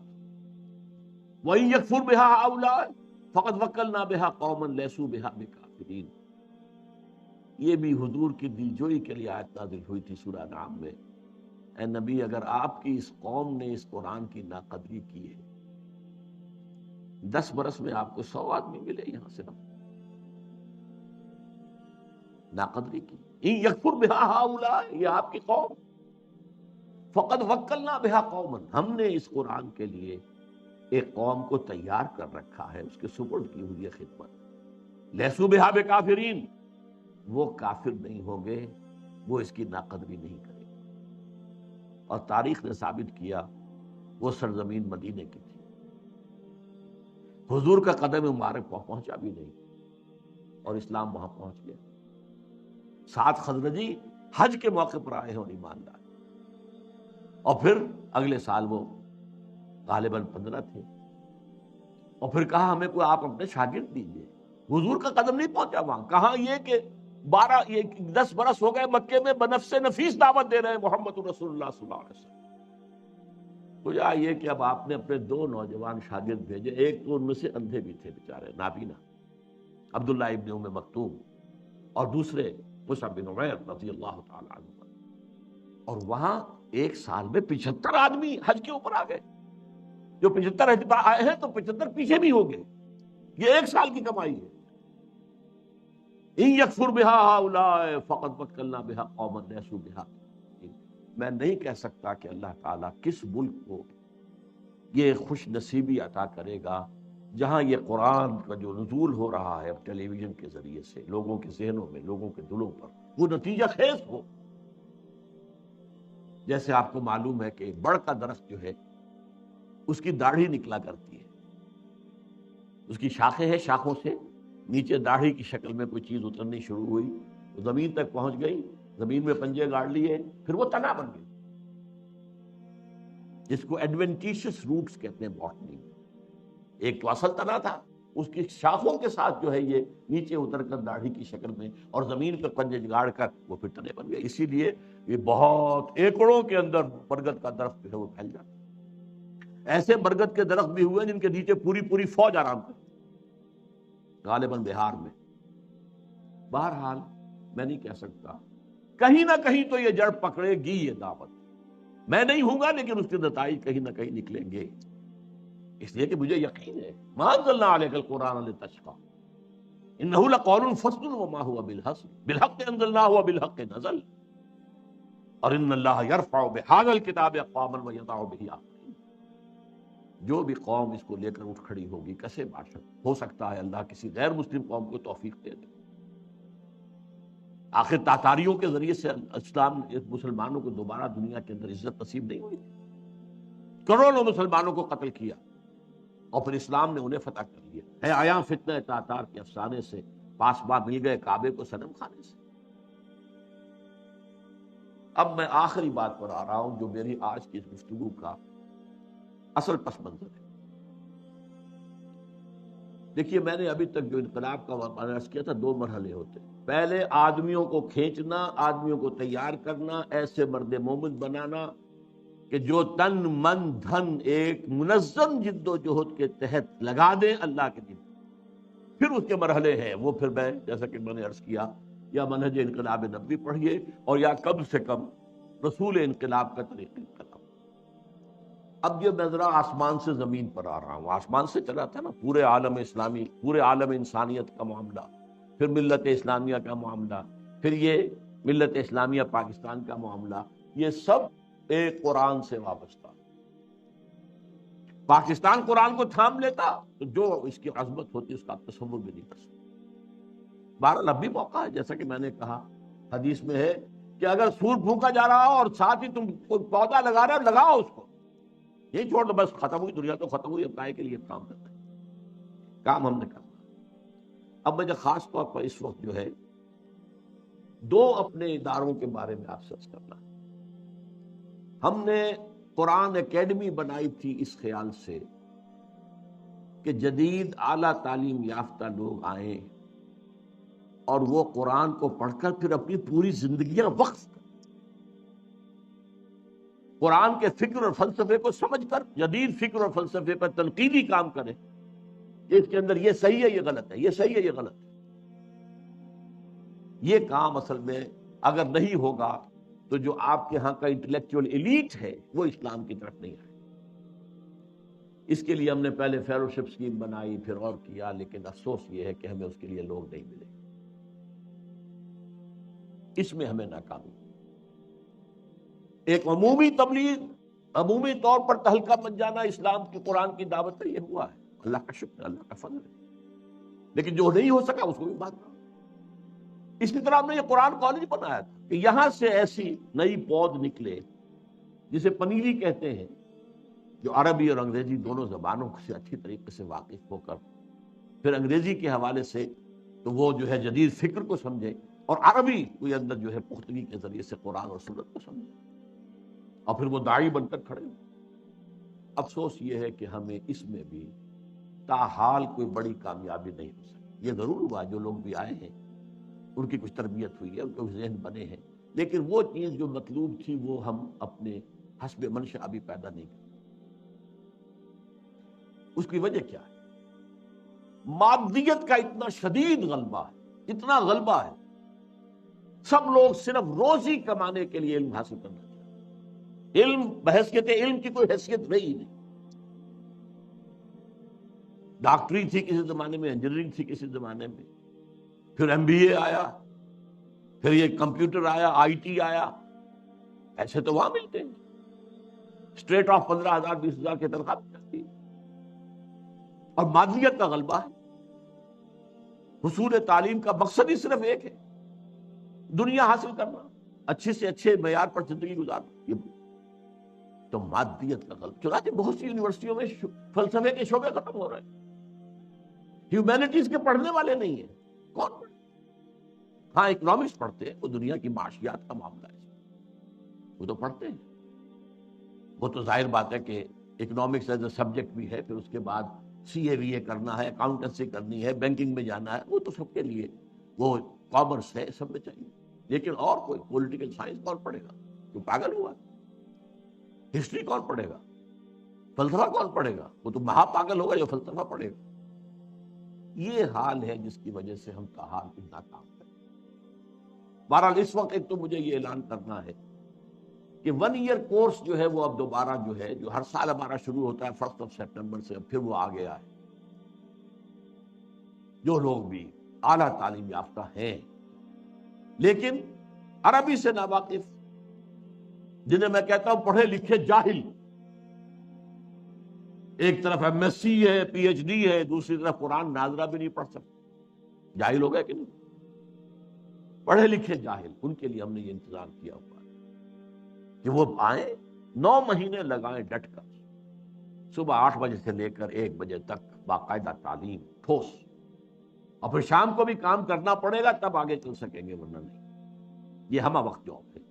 وَإِن يَكْفُرْ بِهَا هَؤُلَاءِ فَقَدْ وَكَّلْنَا بِهَا قَوْمًا لَيْسُوا بِهَا بِكَافِرِينَ۔ یہ بھی حضور کی دلجوئی کے لیے آیت نازل ہوئی تھی سورہ انعام میں، اے نبی اگر آپ کی اس قوم نے اس قرآن کی ناقدری کی ہے، 10 برس میں آپ کو 100 آدمی ملے یہاں سے ناقدری کی۔ ان یکفر بہا ہؤلاء، یہ آپ کی قوم، فقد وکلنا بہا قوما، ہم نے اس قرآن کے لیے ایک قوم کو تیار کر رکھا ہے، اس کے سپرد کی ہوئی ہے خدمت، لیسوا بہا بکافرین، وہ کافر نہیں ہوں گے، وہ اس کی ناقدری نہیں کریں گے۔ اور تاریخ نے ثابت کیا وہ سرزمین مدینے کی تھی، حضور کا قدم مبارک پہنچا بھی نہیں، اور اسلام وہاں پہنچ گیا۔ 7 خزرجی حج کے موقع پر آئے ہیں اور ایمان لائے، اور پھر اگلے سال وہ غالباً 15 تھے، اور پھر کہا ہمیں کوئی آپ اپنے شاگرد دیجئے۔ حضور کا قدم نہیں پہنچا وہاں، کہاں یہ کہ 10 برس ہو گئے مکے میں بنفس نفیس دعوت دے رہے ہیں محمد رسول اللہ صلی اللہ علیہ وسلم۔ تو یہ کہ اب آپ نے اپنے 2 نوجوان شاگرد بھیجے، ایک تو ان میں سے اندھے بھی تھے بیچارے، نابینا، عبداللہ ابن ام مکتوم، اور دوسرے مصعب بن عمیر رضی اللہ تعالی عنہ۔ اور وہاں ایک سال میں 75 آدمی حج کے اوپر آ گئے، جو 75 آئے ہیں تو 75 پیچھے بھی ہو گئے، یہ ایک سال کی کمائی ہے۔ ان یکفر بہا ہؤلاء فقد وکلنا بہا قوما لیسوا بہا، میں نہیں کہہ سکتا کہ اللہ تعالیٰ کس ملک کو یہ خوش نصیبی عطا کرے گا جہاں یہ قرآن کا جو نزول ہو رہا ہے ٹیلی ویژن کے ذریعے سے لوگوں کے ذہنوں میں، لوگوں کے دلوں پر، وہ نتیجہ خیز ہو۔ جیسے آپ کو معلوم ہے کہ ایک بڑ کا درخت جو ہے اس کی داڑھی نکلا کرتی ہے، اس کی شاخیں ہیں، شاخوں سے نیچے داڑھی کی شکل میں کوئی چیز اترنی شروع ہوئی، تو زمین تک پہنچ گئی، زمین میں پنجے گاڑ لیے، پھر وہ تنا بن گئی، جس کو ایڈوینٹیشس روٹس کہتے ہیں باٹنی میں۔ ایک تو اصل تنا تھا، اس کی شاخوں کے ساتھ جو ہے یہ نیچے اتر کر داڑھی کی شکل میں اور زمین پہ پنجے گاڑ کر وہ پھر تنے بن گئے۔ اسی لیے یہ بہت ایکڑوں کے اندر برگد کا درخت جو ہے وہ پھیل جاتا ہے۔ ایسے برگد کے درخت بھی ہوئے جن کے نیچے پوری فوج آرام کرتی، غالباً بہار میں۔ بہرحال میں نہیں کہہ سکتا، کہیں نہ کہیں تو یہ جڑ پکڑے گی یہ دعوت، میں نہیں ہوں گا لیکن اس کے نتائج کہیں نہ کہیں نکلیں گے، اس لیے کہ مجھے یقین ہے ما انزلنا علیک القرآن لتشقی انہ لقول فصل وما هو بالحق انزلناہ وبالحق نزل اور ان اللہ یرفع بہذا الکتاب اقواما ویضع بہ آخرین۔ جو بھی قوم اس کو لے کر اٹھ کھڑی ہوگی کسے باشد، ہو سکتا ہے اللہ کسی غیر مسلم قوم کو توفیق دے دے۔ آخر تاتاریوں کے ذریعے سے اسلام مسلمانوں کو دوبارہ دنیا کے اندر عزت نصیب نہیں ہوئی، کروڑوں مسلمانوں کو قتل کیا، اور پھر اسلام نے انہیں فتح کر لیا ہے۔ آیا فتنہ تاتار کے افسانے سے پاسباں مل گئے کعبے کو صنم خانے سے۔ اب میں آخری بات پر آ رہا ہوں جو میری آج کی اس گفتگو کا اصل پس منظر ہے۔ دیکھیے، میں نے ابھی تک جو انقلاب کا عرض کیا تھا، دو مرحلے ہوتے ہیں۔ پہلے آدمیوں کو کھینچنا، آدمیوں کو تیار کرنا، ایسے مرد مومن بنانا کہ جو تن من دھن ایک منظم جد و جہد کے تحت لگا دیں اللہ کے دین۔ پھر اس کے مرحلے ہیں، وہ پھر میں جیسا کہ میں نے عرض کیا، یا منہج انقلاب نبوی پڑھیے، اور یا کم سے کم رسول انقلاب کا طریق انقلاب۔ اب یہ میں ذرا آسمان سے زمین پر آ رہا ہوں۔ آسمان سے چلا تھا نا پورے عالم اسلامی، پورے عالم انسانیت کا معاملہ، پھر ملت اسلامیہ کا معاملہ، پھر یہ ملت اسلامیہ پاکستان کا معاملہ، یہ سب ایک قرآن سے وابستہ۔ پاکستان قرآن کو تھام لیتا تو جو اس کی عظمت ہوتی اس کا آپ تصور بھی نہیں کر سکتے۔ بہرحال اب بھی موقع ہے، جیسا کہ میں نے کہا، حدیث میں ہے کہ اگر سور پھونکا جا رہا ہو اور ساتھ ہی تم کوئی پودا لگا رہے ہو، لگاؤ اس کو، یہ چھوڑ دو بس ختم ہوئی دنیا تو ختم ہوئی، اب کائے کے لیے کام کرنا ہے، کام ہم نے کرنا۔ اب مجھے خاص طور پر اس وقت جو ہے دو اپنے اداروں کے بارے میں آپ سے عرض کرنا ہے۔ ہم نے قرآن اکیڈمی بنائی تھی اس خیال سے کہ جدید اعلیٰ تعلیم یافتہ لوگ آئیں اور وہ قرآن کو پڑھ کر پھر اپنی پوری زندگیاں وقف کریں، قرآن کے فکر اور فلسفے کو سمجھ کر جدید فکر اور فلسفے پر تنقیدی کام کریں کہ اس کے اندر یہ صحیح ہے، یہ غلط ہے، یہ صحیح ہے، یہ غلط ہے۔ یہ کام اصل میں اگر نہیں ہوگا تو جو آپ کے ہاں کا انٹلیکچوئل ایلیٹ ہے وہ اسلام کی طرف نہیں آئے۔ اس کے لیے ہم نے پہلے فیلوشپ اسکیم بنائی، پھر اور کیا، لیکن افسوس یہ ہے کہ ہمیں اس کے لیے لوگ نہیں ملے، اس میں ہمیں ناکامی۔ ایک عمومی تبلیغ، عمومی طور پر تہلکہ بن جانا اسلام کی قرآن کی دعوت کا، یہ ہوا ہے، اللہ کا شکر، اللہ کا فضل ہے، لیکن جو نہیں ہو سکا اس کو بھی بات کرو۔ اسی طرح ہم نے یہ قرآن کالج بنایا تھا کہ یہاں سے ایسی نئی پود نکلے جسے پنیری کہتے ہیں، جو عربی اور انگریزی دونوں زبانوں سے اچھی طریقے سے واقف ہو کر پھر انگریزی کے حوالے سے تو وہ جو ہے جدید فکر کو سمجھے، اور عربی کے اندر جو ہے پختگی کے ذریعے سے قرآن اور سنت کو سمجھے، اور پھر وہ داعی بن کر کھڑے ہوں۔ افسوس یہ ہے کہ ہمیں اس میں بھی تاحال کوئی بڑی کامیابی نہیں ہو سکی۔ یہ ضرور ہوا جو لوگ بھی آئے ہیں ان کی کچھ تربیت ہوئی ہے، ان کے ذہن بنے ہیں، لیکن وہ چیز جو مطلوب تھی وہ ہم اپنے حسب منشا ابھی پیدا نہیں کی۔ اس کی وجہ کیا ہے؟ مادیت کا اتنا شدید غلبہ ہے، اتنا غلبہ ہے، سب لوگ صرف روزی کمانے کے لیے علم حاصل کرنا چاہتے ہیں۔ علم بحیثیت علم کی کوئی حیثیت رہی نہیں۔ ڈاکٹری تھی کسی زمانے میں، انجینئرنگ تھی کسی زمانے میں، پھر ایم بی اے آیا، پھر یہ کمپیوٹر آیا، آئی ٹی آیا، ایسے تو وہاں ملتے ہیں، اسٹریٹ آف 15,000 20,000 کی تنخواہ ملتی ہے، اور مادیت کا غلبہ ہے۔ حصول تعلیم کا مقصد ہی صرف ایک ہے، دنیا حاصل کرنا، اچھے سے اچھے معیار پر زندگی گزارنا، یہ تو مادیت کا غلبہ۔ چنانچہ بہت سی یونیورسٹیوں میں فلسفے کے شعبے ختم ہو رہے ہیں، ہیومینٹیز کے پڑھنے والے نہیں ہیں، کون پڑھے؟ ہاں اکنامکس پڑھتے ہیں، وہ دنیا کی معاشیات کا معاملہ ہے، وہ تو پڑھتے ہیں، وہ تو ظاہر بات ہے کہ اکنامکس ایز اے سبجیکٹ بھی ہے، پھر اس کے بعد سی اے وی اے کرنا ہے، اکاؤنٹنسی کرنی ہے، بینکنگ میں جانا ہے، وہ تو سب کے لیے، وہ کامرس ہے، سب میں چاہیے، لیکن اور کوئی پولیٹیکل سائنس کون پڑھے گا؟ تو پاگل ہوا؟ ہسٹری کون پڑھے گا؟ فلسفہ کون پڑھے گا؟ وہ تو مہا پاگل ہوگا جو فلسفہ پڑھے گا۔ یہ حال ہے جس کی وجہ سے ہم تاحال بھی ناکام ہیں۔ بہرحال اس وقت ایک تو مجھے یہ اعلان کرنا ہے کہ 1 ایئر کورس جو ہے وہ اب دوبارہ جو ہے، جو ہر سال ہمارا شروع ہوتا ہے 1 سپٹمبر سے، اب پھر وہ آ گیا ہے۔ جو لوگ بھی اعلیٰ تعلیم یافتہ ہیں لیکن عربی سے ناواقف، جنہیں میں کہتا ہوں پڑھے لکھے جاہل، ایک طرف ایم ایس سی ہے، پی ایچ ڈی ہے، دوسری طرف قرآن ناظرہ بھی نہیں پڑھ سکتے، جاہل ہو گئے کہ نہیں؟ پڑھے لکھے جاہل، ان کے لیے ہم نے یہ انتظام کیا ہوا ہے کہ وہ آئیں، 9 مہینے لگائیں ڈٹ کر، صبح 8 بجے سے لے کر 1 بجے تک باقاعدہ تعلیم ٹھوس، اور پھر شام کو بھی کام کرنا پڑے گا تب آگے چل سکیں گے، ورنہ نہیں۔ یہ ہمہ وقت جاب ہے،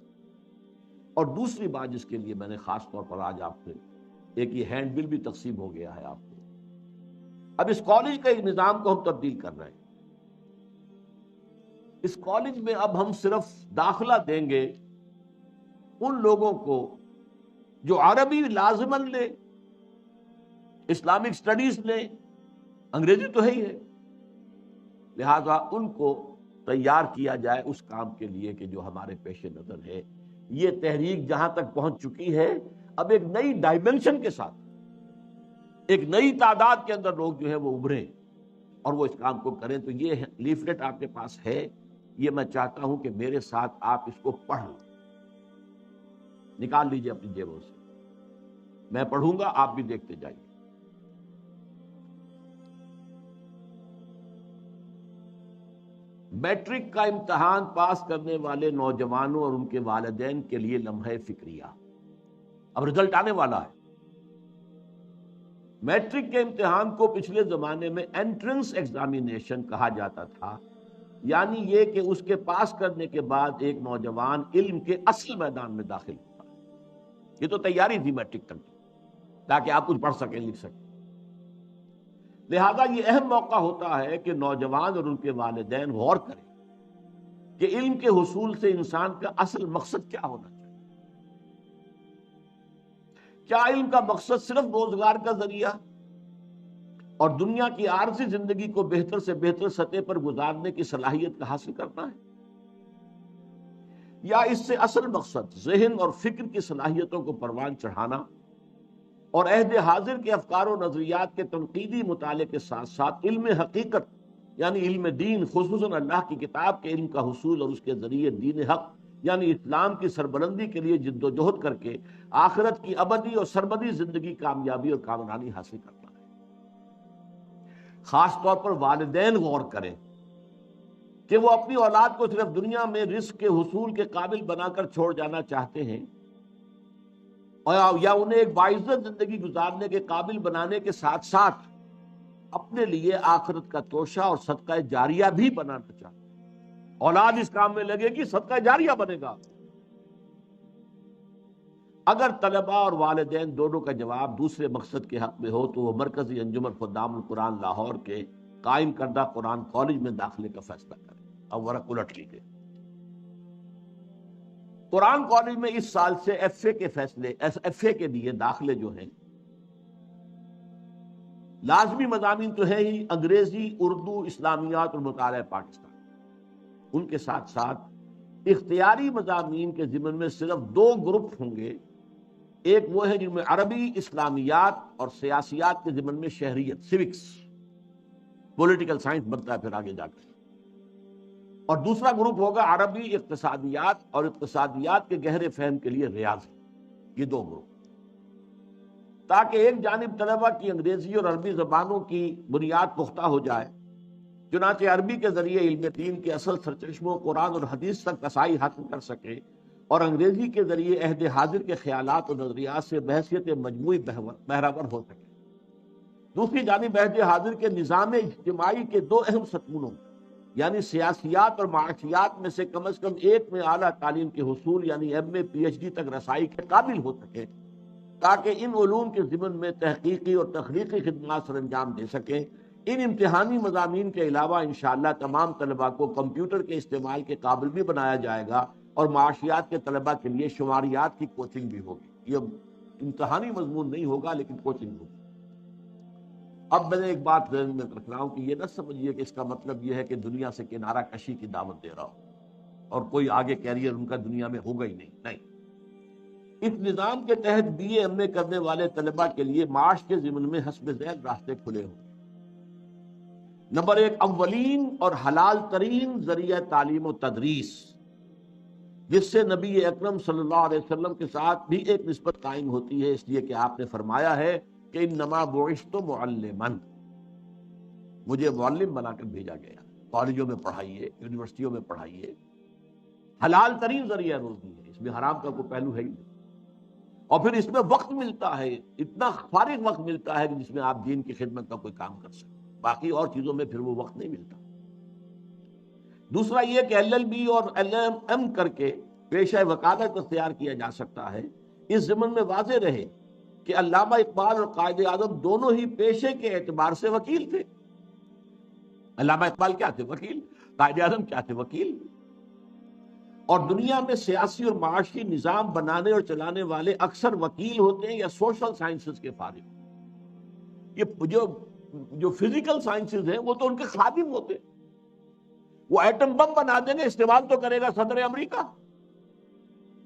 اور دوسری بات جس کے لیے میں نے خاص طور پر آج آپ سے ایک یہ ہینڈ بل بھی تقسیم ہو گیا ہے آپ کو، اب اس کالج کا ایک نظام کو ہم تبدیل کر رہے ہیں. اس کالج میں اب ہم صرف داخلہ دیں گے ان لوگوں کو جو عربی لازمن لے، اسلامک سٹڈیز لیں، انگریزی تو ہے ہی ہے، لہذا ان کو تیار کیا جائے اس کام کے لیے کہ جو ہمارے پیش نظر ہے. یہ تحریک جہاں تک پہنچ چکی ہے، اب ایک نئی ڈائمنشن کے ساتھ ایک نئی تعداد کے اندر لوگ جو ہے وہ ابھریں اور وہ اس کام کو کریں. تو یہ لیفلیٹ آپ کے پاس ہے، یہ میں چاہتا ہوں کہ میرے ساتھ آپ اس کو پڑھ لیں، نکال لیجئے اپنی جیبوں سے. میں پڑھوں گا، آپ بھی دیکھتے جائیے. میٹرک کا امتحان پاس کرنے والے نوجوانوں اور ان کے والدین کے لیے لمحہ فکریہ. اب رزلٹ آنے والا ہے. میٹرک کے امتحان کو پچھلے زمانے میں انٹرنس ایگزامینیشن کہا جاتا تھا، یعنی یہ کہ اس کے پاس کرنے کے بعد ایک نوجوان علم کے اصل میدان میں داخل ہوتا ہے. یہ تو تیاری تھی میٹرک تک تاکہ آپ کچھ پڑھ سکیں، لکھ سکیں. لہذا یہ اہم موقع ہوتا ہے کہ نوجوان اور ان کے والدین غور کریں کہ علم کے حصول سے انسان کا اصل مقصد کیا ہونا چاہیے. کیا علم کا مقصد صرف روزگار کا ذریعہ اور دنیا کی عارضی زندگی کو بہتر سے بہتر سطح پر گزارنے کی صلاحیت کا حاصل کرنا ہے، یا اس سے اصل مقصد ذہن اور فکر کی صلاحیتوں کو پروان چڑھانا اور عہد حاضر کے افکار و نظریات کے تنقیدی مطالعے کے ساتھ ساتھ علم حقیقت یعنی علم دین، خصوصاً اللہ کی کتاب کے علم کا حصول اور اس کے ذریعے دین حق یعنی اسلام کی سربلندی کے لیے جد و جہد کر کے آخرت کی ابدی اور سرمدی زندگی کامیابی اور کامرانی حاصل کرنا ہے. خاص طور پر والدین غور کریں کہ وہ اپنی اولاد کو صرف دنیا میں رزق کے حصول کے قابل بنا کر چھوڑ جانا چاہتے ہیں یا انہیں ایک باعزت زندگی گزارنے کے قابل بنانے کے ساتھ ساتھ اپنے لیے آخرت کا توشہ اور صدقہ جاریہ بھی بنانا چاہتے ہیں. اولاد اس کام میں لگے گی، صدقہ جاریہ بنے گا. اگر طلباء اور والدین دونوں کا جواب دوسرے مقصد کے حق میں ہو تو وہ مرکزی انجمن خدام القرآن لاہور کے قائم کردہ قرآن کالج میں داخلے کا فیصلہ کریں. اب ورق الٹ لیجیے. قرآن کالج میں اس سال سے ایف اے کے لیے داخلے جو ہیں لازمی مضامین تو ہے ہی، انگریزی، اردو، اسلامیات اور مطالعہ پاکستان. ان کے ساتھ ساتھ اختیاری مضامین کے ضمن میں صرف 2 گروپ ہوں گے. ایک وہ ہے جن میں عربی، اسلامیات اور سیاسیات کے ضمن میں شہریت، سیوکس، پولیٹیکل سائنس بنتا ہے پھر آگے جا کر. اور دوسرا گروپ ہوگا عربی، اقتصادیات اور اقتصادیات کے گہرے فہم کے لیے ریاضی. یہ 2 گروپ، تاکہ ایک جانب طلبہ کی انگریزی اور عربی زبانوں کی بنیاد پختہ ہو جائے، چنانچہ عربی کے ذریعے علم دین کے اصل سرچشموں قرآن اور حدیث تک رسائی حاصل کر سکے، اور انگریزی کے ذریعے عہد حاضر کے خیالات اور نظریات سے بحثیت مجموعی بہرور ہو سکے. دوسری جانب عہد حاضر کے نظام اجتماعی کے 2 اہم ستونوں یعنی سیاسیات اور معاشیات میں سے کم از کم ایک میں اعلیٰ تعلیم کے حصول یعنی ایم اے پی ایچ ڈی تک رسائی کے قابل ہو سکے، تاکہ ان علوم کے ضمن میں تحقیقی اور تخلیقی خدمات سر انجام دے سکیں. ان امتحانی مضامین کے علاوہ انشاءاللہ تمام طلباء کو کمپیوٹر کے استعمال کے قابل بھی بنایا جائے گا، اور معاشیات کے طلباء کے لیے شماریات کی کوچنگ بھی ہوگی. یہ امتحانی مضمون نہیں ہوگا لیکن کوچنگ ہوگی. اب میں نے ایک بات ذہن میں رکھ رہا ہوں کہ یہ نہ سمجھیے کہ اس کا مطلب یہ ہے کہ دنیا سے کنارہ کشی کی دعوت دے رہا ہوں اور کوئی آگے کیریئر ان کا دنیا میں ہوگا ہی نہیں. اس نظام کے تحت بی اے ایم اے کرنے والے طلباء کے لیے معاش کے ضمن میں حسب ذیل راستے کھلے ہوں. نمبر 1، اولین اور حلال ترین ذریعہ تعلیم و تدریس، جس سے نبی اکرم صلی اللہ علیہ وسلم کے ساتھ بھی ایک نسبت قائم ہوتی ہے، اس لیے کہ آپ نے فرمایا ہے کہ انما بعثت معلما، مجھے معلم بنا کر بھیجا گیا. کالجوں میں پڑھائیے، یونیورسٹیوں میں پڑھائیے. حلال ترین ذریعہ روزی ہے، اس میں حرام کا کوئی پہلو ہے ہی نہیں. اور پھر اس میں وقت ملتا ہے، اتنا فارغ وقت ملتا ہے کہ جس میں آپ دین کی خدمت کا کوئی کام کر سکیں. باقی اور چیزوں میں پھر وہ وقت نہیں ملتا. دوسرا یہ کہ LLB اور LLM کر کے پیشہ وکالت اختیار کیا جا سکتا ہے، اس ضمن میں واضح رہے کہ علامہ اقبال اور قائد اعظم دونوں ہی پیشے کے اعتبار سے وکیل تھے۔ علامہ اقبال کیا تھے؟ وکیل۔ قائد اعظم کیا تھے؟ وکیل۔ اور دنیا میں سیاسی اور معاشی نظام بنانے اور چلانے والے اکثر وکیل ہوتے ہیں یا سوشل سائنسز کے فارغ۔ یہ جو فزیکل سائنسز ہیں وہ تو ان کے خادم ہوتے ہیں۔ وہ ایٹم بم بنا دیں گے، استعمال تو کرے گا صدر امریکہ۔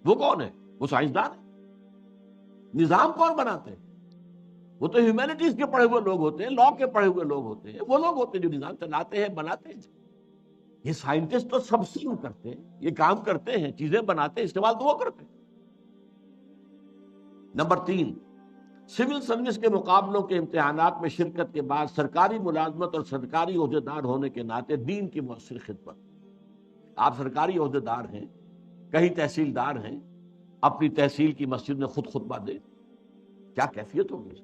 وہ کون ہے؟ وہ سائنسدان ہے۔ نظام کون بناتے ہیں؟ وہ تو ہیومینٹیز کے پڑھے ہوئے لوگ ہوتے ہیں، لا کے پڑھے ہوئے لوگ ہوتے ہیں، وہ لوگ ہوتے ہیں جو نظام چلاتے ہیں، بناتے ہیں۔ یہ سائنٹسٹ تو سب سیکھ کرتے ہیں، یہ کام کرتے ہیں، چیزیں بناتے ہیں، استعمال تو وہ کرتے ہیں۔ نمبر 3، سول سروس کے مقابلوں کے امتحانات میں شرکت کے بعد سرکاری ملازمت اور سرکاری عہدیدار ہونے کے ناطے دین کی مؤثر خدمت۔ آپ سرکاری عہدیدار ہیں، کہیں تحصیلدار ہیں، اپنی تحصیل کی مسجد میں خود خطبہ دیں، کیا کیفیت ہوگی؟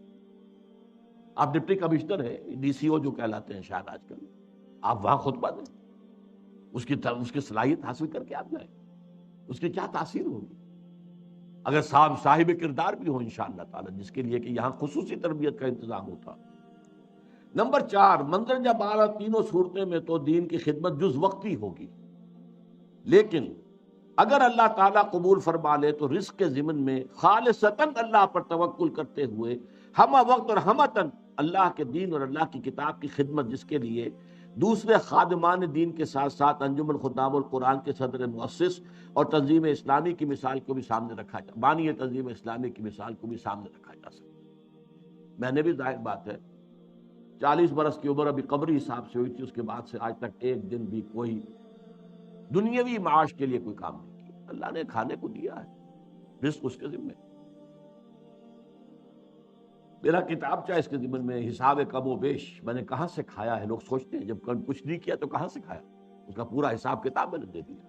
آپ ڈپٹی کمشنر ہیں، ڈی سی او جو کہلاتے ہیں شاید آج کل، آپ وہاں خطبہ دیں، اس کی صلاحیت حاصل کر کے آپ جائیں، اس کی کیا تاثیر ہوگی؟ اگر صاحب کردار بھی ہو انشاءاللہ تعالی، جس کے لیے کہ یہاں خصوصی تربیت کا انتظام ہوتا۔ نمبر 4، مندرجہ بالا تینوں صورتیں میں تو دین کی خدمت جز وقتی ہوگی، لیکن اگر اللہ تعالیٰ قبول فرما لے تو رزق کے ضمن میں خالصتاً اللہ پر توکل کرتے ہوئے ہمہ وقت اور ہمتاً اللہ کے دین اور اللہ کی کتاب کی خدمت، جس کے لیے دوسرے خادمان دین کے ساتھ ساتھ انجمن خدام القرآن کے صدر مؤسس اور تنظیم اسلامی کی مثال کو بھی سامنے رکھا جا، بانی تنظیم اسلامی کی مثال کو بھی سامنے رکھا جا سکتا۔ میں نے بھی ظاہر بات ہے 40 برس کی عمر ابھی قبری حساب سے ہوئی تھی، اس کے بعد سے آج تک ایک دن بھی کوئی دنیاوی معاش کے لیے کوئی کام نہیں کیا۔ اللہ نے کھانے کو دیا ہے، رزق اس کے ذمہ۔ میرا کتابچہ اس کے ذمن میں حساب کم و بیش، میں نے کہاں سے کھایا ہے۔ لوگ سوچتے ہیں جب کچھ نہیں کیا تو کہاں سے کھایا، اس کا پورا حساب کتاب میں نے دے دیا۔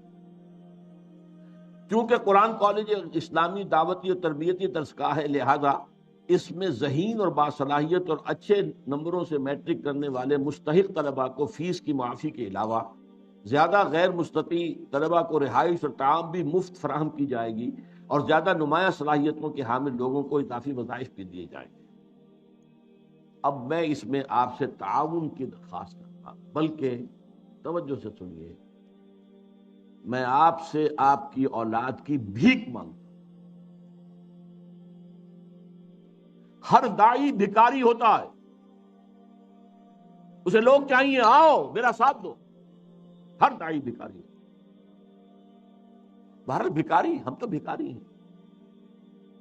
چونکہ قرآن کالج اسلامی دعوتی اور تربیتی درس گاہ ہے، لہذا اس میں ذہین اور باصلاحیت اور اچھے نمبروں سے میٹرک کرنے والے مستحق طلباء کو فیس کی معافی کے علاوہ زیادہ غیر مستطیع طلباء کو رہائش اور تعام بھی مفت فراہم کی جائے گی، اور زیادہ نمایاں صلاحیتوں کے حامل لوگوں کو اضافی وظائف بھی دیے جائیں گے۔ اب میں اس میں آپ سے تعاون کی درخواست کرتا ہوں، بلکہ توجہ سے سنیے، میں آپ سے آپ کی اولاد کی بھیک مانگتا ہوں۔ ہر داعی بھکاری ہوتا ہے، اسے لوگ چاہیے آؤ میرا ساتھ دو، ہر داعی بھکاری ہوتا ہے۔ بہرحال بھکاری، ہم تو بھکاری ہیں،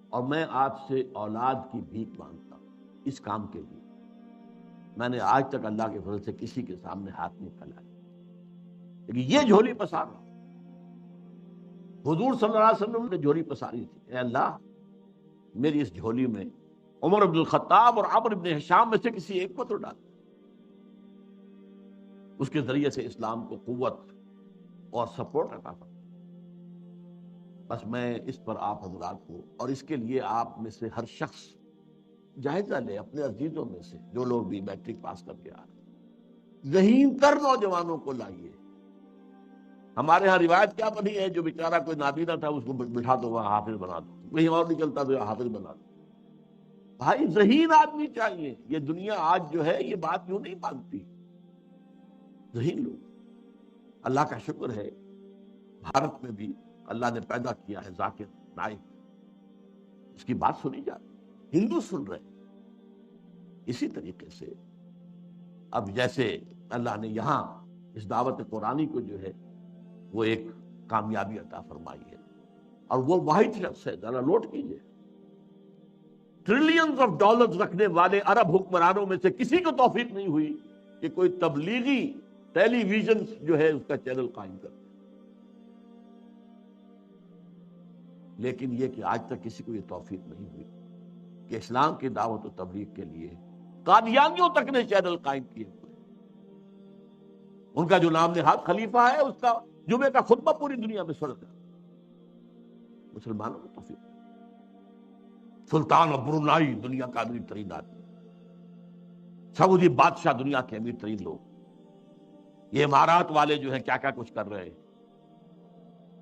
اور میں آپ سے اولاد کی بھیک مانگتا ہوں اس کام کے لیے۔ میں نے آج تک اللہ کے فضل سے کسی کے سامنے ہاتھ نہیں پھیلایا، لیکن یہ جھولی پسار رہا، حضور صلی اللہ علیہ وسلم نے جھولی پساری تھی، اے اللہ میری اس جھولی میں عمر بن الخطاب اور عمرو بن ہشام میں سے کسی ایک کو تو ڈال، اس کے ذریعے سے اسلام کو قوت اور سپورٹ عطا فرما۔ بس میں اس پر آپ حضرات کو، اور اس کے لیے آپ میں سے ہر شخص جائزہ لے اپنے عزیزوں میں سے، جو لوگ بھی میٹرک پاس کر کے آ رہے ہیں، ذہین تر نوجوانوں کو لائیے۔ ہمارے ہاں روایت کیا بنی ہے، جو بیچارہ کوئی نابینا تھا اس کو بٹھا دو وہاں حافظ بنا دو، کہیں اور نہیں چلتا تو حافظ بنا دو۔ بھائی ذہین آدمی چاہیے، یہ دنیا آج جو ہے یہ بات یوں نہیں مانگتی، ذہین لوگ۔ اللہ کا شکر ہے بھارت میں بھی اللہ نے پیدا کیا ہے ذاکر نائک، اس کی بات سنی جاتی، ہندو سن رہے ہیں۔ اسی طریقے سے اب جیسے اللہ نے یہاں اس دعوت قرآنی کو جو ہے وہ ایک کامیابی عطا فرمائی ہے، اور وہ واحد شخص ہے، ذرا نوٹ کیجئے، ٹریلینز آف ڈالرز رکھنے والے عرب حکمرانوں میں سے کسی کو توفیق نہیں ہوئی کہ کوئی تبلیغی ٹیلی ویژن جو ہے اس کا چینل قائم کرے، لیکن یہ کہ آج تک کسی کو یہ توفیق نہیں ہوئی کہ اسلام کی دعوت و تبلیغ کے لیے قادیانیوں تک نے چینل قائم کیے ہوئے۔ ان کا جو نام نہاد خلیفہ ہے، اس کا جمعے کا خطبہ پوری دنیا میں سن رہا ہے، مسلمانوں کو توفیق۔ سلطان آف برونائی دنیا کا امیر ترین آدمی، سعودی بادشاہ دنیا کے امیر ترین لوگ، یہ امارات والے جو ہیں کیا کیا کچھ کر رہے ہیں،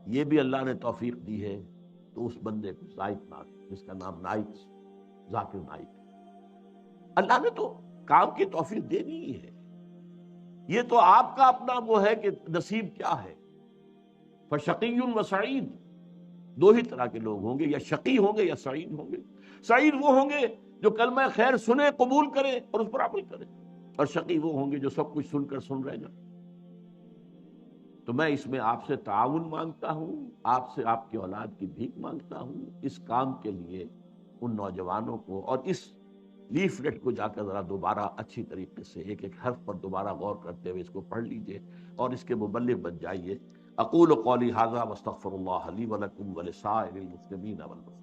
یہ بھی اللہ نے توفیق دی ہے تو اس بندے کو زائد نام، جس کا نام نائک ذاکر نائک ہے، اللہ نے تو کام کی توفیق دینی ہی ہے. یہ تو آپ کا اپنا وہ ہے کہ نصیب کیا ہے. فشقی و سعید، دو ہی طرح کے لوگ ہوں گے، یا شقی ہوں گے یا سعید ہوں گے. سعید وہ ہوں گے جو کلمہ خیر سنے، قبول کرے اور اس پر عمل کرے، اور شقی وہ ہوں گے جو سب کچھ سن کر سن رہ جائیں. تو میں اس میں آپ سے تعاون مانگتا ہوں، آپ سے آپ کی اولاد کی بھیک مانگتا ہوں اس کام کے لیے. ان نوجوانوں کو اور اس لیفلیٹ کو جا کر ذرا دوبارہ اچھی طریقے سے ایک ایک حرف پر دوبارہ غور کرتے ہوئے اس کو پڑھ لیجئے اور اس کے مبلغ بن جائیے. اقول قولی ھذا واستغفر اللہ لی ولکم ولسائر المسلمین والمسلمات.